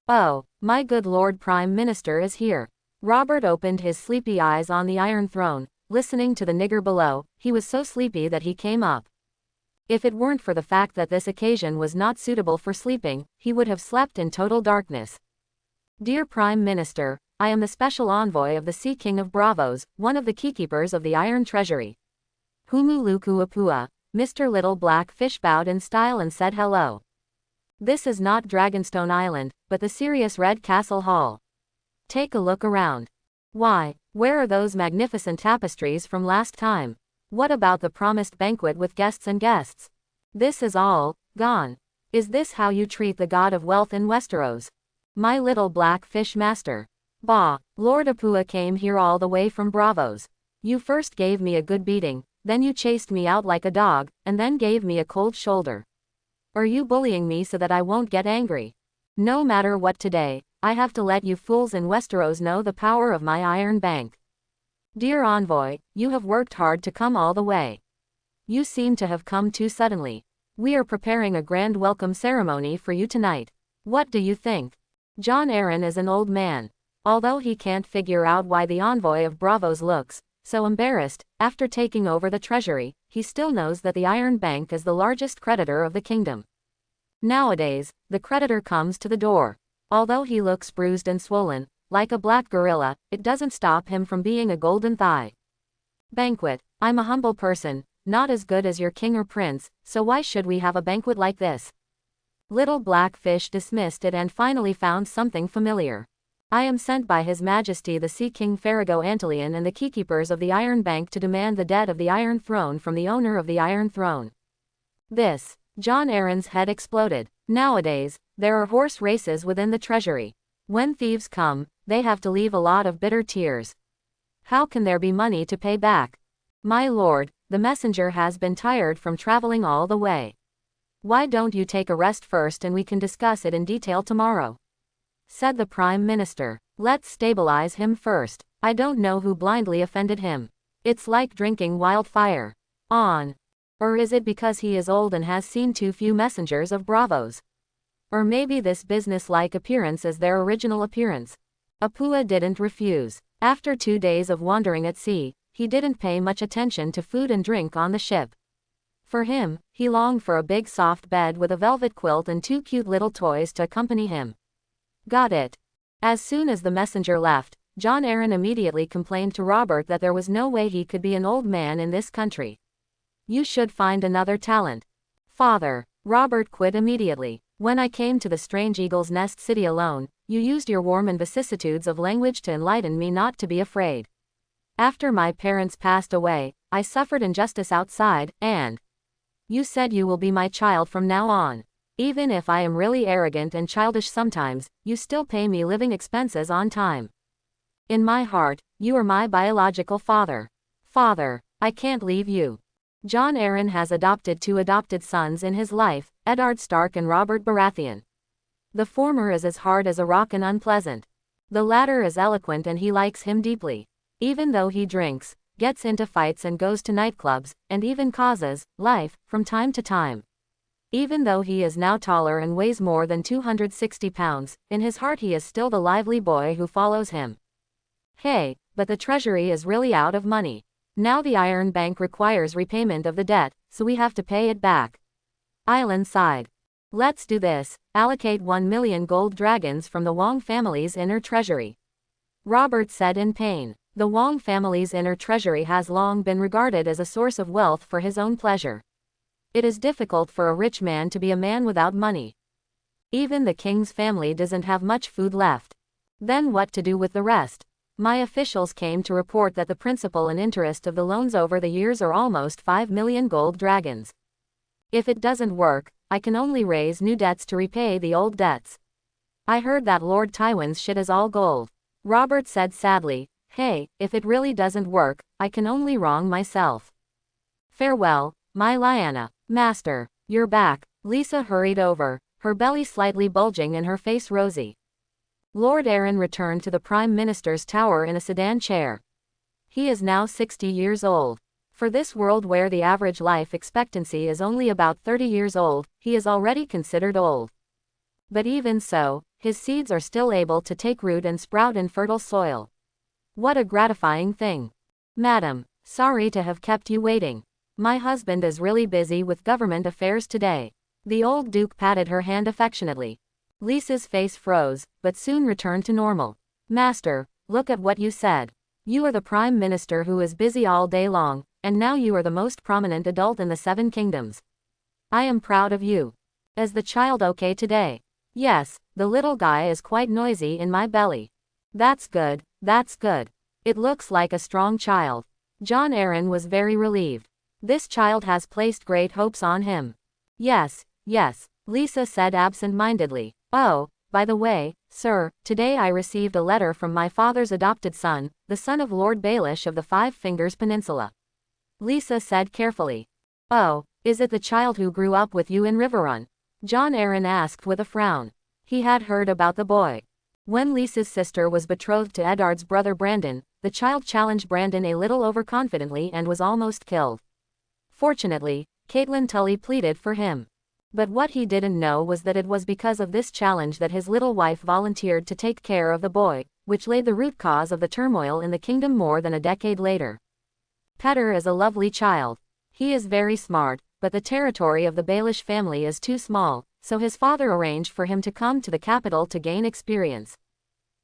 Oh, my good Lord Prime Minister is here. Robert opened his sleepy eyes on the Iron Throne, listening to the nigger below. He was so sleepy that he came up. If it weren't for the fact that this occasion was not suitable for sleeping, he would have slept in total darkness. Dear Prime Minister, I am the special envoy of the Sea King of Bravos, one of the keykeepers of the Iron Treasury. Humuluku Apua, Mr. Little Black Fish bowed in style and said hello. This is not Dragonstone Island, but the Sirius Red Castle Hall. Take a look around. Why, where are those magnificent tapestries from last time? What about the promised banquet with guests and guests? This is all gone. Is this how you treat the god of wealth in Westeros? My little black fish master. Bah, Lord Apua came here all the way from Bravos. You first gave me a good beating, then you chased me out like a dog, and then gave me a cold shoulder. Are you bullying me so that I won't get angry? No matter what today, I have to let you fools in Westeros know the power of my Iron Bank. Dear envoy, you have worked hard to come all the way. You seem to have come too suddenly. We are preparing a grand welcome ceremony for you tonight. What do you think? John Aaron is an old man. Although he can't figure out why the envoy of Bravos looks so embarrassed after taking over the treasury, he still knows that the Iron Bank is the largest creditor of the kingdom. Nowadays, the creditor comes to the door. Although he looks bruised and swollen, like a black gorilla, it doesn't stop him from being a golden thigh. Banquet. I'm a humble person, not as good as your king or prince, so why should we have a banquet like this? Little Black Fish dismissed it and finally found something familiar. I am sent by His Majesty the Sea King Farrago Antlion and the keykeepers of the Iron Bank to demand the debt of the Iron Throne from the owner of the Iron Throne. This. John Aaron's head exploded. Nowadays, there are horse races within the treasury. When thieves come, they have to leave a lot of bitter tears. How can there be money to pay back? My lord, the messenger has been tired from traveling all the way. Why don't you take a rest first and we can discuss it in detail tomorrow? Said the Prime Minister. Let's stabilize him first. I don't know who blindly offended him. It's like drinking wildfire. On. Or is it because he is old and has seen too few messengers of Bravos? Or maybe this business-like appearance is their original appearance. Apua didn't refuse. After 2 days of wandering at sea, he didn't pay much attention to food and drink on the ship. For him, he longed for a big soft bed with a velvet quilt and 2 cute little toys to accompany him. Got it. As soon as the messenger left, John Aaron immediately complained to Robert that there was no way he could be an old man in this country. You should find another talent. Father. Robert quit immediately. When I came to the strange eagle's nest city alone, you used your warm and vicissitudes of language to enlighten me not to be afraid. After my parents passed away, I suffered injustice outside, and you said you will be my child from now on. Even if I am really arrogant and childish sometimes, you still pay me living expenses on time. In my heart, you are my biological father. Father, I can't leave you. John Aaron has adopted 2 adopted sons in his life, Eddard Stark and Robert Baratheon. The former is as hard as a rock and unpleasant. The latter is eloquent and he likes him deeply. Even though he drinks, gets into fights and goes to nightclubs, and even causes life from time to time. Even though he is now taller and weighs more than 260 pounds, in his heart he is still the lively boy who follows him. Hey, but the treasury is really out of money. Now the Iron Bank requires repayment of the debt, so we have to pay it back. Island sighed. Let's do this, allocate 1 million gold dragons from the Wong family's inner treasury. Robert said in pain. The Wong family's inner treasury has long been regarded as a source of wealth for his own pleasure. It is difficult for a rich man to be a man without money. Even the king's family doesn't have much food left. Then what to do with the rest? My officials came to report that the principal and interest of the loans over the years are almost 5 million gold dragons. If it doesn't work, I can only raise new debts to repay the old debts. I heard that Lord Tywin's shit is all gold. Robert said sadly, hey, if it really doesn't work, I can only wrong myself. Farewell, my Lyanna. Master, you're back. Lisa hurried over, her belly slightly bulging and her face rosy. Lord Aaron returned to the Prime Minister's tower in a sedan chair. He is now 60 years old. For this world where the average life expectancy is only about 30 years old, he is already considered old. But even so, his seeds are still able to take root and sprout in fertile soil. What a gratifying thing. Madam, sorry to have kept you waiting. My husband is really busy with government affairs today. The old Duke patted her hand affectionately. Lisa's face froze, but soon returned to normal. Master, look at what you said. You are the Prime Minister who is busy all day long, and now you are the most prominent adult in the 7 kingdoms. I am proud of you. Is the child okay today? Yes, the little guy is quite noisy in my belly. That's good, that's good. It looks like a strong child. John Aaron was very relieved. This child has placed great hopes on him. Yes, yes, Lisa said absent-mindedly. Oh, by the way, sir, today I received a letter from my father's adopted son, the son of Lord Baelish of the Five Fingers Peninsula. Lisa said carefully. Oh, is it the child who grew up with you in Riverrun? John Aaron asked with a frown. He had heard about the boy. When Lisa's sister was betrothed to Eddard's brother Brandon, the child challenged Brandon a little overconfidently and was almost killed. Fortunately, Caitlin Tully pleaded for him. But what he didn't know was that it was because of this challenge that his little wife volunteered to take care of the boy, which laid the root cause of the turmoil in the kingdom more than a decade later. Petter is a lovely child. He is very smart, but the territory of the Baelish family is too small, so his father arranged for him to come to the capital to gain experience.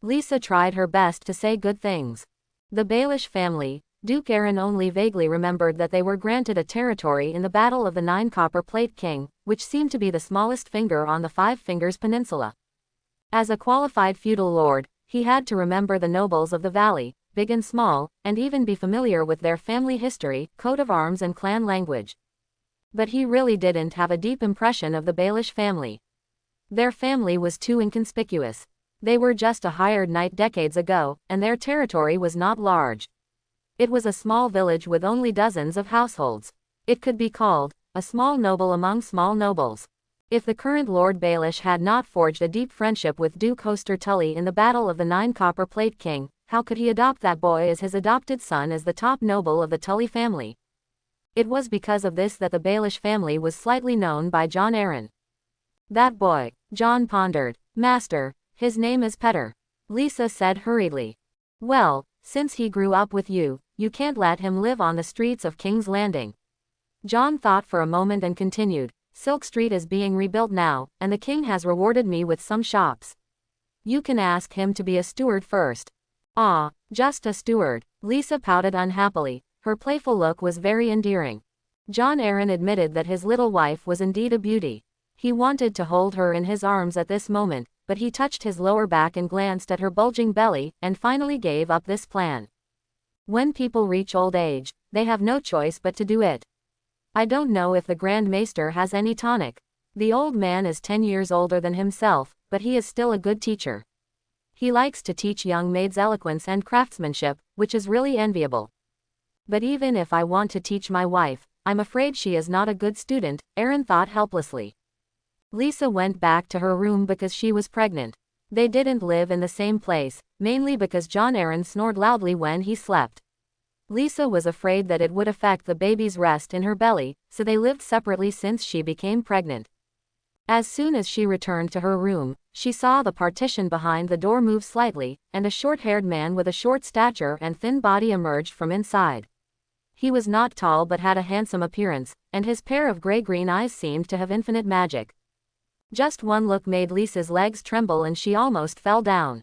Lisa tried her best to say good things. The Baelish family, Duke Aaron only vaguely remembered that they were granted a territory in the Battle of the Nine Copper Plate King, which seemed to be the smallest finger on the Five Fingers Peninsula. As a qualified feudal lord, he had to remember the nobles of the valley, big and small, and even be familiar with their family history, coat of arms and clan language. But he really didn't have a deep impression of the Baelish family. Their family was too inconspicuous. They were just a hired knight decades ago, and their territory was not large. It was a small village with only dozens of households. It could be called a small noble among small nobles. If the current Lord Baelish had not forged a deep friendship with Duke Hoster Tully in the Battle of the Nine Copper Plate King, how could he adopt that boy as his adopted son as the top noble of the Tully family? It was because of this that the Baelish family was slightly known by John Aaron. That boy, John pondered. Master, his name is Petter. Lisa said hurriedly. Well, since he grew up with you, you can't let him live on the streets of King's Landing. John thought for a moment and continued, Silk Street is being rebuilt now, and the king has rewarded me with some shops. You can ask him to be a steward first. Ah, just a steward. Lisa pouted unhappily. Her playful look was very endearing. John Aaron admitted that his little wife was indeed a beauty. He wanted to hold her in his arms at this moment, but he touched his lower back and glanced at her bulging belly, and finally gave up this plan. When people reach old age, they have no choice but to do it. I don't know if the Grand Maester has any tonic. The old man is 10 years older than himself, but he is still a good teacher. He likes to teach young maids eloquence and craftsmanship, which is really enviable. But even if I want to teach my wife, I'm afraid she is not a good student, Aaron thought helplessly. Lisa went back to her room because she was pregnant. They didn't live in the same place, mainly because John Aaron snored loudly when he slept. Lisa was afraid that it would affect the baby's rest in her belly, so they lived separately since she became pregnant. As soon as she returned to her room, she saw the partition behind the door move slightly, and a short-haired man with a short stature and thin body emerged from inside. He was not tall but had a handsome appearance, and his pair of gray-green eyes seemed to have infinite magic. Just one look made Lisa's legs tremble and she almost fell down.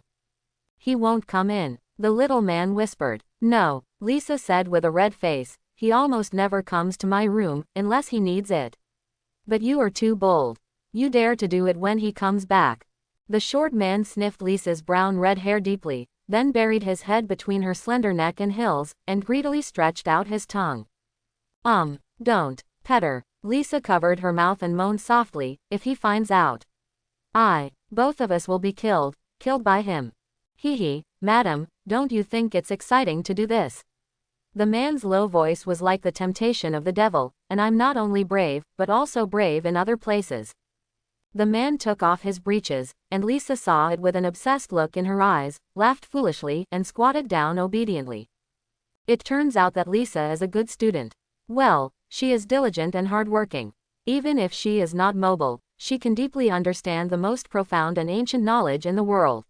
He won't come in, the little man whispered. No, Lisa said with a red face, he almost never comes to my room, unless he needs it. But you are too bold. You dare to do it when he comes back. The short man sniffed Lisa's brown-red hair deeply, then buried his head between her slender neck and hills, and greedily stretched out his tongue. Don't, Petter. Lisa covered her mouth and moaned softly, if he finds out. Both of us will be killed by him. Hee, madam, don't you think it's exciting to do this? The man's low voice was like the temptation of the devil, and I'm not only brave, but also brave in other places. The man took off his breeches, and Lisa saw it with an obsessed look in her eyes, laughed foolishly, and squatted down obediently. It turns out that Lisa is a good student. Well, she is diligent and hardworking. Even if she is not mobile, she can deeply understand the most profound and ancient knowledge in the world.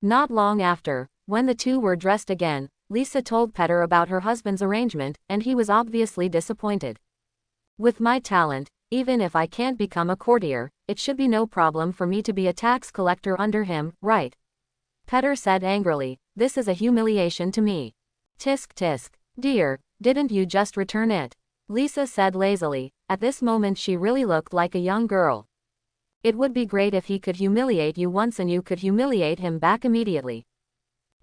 Not long after, when the two were dressed again, Lisa told Petter about her husband's arrangement, and he was obviously disappointed. With my talent, even if I can't become a courtier, it should be no problem for me to be a tax collector under him, right? Petter said angrily, this is a humiliation to me. Tisk tisk. Dear, didn't you just return it? Lisa said lazily. At this moment she really looked like a young girl. It would be great if he could humiliate you once and you could humiliate him back immediately.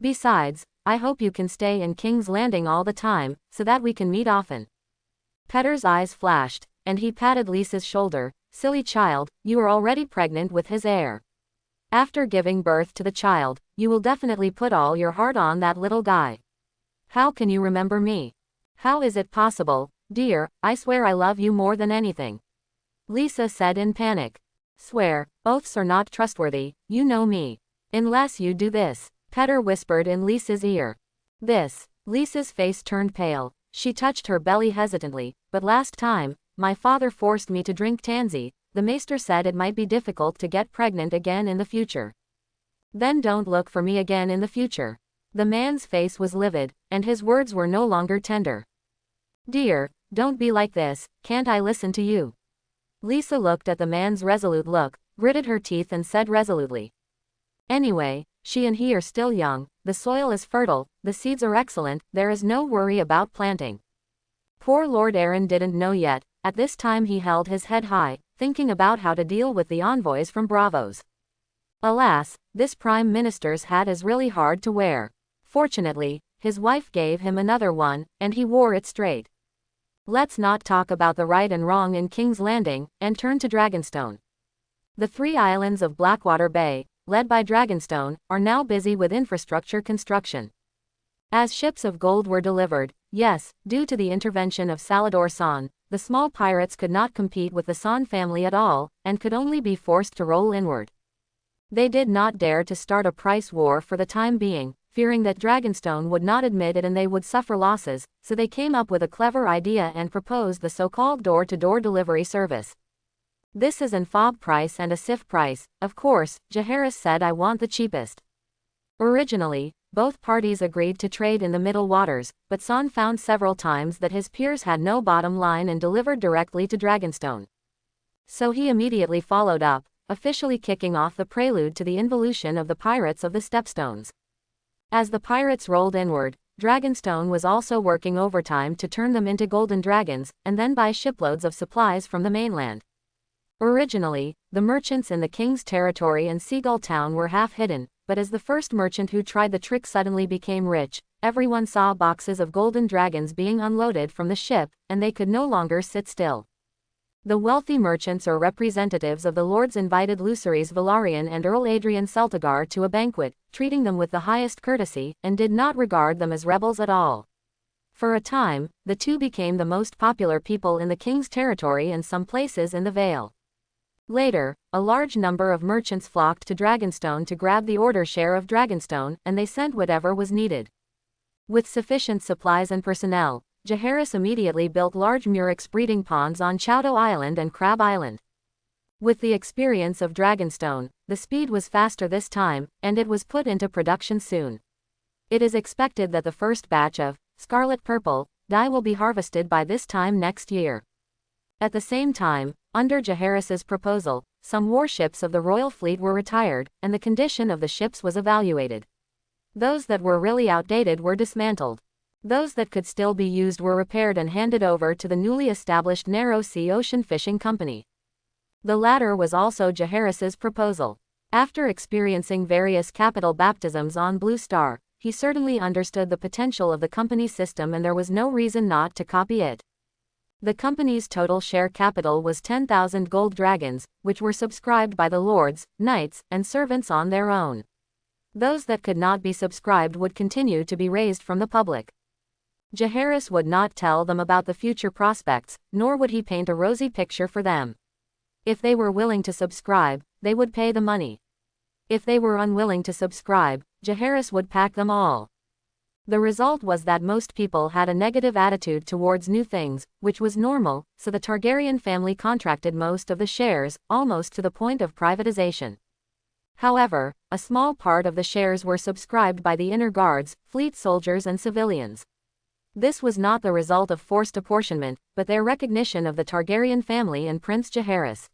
Besides, I hope you can stay in King's Landing all the time, so that we can meet often. Petter's eyes flashed, and he patted Lisa's shoulder. Silly child, you are already pregnant with his heir. After giving birth to the child, you will definitely put all your heart on that little guy. How can you remember me? How is it possible, dear? I swear I love you more than anything. Lisa said in panic. Swear, oaths are not trustworthy, you know me. Unless you do this, Petter whispered in Lisa's ear. This. Lisa's face turned pale. She touched her belly hesitantly. But last time, my father forced me to drink tansy. The maester said it might be difficult to get pregnant again in the future. Then don't look for me again in the future. The man's face was livid, and his words were no longer tender. Dear, don't be like this, can't I listen to you? Lisa looked at the man's resolute look, gritted her teeth and said resolutely. Anyway, she and he are still young, the soil is fertile, the seeds are excellent, there is no worry about planting. Poor Lord Aaron didn't know yet. At this time he held his head high, thinking about how to deal with the envoys from Bravos. Alas, this prime minister's hat is really hard to wear. Fortunately, his wife gave him another one, and he wore it straight. Let's not talk about the right and wrong in King's Landing, and turn to Dragonstone. The 3 islands of Blackwater Bay, led by Dragonstone, are now busy with infrastructure construction. As ships of gold were delivered, yes, due to the intervention of Salador San, the small pirates could not compete with the San family at all, and could only be forced to roll inward. They did not dare to start a price war for the time being, fearing that Dragonstone would not admit it and they would suffer losses, so they came up with a clever idea and proposed the so-called door-to-door delivery service. This is an FOB price and a SIF price, of course, Jaharis said I want the cheapest. Originally, both parties agreed to trade in the middle waters, but San found several times that his peers had no bottom line and delivered directly to Dragonstone. So he immediately followed up, officially kicking off the prelude to the involution of the pirates of the Stepstones. As the pirates rolled inward, Dragonstone was also working overtime to turn them into golden dragons, and then buy shiploads of supplies from the mainland. Originally, the merchants in the King's Territory and Seagull Town were half hidden, but as the first merchant who tried the trick suddenly became rich, everyone saw boxes of golden dragons being unloaded from the ship, and they could no longer sit still. The wealthy merchants or representatives of the lords invited Luceres Valarian and Earl Adrian Celtigar to a banquet, treating them with the highest courtesy, and did not regard them as rebels at all. For a time, the two became the most popular people in the King's Territory and some places in the Vale. Later, a large number of merchants flocked to Dragonstone to grab the order share of Dragonstone, and they sent whatever was needed. With sufficient supplies and personnel, Jaharis immediately built large murex breeding ponds on Chowdo Island and Crab Island. With the experience of Dragonstone, the speed was faster this time, and it was put into production soon. It is expected that the first batch of scarlet purple dye will be harvested by this time next year. At the same time, under Jaharis's proposal, some warships of the royal fleet were retired, and the condition of the ships was evaluated. Those that were really outdated were dismantled. Those that could still be used were repaired and handed over to the newly established Narrow Sea Ocean Fishing Company. The latter was also Jaharis's proposal. After experiencing various capital baptisms on Blue Star, he certainly understood the potential of the company's system and there was no reason not to copy it. The company's total share capital was 10,000 gold dragons, which were subscribed by the lords, knights, and servants on their own. Those that could not be subscribed would continue to be raised from the public. Jaharis would not tell them about the future prospects, nor would he paint a rosy picture for them. If they were willing to subscribe, they would pay the money. If they were unwilling to subscribe, Jaharis would pack them all. The result was that most people had a negative attitude towards new things, which was normal, so the Targaryen family contracted most of the shares, almost to the point of privatization. However, a small part of the shares were subscribed by the inner guards, fleet soldiers and civilians. This was not the result of forced apportionment, but their recognition of the Targaryen family and Prince Jaharis.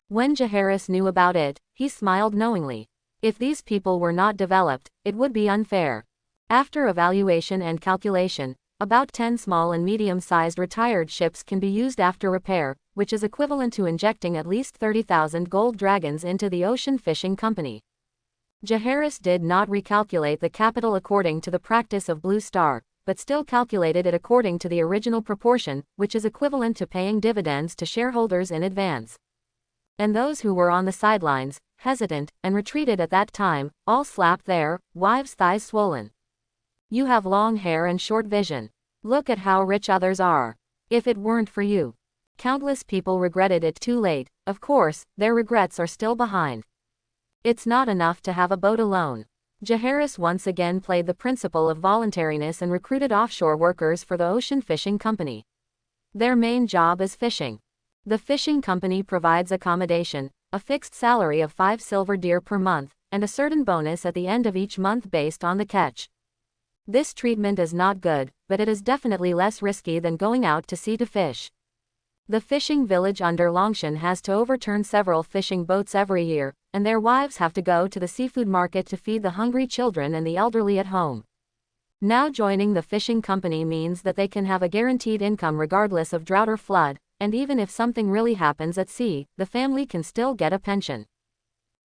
When Jaharis knew about it, he smiled knowingly. If these people were not developed, it would be unfair. After evaluation and calculation, about 10 small and medium-sized retired ships can be used after repair, which is equivalent to injecting at least 30,000 gold dragons into the Ocean Fishing Company. Jaharis did not recalculate the capital according to the practice of Blue Star, but still calculated it according to the original proportion, which is equivalent to paying dividends to shareholders in advance. And those who were on the sidelines, hesitant, and retreated at that time, all slapped their wives' thighs swollen. You have long hair and short vision. Look at how rich others are. If it weren't for you. Countless people regretted it too late. Of course, their regrets are still behind. It's not enough to have a boat alone. Jaehaerys once again played the principle of voluntariness and recruited offshore workers for the Ocean Fishing Company. Their main job is fishing. The fishing company provides accommodation, a fixed salary of 5 silver deer per month, and a certain bonus at the end of each month based on the catch. This treatment is not good, but it is definitely less risky than going out to sea to fish. The fishing village under Longshan has to overturn several fishing boats every year, and their wives have to go to the seafood market to feed the hungry children and the elderly at home. Now joining the fishing company means that they can have a guaranteed income regardless of drought or flood, and even if something really happens at sea, the family can still get a pension.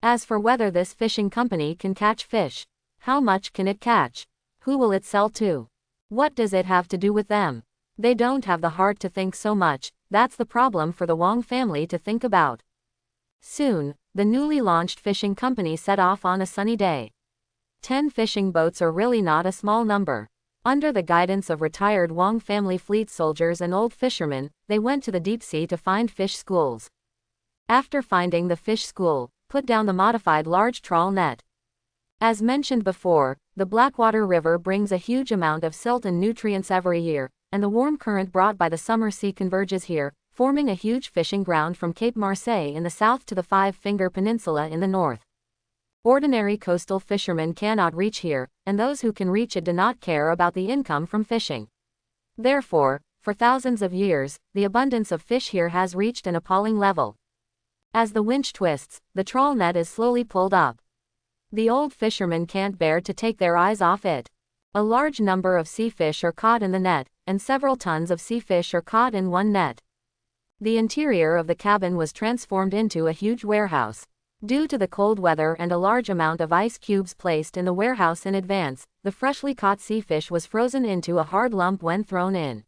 As for whether this fishing company can catch fish, how much can it catch? Who will it sell to? What does it have to do with them? They don't have the heart to think so much. That's the problem for the Wong family to think about. Soon, the newly launched fishing company set off on a sunny day. 10 fishing boats are really not a small number. Under the guidance of retired Wong family fleet soldiers and old fishermen, they went to the deep sea to find fish schools. After finding the fish school, put down the modified large trawl net. As mentioned before, the Blackwater River brings a huge amount of silt and nutrients every year, and the warm current brought by the summer sea converges here, forming a huge fishing ground from Cape Marseille in the south to the Five-Finger Peninsula in the north. Ordinary coastal fishermen cannot reach here, and those who can reach it do not care about the income from fishing. Therefore, for thousands of years, the abundance of fish here has reached an appalling level. As the winch twists, the trawl net is slowly pulled up. The old fishermen can't bear to take their eyes off it. A large number of sea fish are caught in the net, and several tons of sea fish are caught in one net. The interior of the cabin was transformed into a huge warehouse. Due to the cold weather and a large amount of ice cubes placed in the warehouse in advance, the freshly caught sea fish was frozen into a hard lump when thrown in.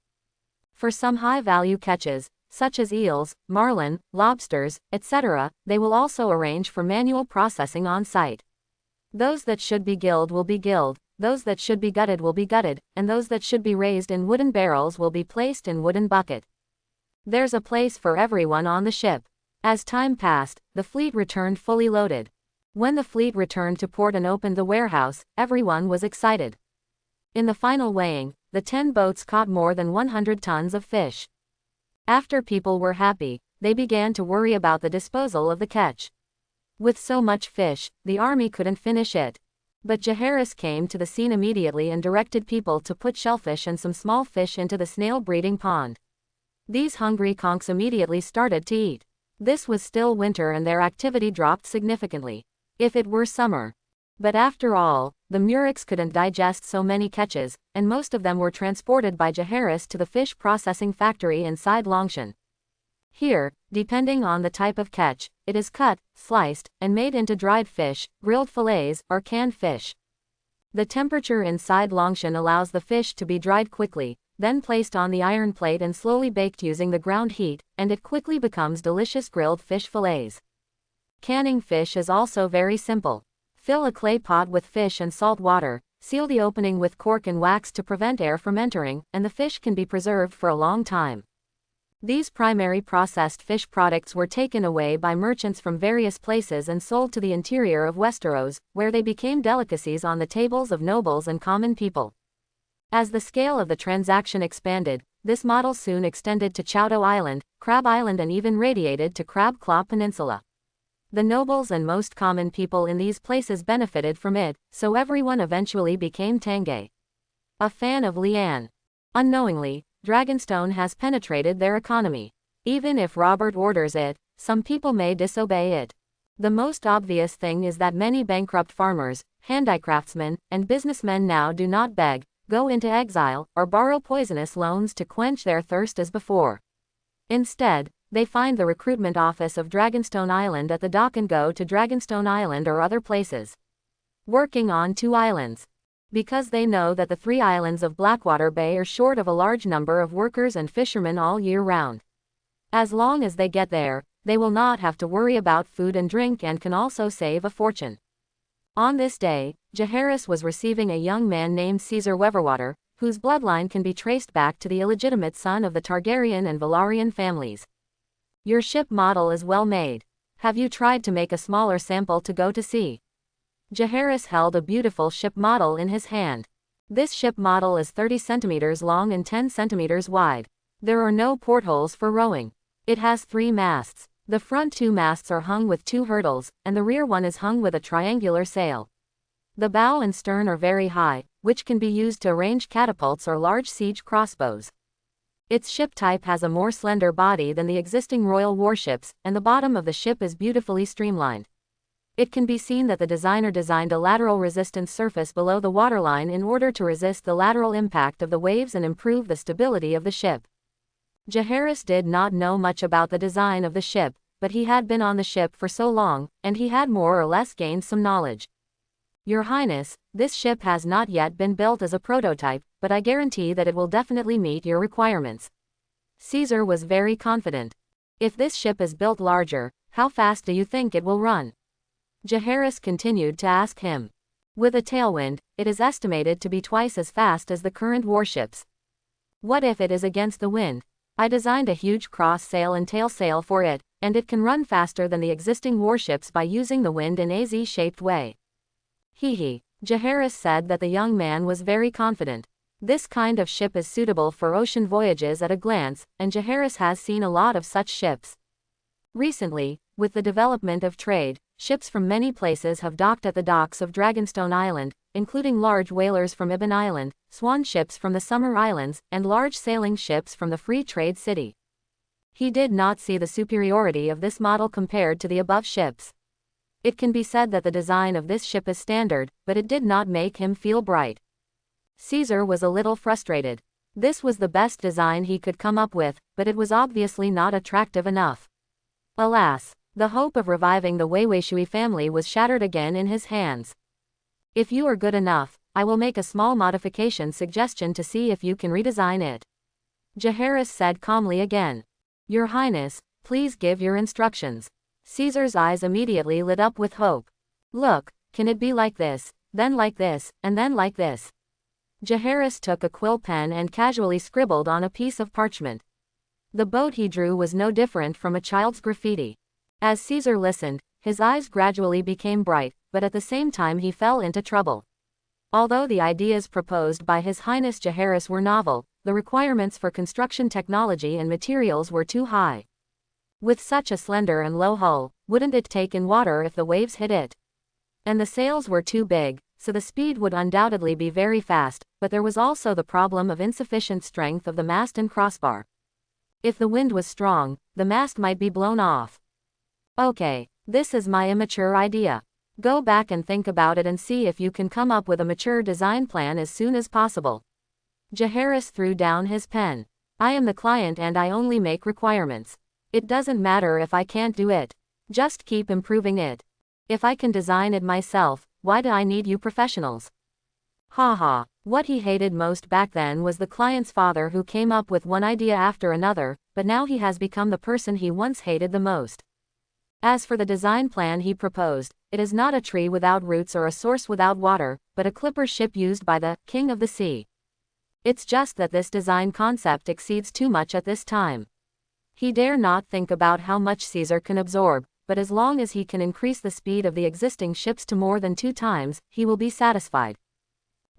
For some high-value catches, such as eels, marlin, lobsters, etc., they will also arrange for manual processing on site. Those that should be gilled will be gilled, those that should be gutted will be gutted, and those that should be raised in wooden barrels will be placed in wooden bucket. There's a place for everyone on the ship. As time passed, the fleet returned fully loaded. When the fleet returned to port and opened the warehouse, everyone was excited. In the final weighing, the 10 boats caught more than 100 tons of fish. After people were happy, they began to worry about the disposal of the catch. With so much fish, the army couldn't finish it. But Jaehaerys came to the scene immediately and directed people to put shellfish and some small fish into the snail breeding pond. These hungry conchs immediately started to eat. This was still winter and their activity dropped significantly. If it were summer. But after all, the murex couldn't digest so many catches, and most of them were transported by Jaehaerys to the fish processing factory inside Longshan. Here, depending on the type of catch, it is cut, sliced, and made into dried fish, grilled fillets, or canned fish. The temperature inside Longshan allows the fish to be dried quickly, then placed on the iron plate and slowly baked using the ground heat, and it quickly becomes delicious grilled fish fillets. Canning fish is also very simple. Fill a clay pot with fish and salt water, seal the opening with cork and wax to prevent air from entering, and the fish can be preserved for a long time. These primary processed fish products were taken away by merchants from various places and sold to the interior of Westeros, where they became delicacies on the tables of nobles and common people. As the scale of the transaction expanded, this model soon extended to Chowdo Island, Crab Island, and even radiated to Crab Claw Peninsula. The nobles and most common people in these places benefited from it, so everyone eventually became Tangay. A fan of Leanne. Unknowingly, Dragonstone has penetrated their economy. Even if Robert orders it, some people may disobey it. The most obvious thing is that many bankrupt farmers, handicraftsmen, and businessmen now do not beg, go into exile, or borrow poisonous loans to quench their thirst as before. Instead, they find the recruitment office of Dragonstone Island at the dock and go to Dragonstone Island or other places. Working on 2 islands. Because they know that the 3 islands of Blackwater Bay are short of a large number of workers and fishermen all year round. As long as they get there, they will not have to worry about food and drink and can also save a fortune. On this day, Jaehaerys was receiving a young man named Caesar Weverwater, whose bloodline can be traced back to the illegitimate son of the Targaryen and Velaryon families. Your ship model is well made. Have you tried to make a smaller sample to go to sea? Jaehaerys held a beautiful ship model in his hand. This ship model is 30 centimeters long and 10 centimeters wide. There are no portholes for rowing. It has 3 masts. The front 2 masts are hung with 2 hurdles, and the rear one is hung with a triangular sail. The bow and stern are very high, which can be used to arrange catapults or large siege crossbows. Its ship type has a more slender body than the existing royal warships, and the bottom of the ship is beautifully streamlined. It can be seen that the designer designed a lateral resistance surface below the waterline in order to resist the lateral impact of the waves and improve the stability of the ship. Jaehaerys did not know much about the design of the ship, but he had been on the ship for so long, and he had more or less gained some knowledge. Your Highness, this ship has not yet been built as a prototype, but I guarantee that it will definitely meet your requirements. Caesar was very confident. If this ship is built larger, how fast do you think it will run? Jaehaerys continued to ask him. With a tailwind, it is estimated to be twice as fast as the current warships. What if it is against the wind? I designed a huge cross sail and tail sail for it, and it can run faster than the existing warships by using the wind in a Z-shaped way. Hehe. Jaehaerys said that the young man was very confident. This kind of ship is suitable for ocean voyages at a glance, and Jaehaerys has seen a lot of such ships. Recently, with the development of trade, ships from many places have docked at the docks of Dragonstone Island, including large whalers from Ibn Island, swan ships from the Summer Islands, and large sailing ships from the Free Trade City. He did not see the superiority of this model compared to the above ships. It can be said that the design of this ship is standard, but it did not make him feel bright. Caesar was a little frustrated. This was the best design he could come up with, but it was obviously not attractive enough. Alas, the hope of reviving the Weiweishui family was shattered again in his hands. If you are good enough, I will make a small modification suggestion to see if you can redesign it. Jaehaerys said calmly again. Your Highness, please give your instructions. Caesar's eyes immediately lit up with hope. Look, can it be like this, then like this, and then like this? Jaehaerys took a quill pen and casually scribbled on a piece of parchment. The boat he drew was no different from a child's graffiti. As Caesar listened, his eyes gradually became bright, but at the same time he fell into trouble. Although the ideas proposed by His Highness Jaehaerys were novel, the requirements for construction technology and materials were too high. With such a slender and low hull, wouldn't it take in water if the waves hit it? And the sails were too big, so the speed would undoubtedly be very fast, but there was also the problem of insufficient strength of the mast and crossbar. If the wind was strong, the mast might be blown off. Okay, this is my immature idea. Go back and think about it and see if you can come up with a mature design plan as soon as possible. Jaehaerys threw down his pen. I am the client and I only make requirements. It doesn't matter if I can't do it. Just keep improving it. If I can design it myself, why do I need you professionals? Haha. What he hated most back then was the client's father who came up with one idea after another, but now he has become the person he once hated the most. As for the design plan he proposed, it is not a tree without roots or a source without water, but a clipper ship used by the King of the Sea. It's just that this design concept exceeds too much at this time. He dare not think about how much Caesar can absorb, but as long as he can increase the speed of the existing ships to more than 2 times, he will be satisfied.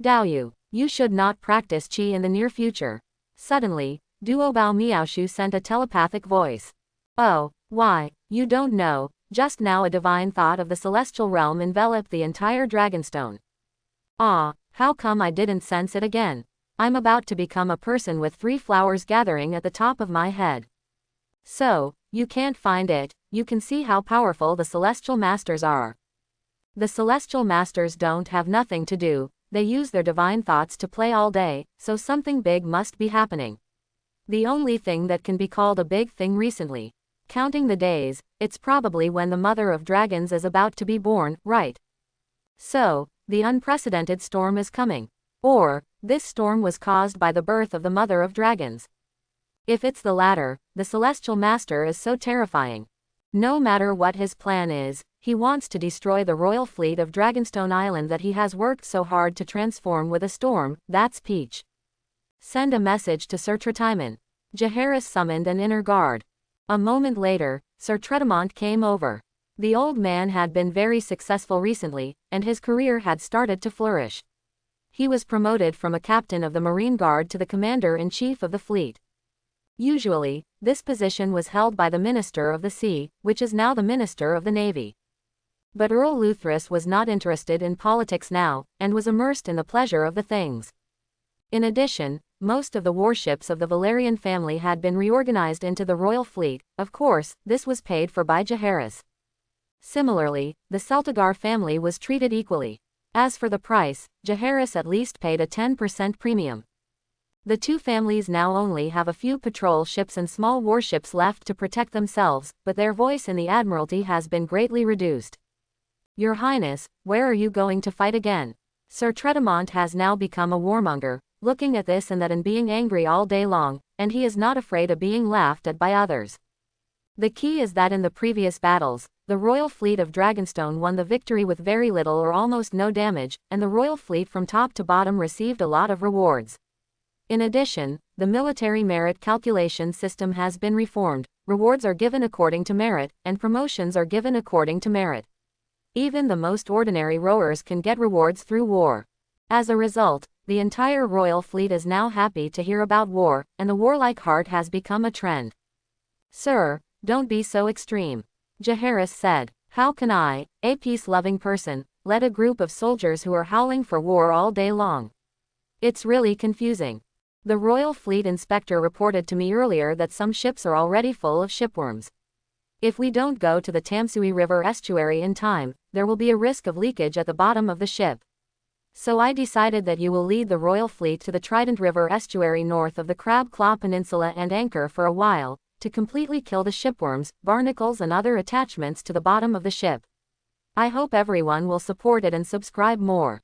Daoyu, you should not practice qi in the near future. Suddenly, Duo Bao Miaoshu sent a telepathic voice. Oh, why, you don't know, just now a divine thought of the celestial realm enveloped the entire Dragonstone. Ah, how come I didn't sense it again? I'm about to become a person with 3 flowers gathering at the top of my head. So, you can't find it, you can see how powerful the Celestial Masters are. The Celestial Masters don't have nothing to do, they use their divine thoughts to play all day, so something big must be happening. The only thing that can be called a big thing recently. Counting the days, it's probably when the Mother of Dragons is about to be born, right? So, the unprecedented storm is coming. Or, this storm was caused by the birth of the Mother of Dragons. If it's the latter, the Celestial Master is so terrifying. No matter what his plan is, he wants to destroy the royal fleet of Dragonstone Island that he has worked so hard to transform with a storm. That's peach. Send a message to Sir Tretimon. Jaehaerys summoned an inner guard. A moment later, Sir Tretimont came over. The old man had been very successful recently, and his career had started to flourish. He was promoted from a captain of the Marine Guard to the commander-in-chief of the fleet. Usually, this position was held by the Minister of the Sea, which is now the Minister of the Navy. But Earl Luthris was not interested in politics now, and was immersed in the pleasure of the things. In addition, most of the warships of the Valerian family had been reorganized into the Royal Fleet. Of course, this was paid for by Jaehaerys. Similarly, the Celtigar family was treated equally. As for the price, Jaehaerys at least paid a 10% premium. The two families now only have a few patrol ships and small warships left to protect themselves, but their voice in the Admiralty has been greatly reduced. Your Highness, where are you going to fight again? Sir Tredemont has now become a warmonger, looking at this and that and being angry all day long, and he is not afraid of being laughed at by others. The key is that in the previous battles, the Royal Fleet of Dragonstone won the victory with very little or almost no damage, and the Royal Fleet from top to bottom received a lot of rewards. In addition, the military merit calculation system has been reformed. Rewards are given according to merit, and promotions are given according to merit. Even the most ordinary rowers can get rewards through war. As a result, the entire Royal Fleet is now happy to hear about war, and the warlike heart has become a trend. Sir, don't be so extreme. Jaehaerys said. How can I, a peace-loving person, lead a group of soldiers who are howling for war all day long? It's really confusing. The Royal Fleet Inspector reported to me earlier that some ships are already full of shipworms. If we don't go to the Tamsui River estuary in time, there will be a risk of leakage at the bottom of the ship. So I decided that you will lead the Royal Fleet to the Trident River estuary north of the Crab Claw Peninsula and anchor for a while, to completely kill the shipworms, barnacles and other attachments to the bottom of the ship. I hope everyone will support it and subscribe more.